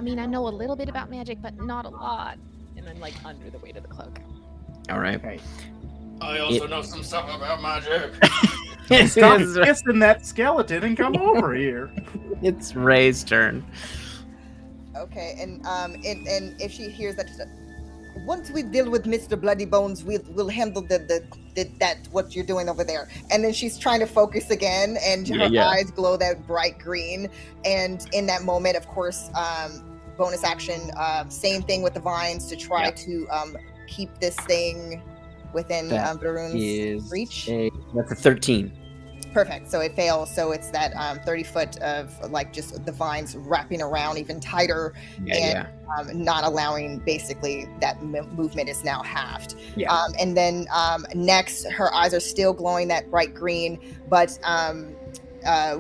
mean, I know a little bit about magic, but not a lot. And I'm like under the weight of the cloak. All right. Okay. I also know some stuff about magic. Stop kissing that skeleton and come over here. It's Ray's turn. Okay, and if she hears that, once we deal with Mr. Bloody Bones, we'll handle that what you're doing over there. And then she's trying to focus again, and her eyes glow that bright green. And in that moment, of course, bonus action, same thing with the vines to try to keep this thing within Baroon's reach. That's a 13. Perfect. So it fails. So it's that 30 foot of like just the vines wrapping around even tighter not allowing basically that movement is now halved. Yeah. And then next, her eyes are still glowing that bright green, but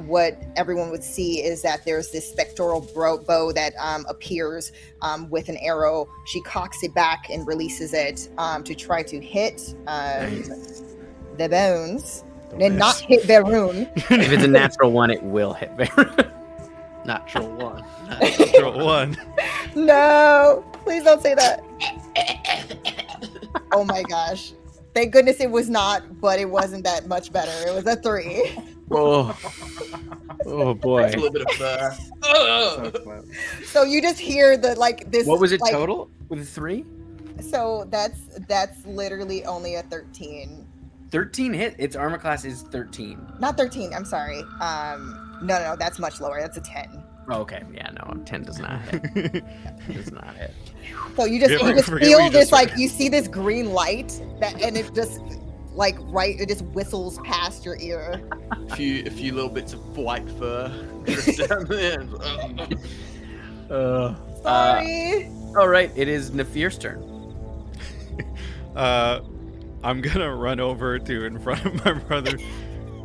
what everyone would see is that there's this spectral bow that appears with an arrow. She cocks it back and releases it to try to hit the bones. And not hit Varun. If it's a natural one, it will hit Varun. Natural one. Natural one. No, please don't say that. Oh my gosh. Thank goodness it was not, but it wasn't that much better. It was a 3. Oh boy. That's a little bit of fur. So you just hear this. What was it like, total with a 3? So that's literally only a 13. 13 hit. Its armor class is 13. Not 13. I'm sorry. No, that's much lower. That's a 10. Oh, okay. Yeah, no, 10 does not hit. It does not hit. So you just feel this you see this green light and it just it just whistles past your ear. A few little bits of white fur drift down there. Sorry. All right, it is Nafir's turn. I'm gonna run over to in front of my brother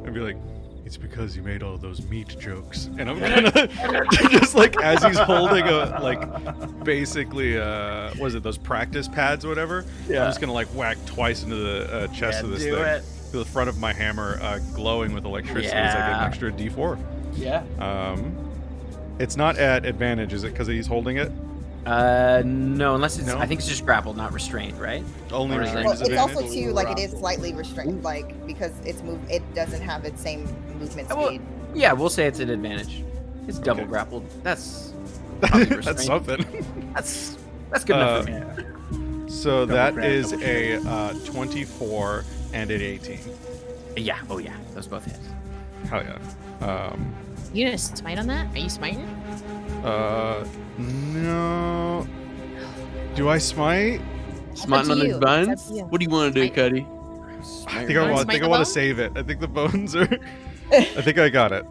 and be like, "It's because you made all those meat jokes." And I'm gonna just as he's holding basically was it those practice pads or whatever? Yeah. I'm just gonna whack twice into the chest of this thing. To the front of my hammer, glowing with electricity as I get an extra D4. Yeah. It's not at advantage, is it? Because he's holding it. No, unless it's. No? I think it's just grappled, not restrained, right? Only restrained Well, is it's advantage. also too it is slightly restrained, because it doesn't have its same movement speed. Yeah, we'll say it's an advantage. It's double grappled. That's probably restrained. That's something. That's good enough for me. So Double that grab, is double a 24 and an 18. Yeah. Oh yeah. Those both hit. Hell yeah. You gonna smite on that? Are you smiting? No. Do I smite? Smiting on his bones? What do you want to do, Smite. Cody? I think I want Smite to the bone? save it. I think the bones are. I think I got it.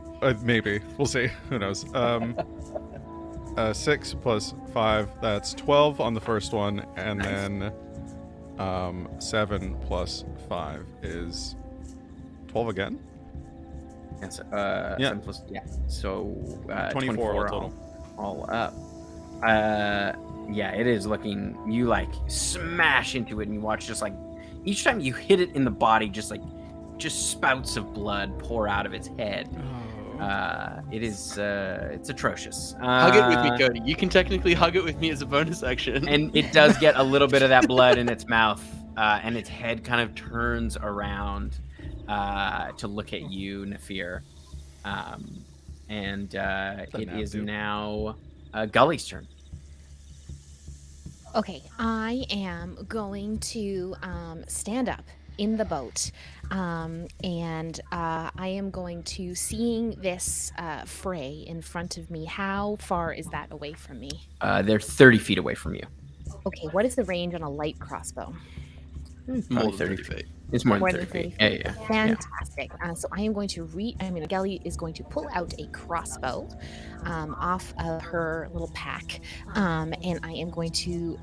maybe. We'll see. Who knows? 6 plus 5, that's 12 on the first one, and Nice. then 7 plus 5 is 12 again. Yes, Yeah. 7 plus, yeah. So 24 total. all up. Yeah, it is looking. You like smash into it, and you watch just like each time you hit it in the body, just spouts of blood pour out of its head. It's atrocious. Hug it with me, Cody. You can technically hug it with me as a bonus action. And it does get a little bit of that blood in its mouth, and its head kind of turns around to look at you, Nafir. And it is do? now Gully's turn. Okay, I am going to stand up in the boat, and I am going to, seeing this fray in front of me, how far is that away from me? They're 30 feet away from you. Okay, what is the range on a light crossbow? More Probably than 30 feet. It's more More than than 30 feet. 30 Yeah. Fantastic. So I am going to Gully is going to pull out a crossbow off of her little pack, and I am going to.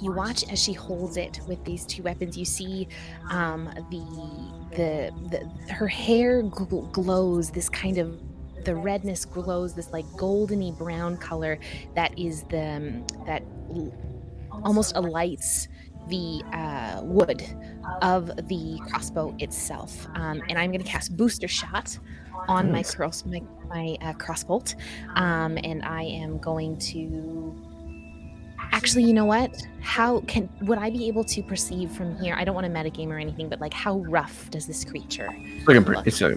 You watch as she holds it with these two weapons. You see her hair glows this kind of, the redness glows this like goldeny brown color that is that almost alights the wood of the crossbow itself. And I'm going to cast Booster Shot on my crossbolt, and I am going to. Actually, you know what? Would I be able to perceive from here? I don't want to metagame or anything, but like, how rough does this creature? It's looking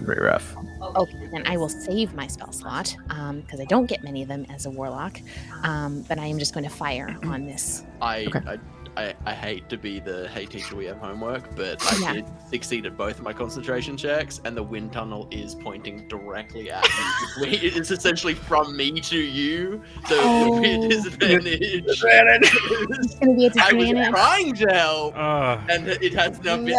pretty rough. Okay, then I will save my spell slot because I don't get many of them as a warlock. But I am just going to fire on this. I hate to be the hey teacher, we have homework, but I did succeed at both of my concentration checks, and the wind tunnel is pointing directly at you. It's essentially from me to you, so it'll be a disadvantage. It's going to be a I was disadvantage. trying to help, and it has now been Great.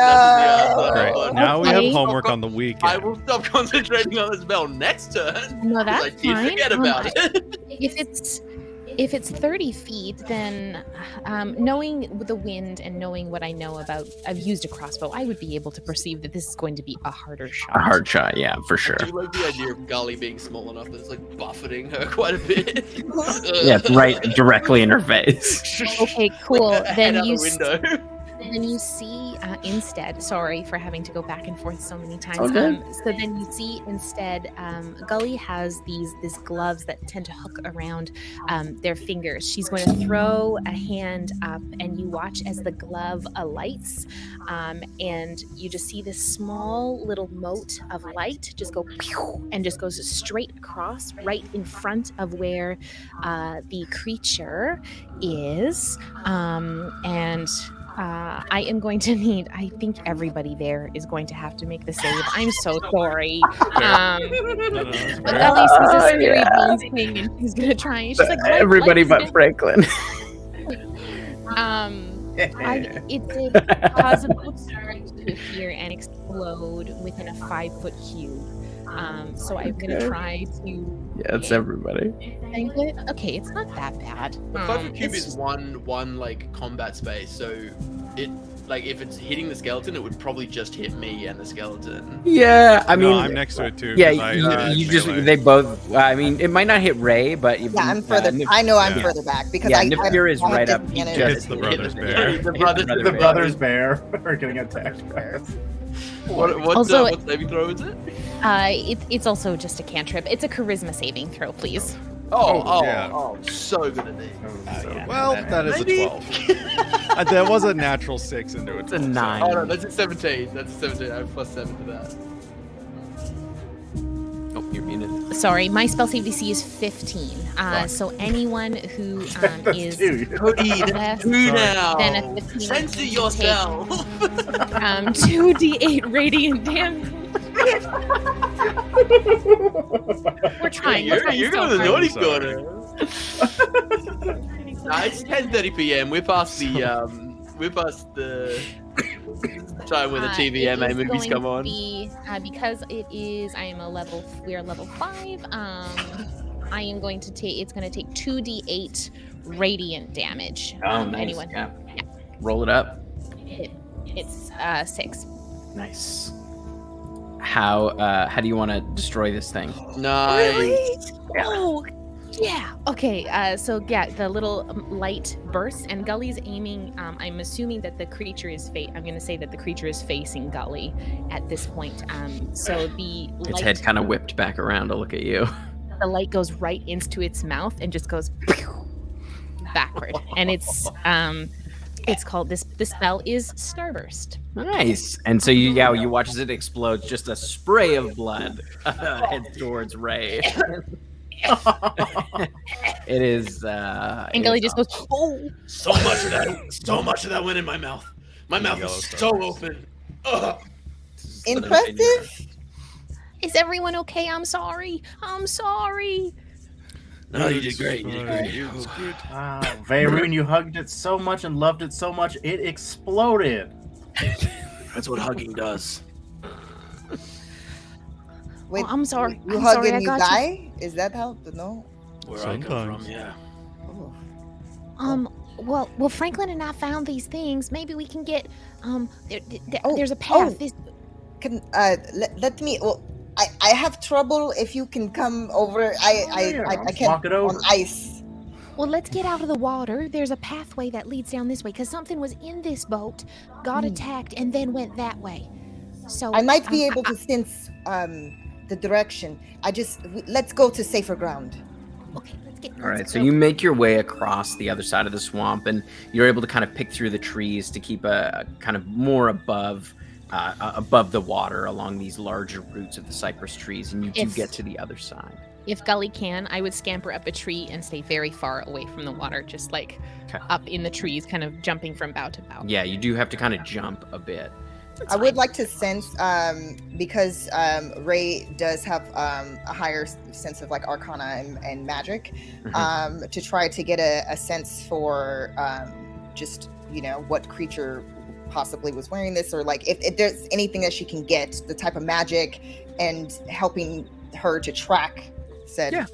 Now we have Okay. homework on the weekend. I will stop concentrating on the spell next turn. No, because that's I did fine. forget about it. If it's 30 feet, then knowing the wind and knowing what I know about, I've used a crossbow, I would be able to perceive that this is going to be a harder shot. A hard shot, yeah, for sure. I do like the idea of Gully being small enough that it's like buffeting her quite a bit. Yeah, it's right directly in her face. Okay, cool. Head out the window. Then you see instead, sorry for having to go back and forth so many times. Okay. So then you see instead, Gully has these gloves that tend to hook around their fingers. She's going to throw a hand up, and you watch as the glove alights, and you just see this small little mote of light just go pew, and just goes straight across right in front of where the creature is, and I am going to need, I think everybody there is going to have to make the save. I'm so sorry. But at least he's a scary bones thing, and he's going to try. She's like, Everybody but Franklin. It's a possible to appear and explode within a 5-foot cube. So I'm going to try to... Yeah, it's everybody. Okay, it's not that bad. The 5-foot cube it's is just- one like combat space, so it like if it's hitting the skeleton, it would probably just hit me and the skeleton. Yeah, I mean, I'm next to it too. yeah, 'cause I you just melee. they both. I mean, it might not hit Ray, but Yeah, I'm further. I know I'm Yeah. further back because Yeah, I Nifir is I have right up. He disadvantage. just Hits the brothers bear. The brothers bear are getting attacked by us. What Also- what saving throw is it? It's also just a cantrip. It's a charisma saving throw, please. Oh, so good at it. Well, that is Maybe. a 12. There was a natural 6 into it. It's a 9. Oh no, that's a 17. That's a 17. I have plus 7 to that. Oh, you're muted. Sorry, my spell save DC is 15. So anyone who is Dude. Cody, less that's 2 now. than a 15 Censor can yourself. take 2d8 radiant damage. We're trying. You're so going to the hard. naughty Sorry. corner. It's 10:30 p.m. We're past the Time when the TVMA It is movies going come to on. be, because it is, we are level 5. I am going to take, it's going to take 2d8 radiant damage. Oh, nice. Anyone? Yeah. Roll it up. It's 6. Nice. How do you want to destroy this thing? Nice. Really? Oh, yeah. Okay. So yeah, the little light bursts, and Gully's aiming. I'm assuming that the creature is I'm going to say that the creature is facing Gully at this point. So the Its head kind of whipped back around to look at you. the light goes right into its mouth and just goes backward, and it's called this. The spell is Starburst. Nice. And so you watch as it explodes. Just a spray of blood heads towards Ray. It is. And Gully just goes, "Oh!" So much of that went in my mouth. My mouth is so open. Ugh. Impressive. Is everyone okay? I'm sorry. No, you did great. It's good. Wow, Veyroon, you hugged it so much and loved it so much, it exploded. That's what hugging does. Wait, I'm sorry. You I'm hug sorry, and I you got you. die? Is that how? No. Where I come Sometimes. from, yeah. Oh. Well, Franklin and I found these things. Maybe we can get Oh, there's a path. oh. Can let me? Well, I have trouble. If you can come over, I can't walk it over. on ice. Well, let's get out of the water. There's a pathway that leads down this way because something was in this boat, got attacked, and then went that way. So I might be able to sense the direction. Let's go to safer ground. Okay, let's get. All right, so you make your way across the other side of the swamp, and you're able to kind of pick through the trees to keep a kind of more above the water along these larger roots of the cypress trees, and you do get to the other side. If Gully can, I would scamper up a tree and stay very far away from the water, just like up in the trees, kind of jumping from bough to bough. Yeah, you do have to kind of jump a bit. I would like to sense, because Ray does have a higher sense of like arcana and magic, to try to get a sense for just, what creature possibly was wearing this, or like if there's anything that she can get, the type of magic, and helping her to track said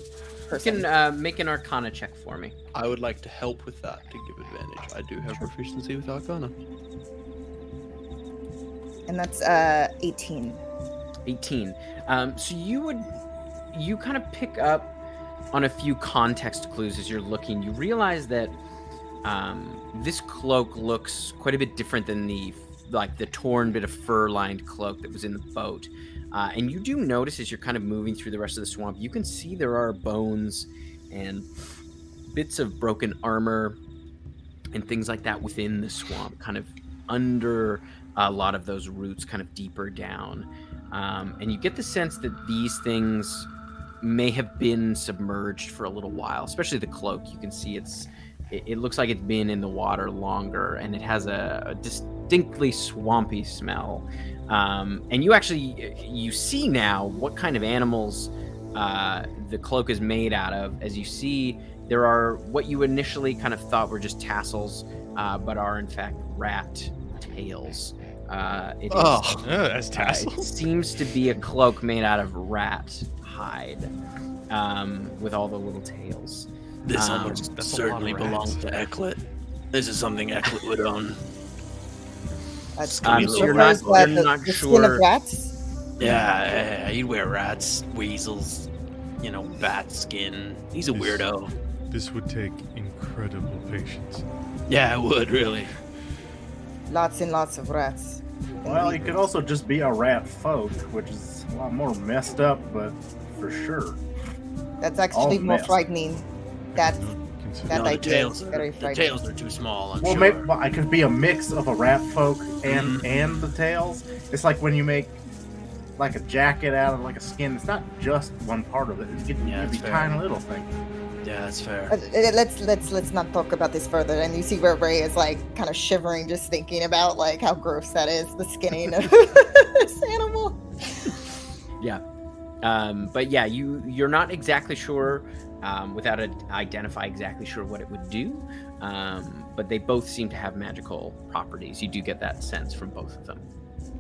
person. You can make an arcana check for me. I would like to help with that to give advantage. I do have proficiency with Arcana. And that's 18. 18. So you kind of pick up on a few context clues as you're looking. You realize that this cloak looks quite a bit different than the torn bit of fur-lined cloak that was in the boat. And you do notice as you're kind of moving through the rest of the swamp, you can see there are bones and bits of broken armor and things like that within the swamp, kind of under a lot of those roots, kind of deeper down. And you get the sense that these things may have been submerged for a little while, especially the cloak. You can see it looks like it's been in the water longer, and it has a distinctly swampy smell. And you see now what kind of animals the cloak is made out of. As you see, there are what you initially kind of thought were just tassels, but are in fact rat tails. As tassels. It seems to be a cloak made out of rat hide, with all the little tails. This Um, almost that's a certainly lot of rats. belongs to Ecklet. This is something Ecklet would own. That's So you're not the skin of sure. rats. Yeah, he'd wear rats, weasels, bat skin. He's a weirdo. This would take incredible patience. Yeah, it would, really. Lots and lots of rats. Well, he could also just be a rat folk, which is a lot more messed up, but for sure. That's actually All more messed. frightening. That Consider- That No, idea the tails is are, very the frightening. tails are too small, I'm Well, sure. maybe I could be a mix of a rat folk and the tails. It's like when you make like a jacket out of like a skin. It's not just one part of it. It could Yeah, be that's fair. tiny little thing. Yeah, that's fair. let's not talk about this further. And you see where Ray is like kind of shivering just thinking about like how gross that is, the skinning of this animal. Yeah. But yeah, you're not exactly sure without identify exactly sure what it would do. But they both seem to have magical properties. You do get that sense from both of them.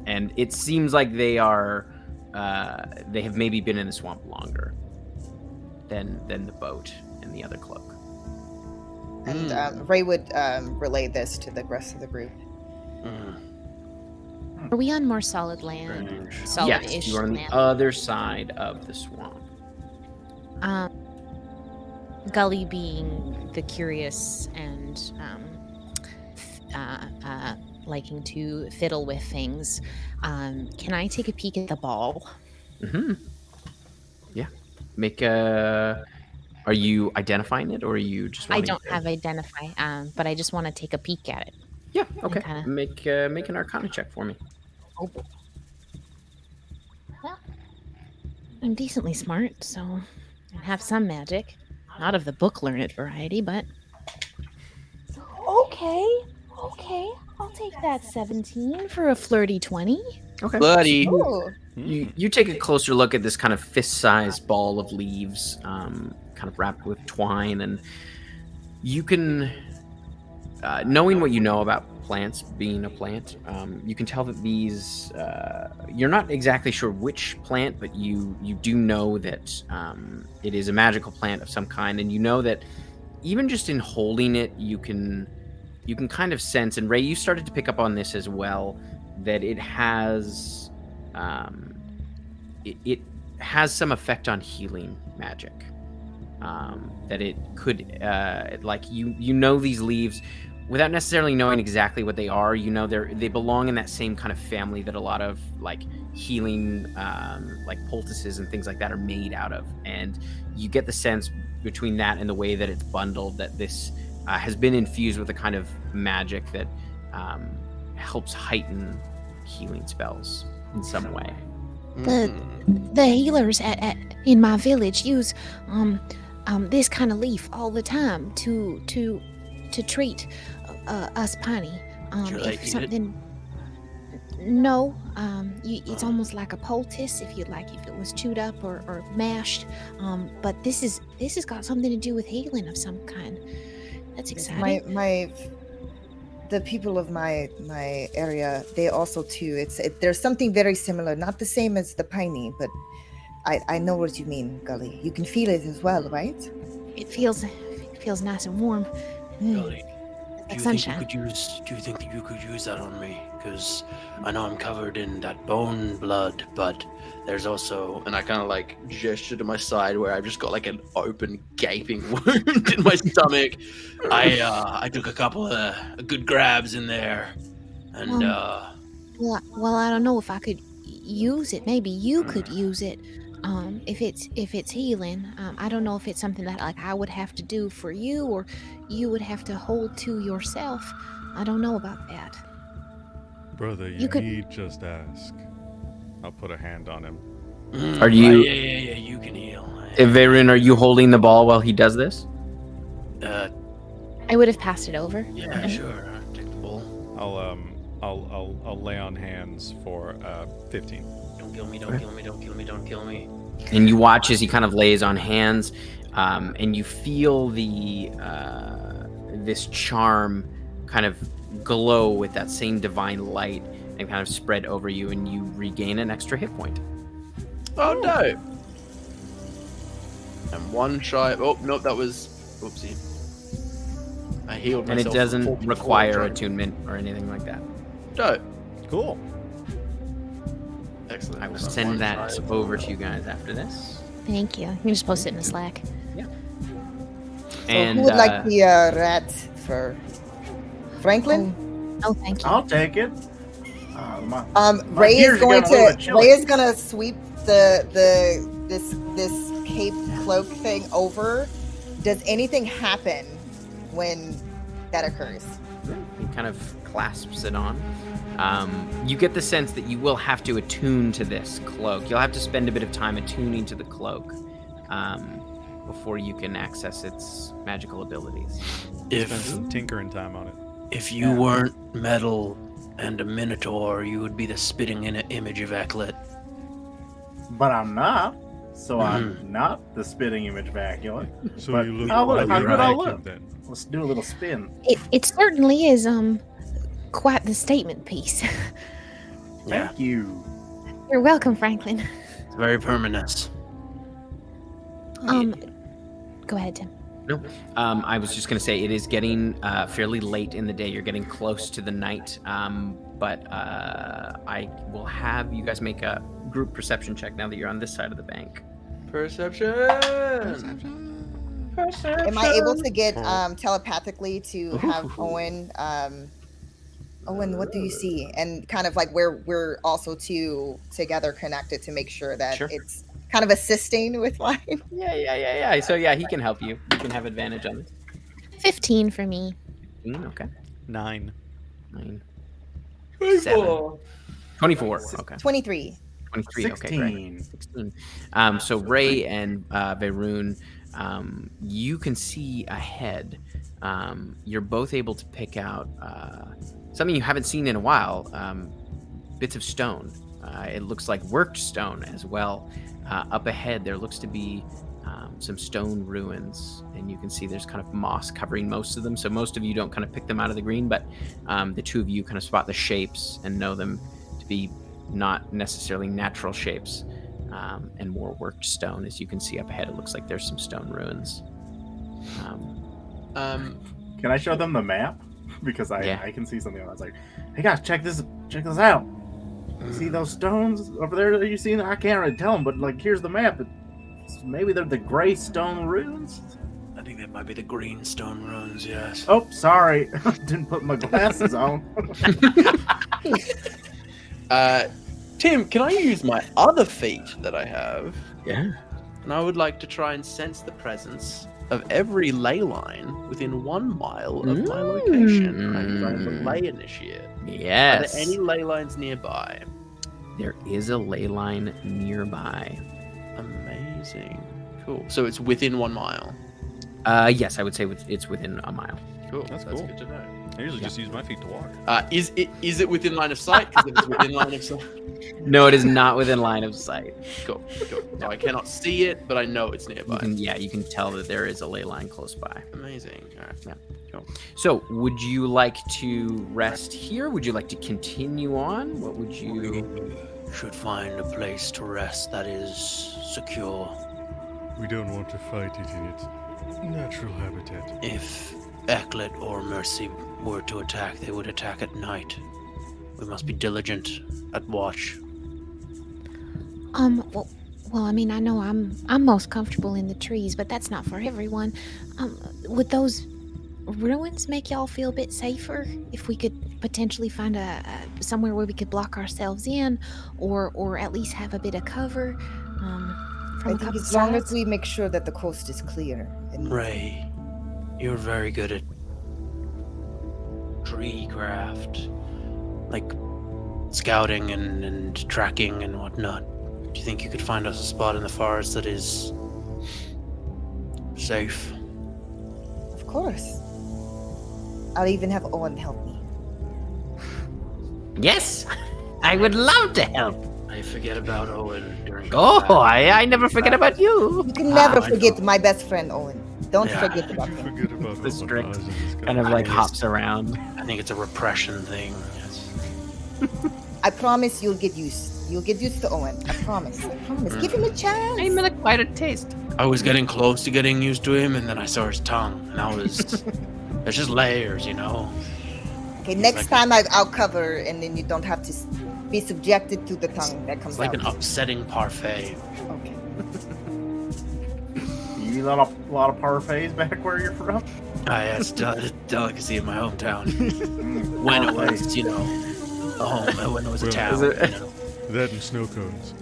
And it seems like they are, they have maybe been in the swamp longer than the boat and the other cloak. And Ray would relay this to the rest of the group. Are we on more solid land? Strange. Solid-ish Yes, you are on the land. other side of the swamp. Gully being the curious and liking to fiddle with things. Can I take a peek at the ball? Mm-hmm. Yeah. Make a... Are you identifying it, or are you just I wanting don't to... have identify, but I just want to take a peek at it. Yeah, okay. kinda- Make an Arcana check for me. Oh. Well, I'm decently smart, so I have some magic. Not of the book learned variety, but... Okay, I'll take that 17 for a flirty 20. Okay. Bloody. Ooh. You take a closer look at this kind of fist-sized ball of leaves, kind of wrapped with twine, and you can, knowing what you know about plants, being a plant, you can tell that these, you're not exactly sure which plant, but you do know that it is a magical plant of some kind, and you know that even just in holding it, you can kind of sense, and Ray, you started to pick up on this as well, that it has it has some effect on healing magic. That it could like you know these leaves without necessarily knowing exactly what they are. You know they belong in that same kind of family that a lot of like healing like poultices and things like that are made out of, and you get the sense between that and the way that it's bundled that this has been infused with a kind of magic that helps heighten healing spells in some way. The healers at in my village use this kind of leaf all the time to treat us Piney. Do you like If eat it? something, no, it's almost like a poultice if you like, if it was chewed up or mashed. But this has got something to do with healing of some kind. That's exciting. The people of my area, they also too. There's something very similar, not the same as the piney, but I know what you mean, Gully. You can feel it as well, right? It feels nice and warm. Gully, Like do you sunshine. think that you could use that on me? Because I know I'm covered in that bone blood, but there's also... And I kind of like gesture to my side where I've just got like an open gaping wound in my stomach. I took a couple of good grabs in there, and Well, I don't know if I could use it. Maybe you could use it. If it's healing, I don't know if it's something that like I would have to do for you, or you would have to hold to yourself. I don't know about that. Brother, You you could- need just ask. I'll put a hand on him. Are you- Yeah, you can heal. Varun, are you holding the ball while he does this? I would have passed it over. Yeah, sure. Take the ball. I'll lay on hands for 15. Don't kill me, don't kill me, don't kill me, don't kill me. And you watch as he kind of lays on hands, and you feel the this charm kind of glow with that same divine light and kind of spread over you, and you regain an extra hit point. Oh no! And one shy. Oh no, that was oopsie. I healed And myself. it doesn't 44 require trying- attunement or anything like that. Dope. Cool. Excellent. I will So send one that shy. over to you guys after this. Thank you. You can just post it in the Slack. And Who would like the rat for Franklin? Oh, thank you. I'll take it. My Ray is ears are going getting a little bit to chilly. sweep this cape cloak thing over. Does anything happen when that occurs? he kind of clasps it on. You get the sense that you will have to attune to this cloak. You'll have to spend a bit of time attuning to the cloak before you can access its magical abilities. Spend some tinkering time on it. If you weren't metal and a minotaur, you would be the spitting image of Eklet. But I'm not. so I'm not the spitting image Vacula. So But you look how rather good I like look? him then. Let's do a little spin. It certainly is quite the statement piece. Yeah, Thank you. You're welcome, Franklin. it's very permanent. Go ahead, Tim. I was just going to say it is getting fairly late in the day. You're getting close to the night, but I will have you guys make a group perception check now that you're on this side of the bank. Perception. Am I able to get telepathically to have Owen? Owen, what do you see? And kind of like where we're also together connected to make sure that Sure. it's kind of assisting with mine. Yeah. So yeah, he can help you. You can have advantage on this. 15 for me. Okay. 9. 9. 24. 24. Okay. 23. 23. Okay, great. 16. 16. So Ray and Varun, you can see ahead. You're both able to pick out something you haven't seen in a while. Bits of stone. It looks like worked stone as well. Up ahead, there looks to be some stone ruins, and you can see there's kind of moss covering most of them. So most of you don't kind of pick them out of the green, but the two of you kind of spot the shapes and know them to be not necessarily natural shapes, and more worked stone. As you can see up ahead, it looks like there's some stone ruins. Can I show them the map? Because Yeah. I can see something. I was like, hey guys, check this out. See those stones over there that you see? I can't really tell them, but like here's the map. Maybe they're the gray stone ruins. I think that might be the green stone runes, yes. Oh, sorry, didn't put my glasses on. Tim, can I use my other feat that I have? Yeah. And I would like to try and sense the presence of every ley line within 1 mile of my location. I'm trying to ley initiate. Yes. Are there any ley lines nearby? There is a ley line nearby. Amazing. Cool. So it's within 1 mile. Yes, I would say it's within a mile. Cool. That's That's cool. good to know. I usually just use my feet to walk. Is it within line of sight? Because if it's within line of sight. No, it is not within line of sight. Cool. So I cannot see it, but I know it's nearby. You can tell that there is a ley line close by. Amazing. All right. Yeah. Cool. So, would you like to rest here? Would you like to continue on? What would you? Should find a place to rest that is secure. We don't want to fight it in its natural habitat. If Eklet or Mercy were to attack, they would attack at night. We must be diligent at watch. Well, I mean, I know I'm most comfortable in the trees, but that's not for everyone. Would those ruins make y'all feel a bit safer if we could potentially find a somewhere where we could block ourselves in, or at least have a bit of cover from I a think couple as long as sides? we make sure that the coast is clear. And Ray, you're very good at tree craft, like scouting and tracking and whatnot. Do you think you could find us a spot in the forest that is safe? of course. I'll even have Owen help me. Yes, I would love to help. I forget about Owen during Oh, combat. I never forget about you. You can never I forget know. my best friend Owen. Don't Yeah. forget about You him. forget about The all strict eyes in the sky. Kind of like Yes. hops around. I think it's a repression thing. Yes. I promise you'll get used. You'll get used to Owen. I promise. I promise. Give him a chance. I'm an acquired taste. I was getting close to getting used to him, and then I saw his tongue, and I was... There's just layers, you know? Okay, next time I'll cover, and then you don't have to be subjected to the tongue that comes It's like out. an upsetting parfait. Okay. You eat a lot of parfaits back where you're from? It's a delicacy in my hometown. Mm, When it parfaits. was, a home, when it was a Well, town. is it- You know? That and snow cones.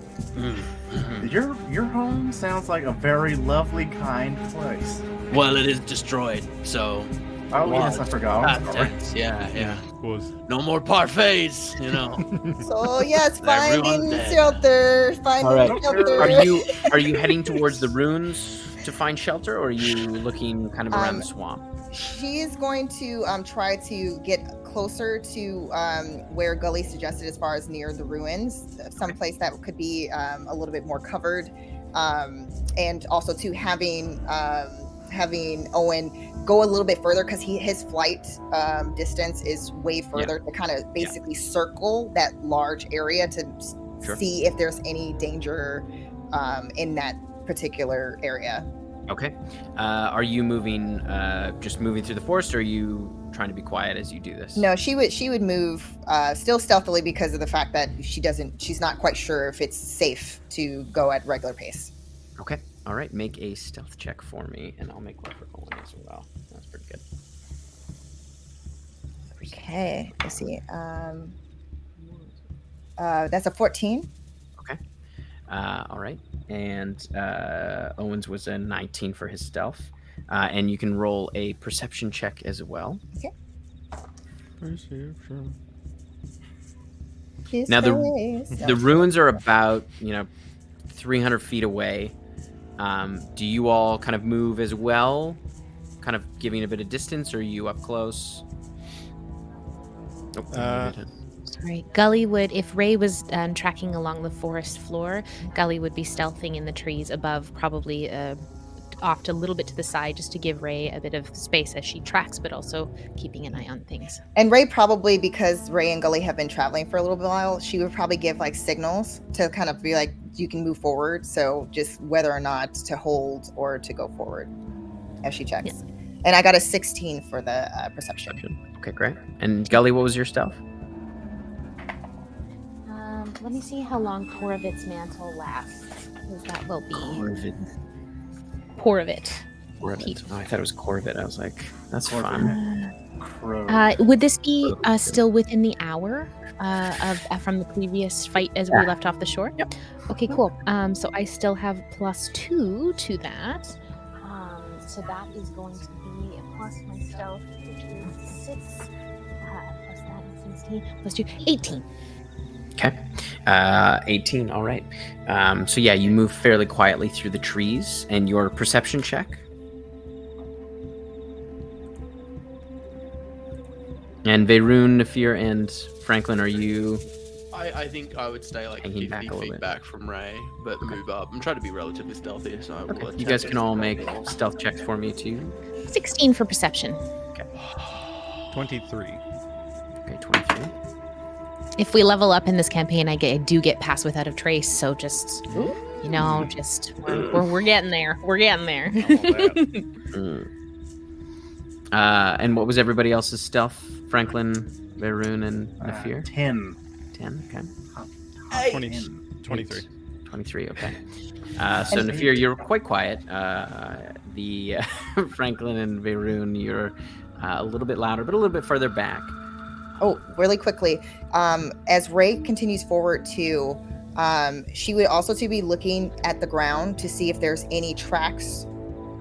Your home sounds like a very lovely, kind place. Well, it is destroyed, so... Oh Well, yes, I forgot. I'm past sorry. tense, yeah. Was No more parfaits, So yes, Everyone's finding dead. shelter. Finding All right. shelter. Are you heading towards the ruins to find shelter, or are you looking kind of around the swamp? She is going to try to get closer to where Gully suggested, as far as near the ruins, someplace that could be a little bit more covered, and also to having Owen go a little bit further because his flight distance is way further to kind of basically circle that large area to see if there's any danger in that particular area. Okay. Are you moving, just moving through the forest, or are you trying to be quiet as you do this? No, she would move still stealthily because of the fact that she's not quite sure if it's safe to go at regular pace. Okay. All right. Make a stealth check for me, and I'll make one for Owen as well. That's pretty good. Okay. Let's see. That's a 14. Okay. All right. And Owen's was a 19 for his stealth. And you can roll a perception check as well. Okay. Perception. Now the ruins are about 300 feet away. Do you all kind of move as well, kind of giving a bit of distance, or are you up close? Sorry, Gully would, if Ray was tracking along the forest floor, Gully would be stealthing in the trees above, probably off a little bit to the side, just to give Ray a bit of space as she tracks, but also keeping an eye on things. And Ray probably, because Ray and Gully have been traveling for a little while, she would probably give like signals to kind of be like, you can move forward. So just whether or not to hold or to go forward as she checks. Yeah. And I got a 16 for the perception. Okay, great. And Gully, what was your stealth? Let me see how long Porovit's mantle lasts. Because that will be Porovit. Oh, I thought it was Corvit. I was like, that's fun. Would this be still within the hour from the previous fight as we left off the shore? Yep. Okay, cool. So I still have +2 to that. So that is going to be plus my stealth, which is 6, plus that is 16, plus 2, 18. Okay. 18, all right. So yeah, you move fairly quietly through the trees, and your perception check. And Rune, Nafir, and Franklin, are you... I think I would stay like 50 feet back from Ray, but move up. I'm trying to be relatively stealthy, so I will You guys can all make stealth checks for me, too. 16 for perception. Okay. 23. Okay, 23. If we level up in this campaign, I do get pass without a trace, so just, we're getting there. We're getting there. And what was everybody else's stealth? Franklin, Varun, and Nafir? 10. 10, okay. 23. 23, okay. So Nafir, you're quite quiet. The Franklin and Varun, you're a little bit louder, but a little bit further back. Oh, really quickly. As Ray continues forward too, she would also to be looking at the ground to see if there's any tracks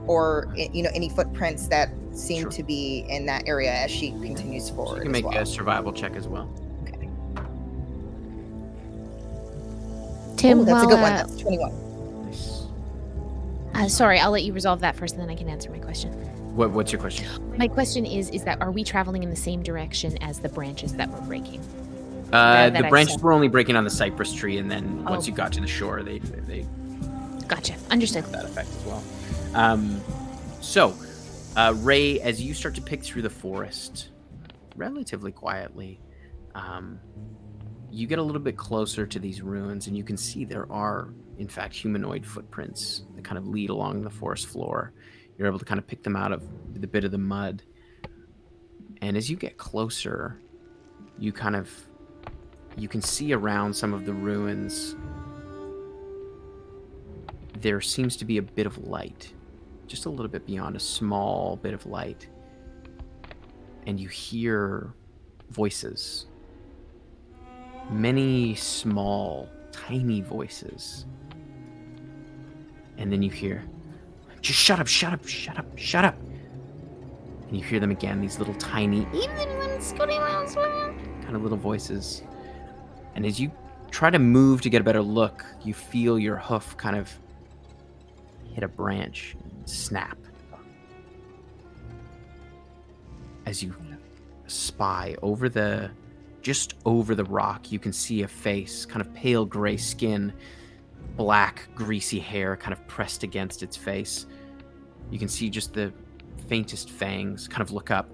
or any footprints that seem to be in that area as she continues forward. You can make a survival check as well. Okay. Tim, that's a good one. That's 21. Nice. Sorry, I'll let you resolve that first, and then I can answer my question. What's your question? My question is that are we traveling in the same direction as the branches that we're breaking? The branches were only breaking on the cypress tree, and then once you got to the shore, they Gotcha. Understood. Have that effect as well. So, Ray, as you start to pick through the forest relatively quietly, you get a little bit closer to these ruins, and you can see there are, in fact, humanoid footprints that kind of lead along the forest floor. You're able to kind of pick them out of the bit of the mud. And as you get closer, you can see around some of the ruins, there seems to be a bit of light, just a little bit beyond, a small bit of light. And you hear voices, many small, tiny voices. And then you hear, just shut up, shut up, shut up, shut up. And you hear them again, these little tiny, kind of little voices. And as you try to move to get a better look, you feel your hoof kind of hit a branch and snap. As you spy just over the rock, you can see a face, kind of pale gray skin, black, greasy hair kind of pressed against its face. You can see just the faintest fangs kind of look up,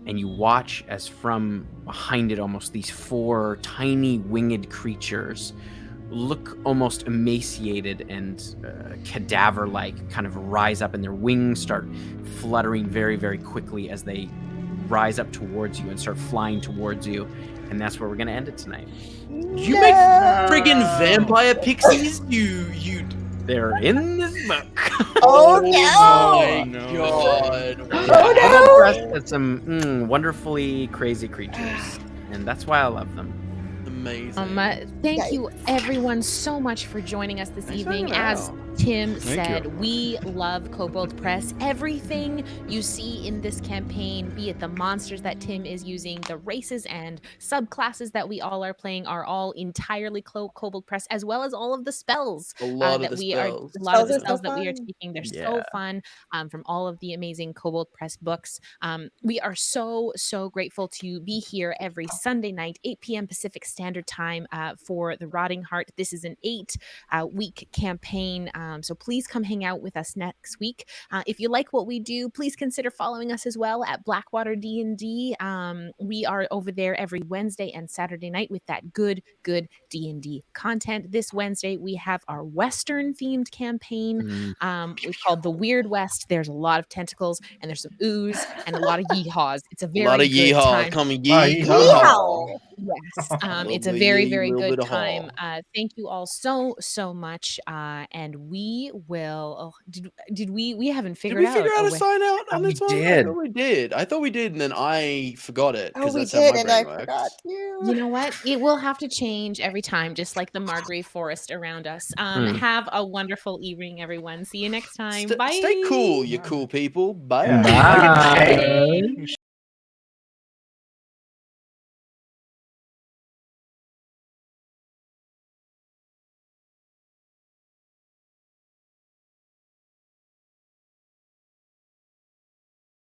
and you watch as from behind it almost these 4 tiny winged creatures look almost emaciated and cadaver-like kind of rise up, and their wings start fluttering very, very quickly as they rise up towards you and start flying towards you. And that's where we're going to end it tonight. You make friggin' vampire pixies? They're in this book. Oh, my no. god. Oh, Press at some wonderfully crazy creatures, and that's why I love them. Amazing. Thank you everyone so much for joining us this evening. As Tim said, we love Kobold Press. Everything you see in this campaign, be it the monsters that Tim is using, the races and subclasses that we all are playing, are all entirely Kobold Press, as well as all of the spells a lot of the spells that we are taking. They're so fun, from all of the amazing Kobold Press books. We are so grateful to be here every Sunday night, 8 p.m. Pacific Standard Time, for the Rotting Heart. This is an 8-week campaign. So please come hang out with us next week. If you like what we do, please consider following us as well at Blackwater D&D. We are over there every Wednesday and Saturday night with that good D&D content. This Wednesday, we have our Western-themed campaign. We called the Weird West. There's a lot of tentacles, and there's some ooze, and a lot of yeehaws. It's a very lot of good time. Coming Yeehaw. Yes, it's a very good time. Thank you all so much, and we will. Did we haven't figured Did we out? figure out a sign out on We this one? did. I thought we did, and then I forgot it. Oh, we that's how my did, and brain I works. forgot you. You know what? It will have to change every time, just like the Margreve forest around us. Have a wonderful evening, everyone. See you next time. Bye. Stay cool, you cool people. Bye. Yeah. Bye.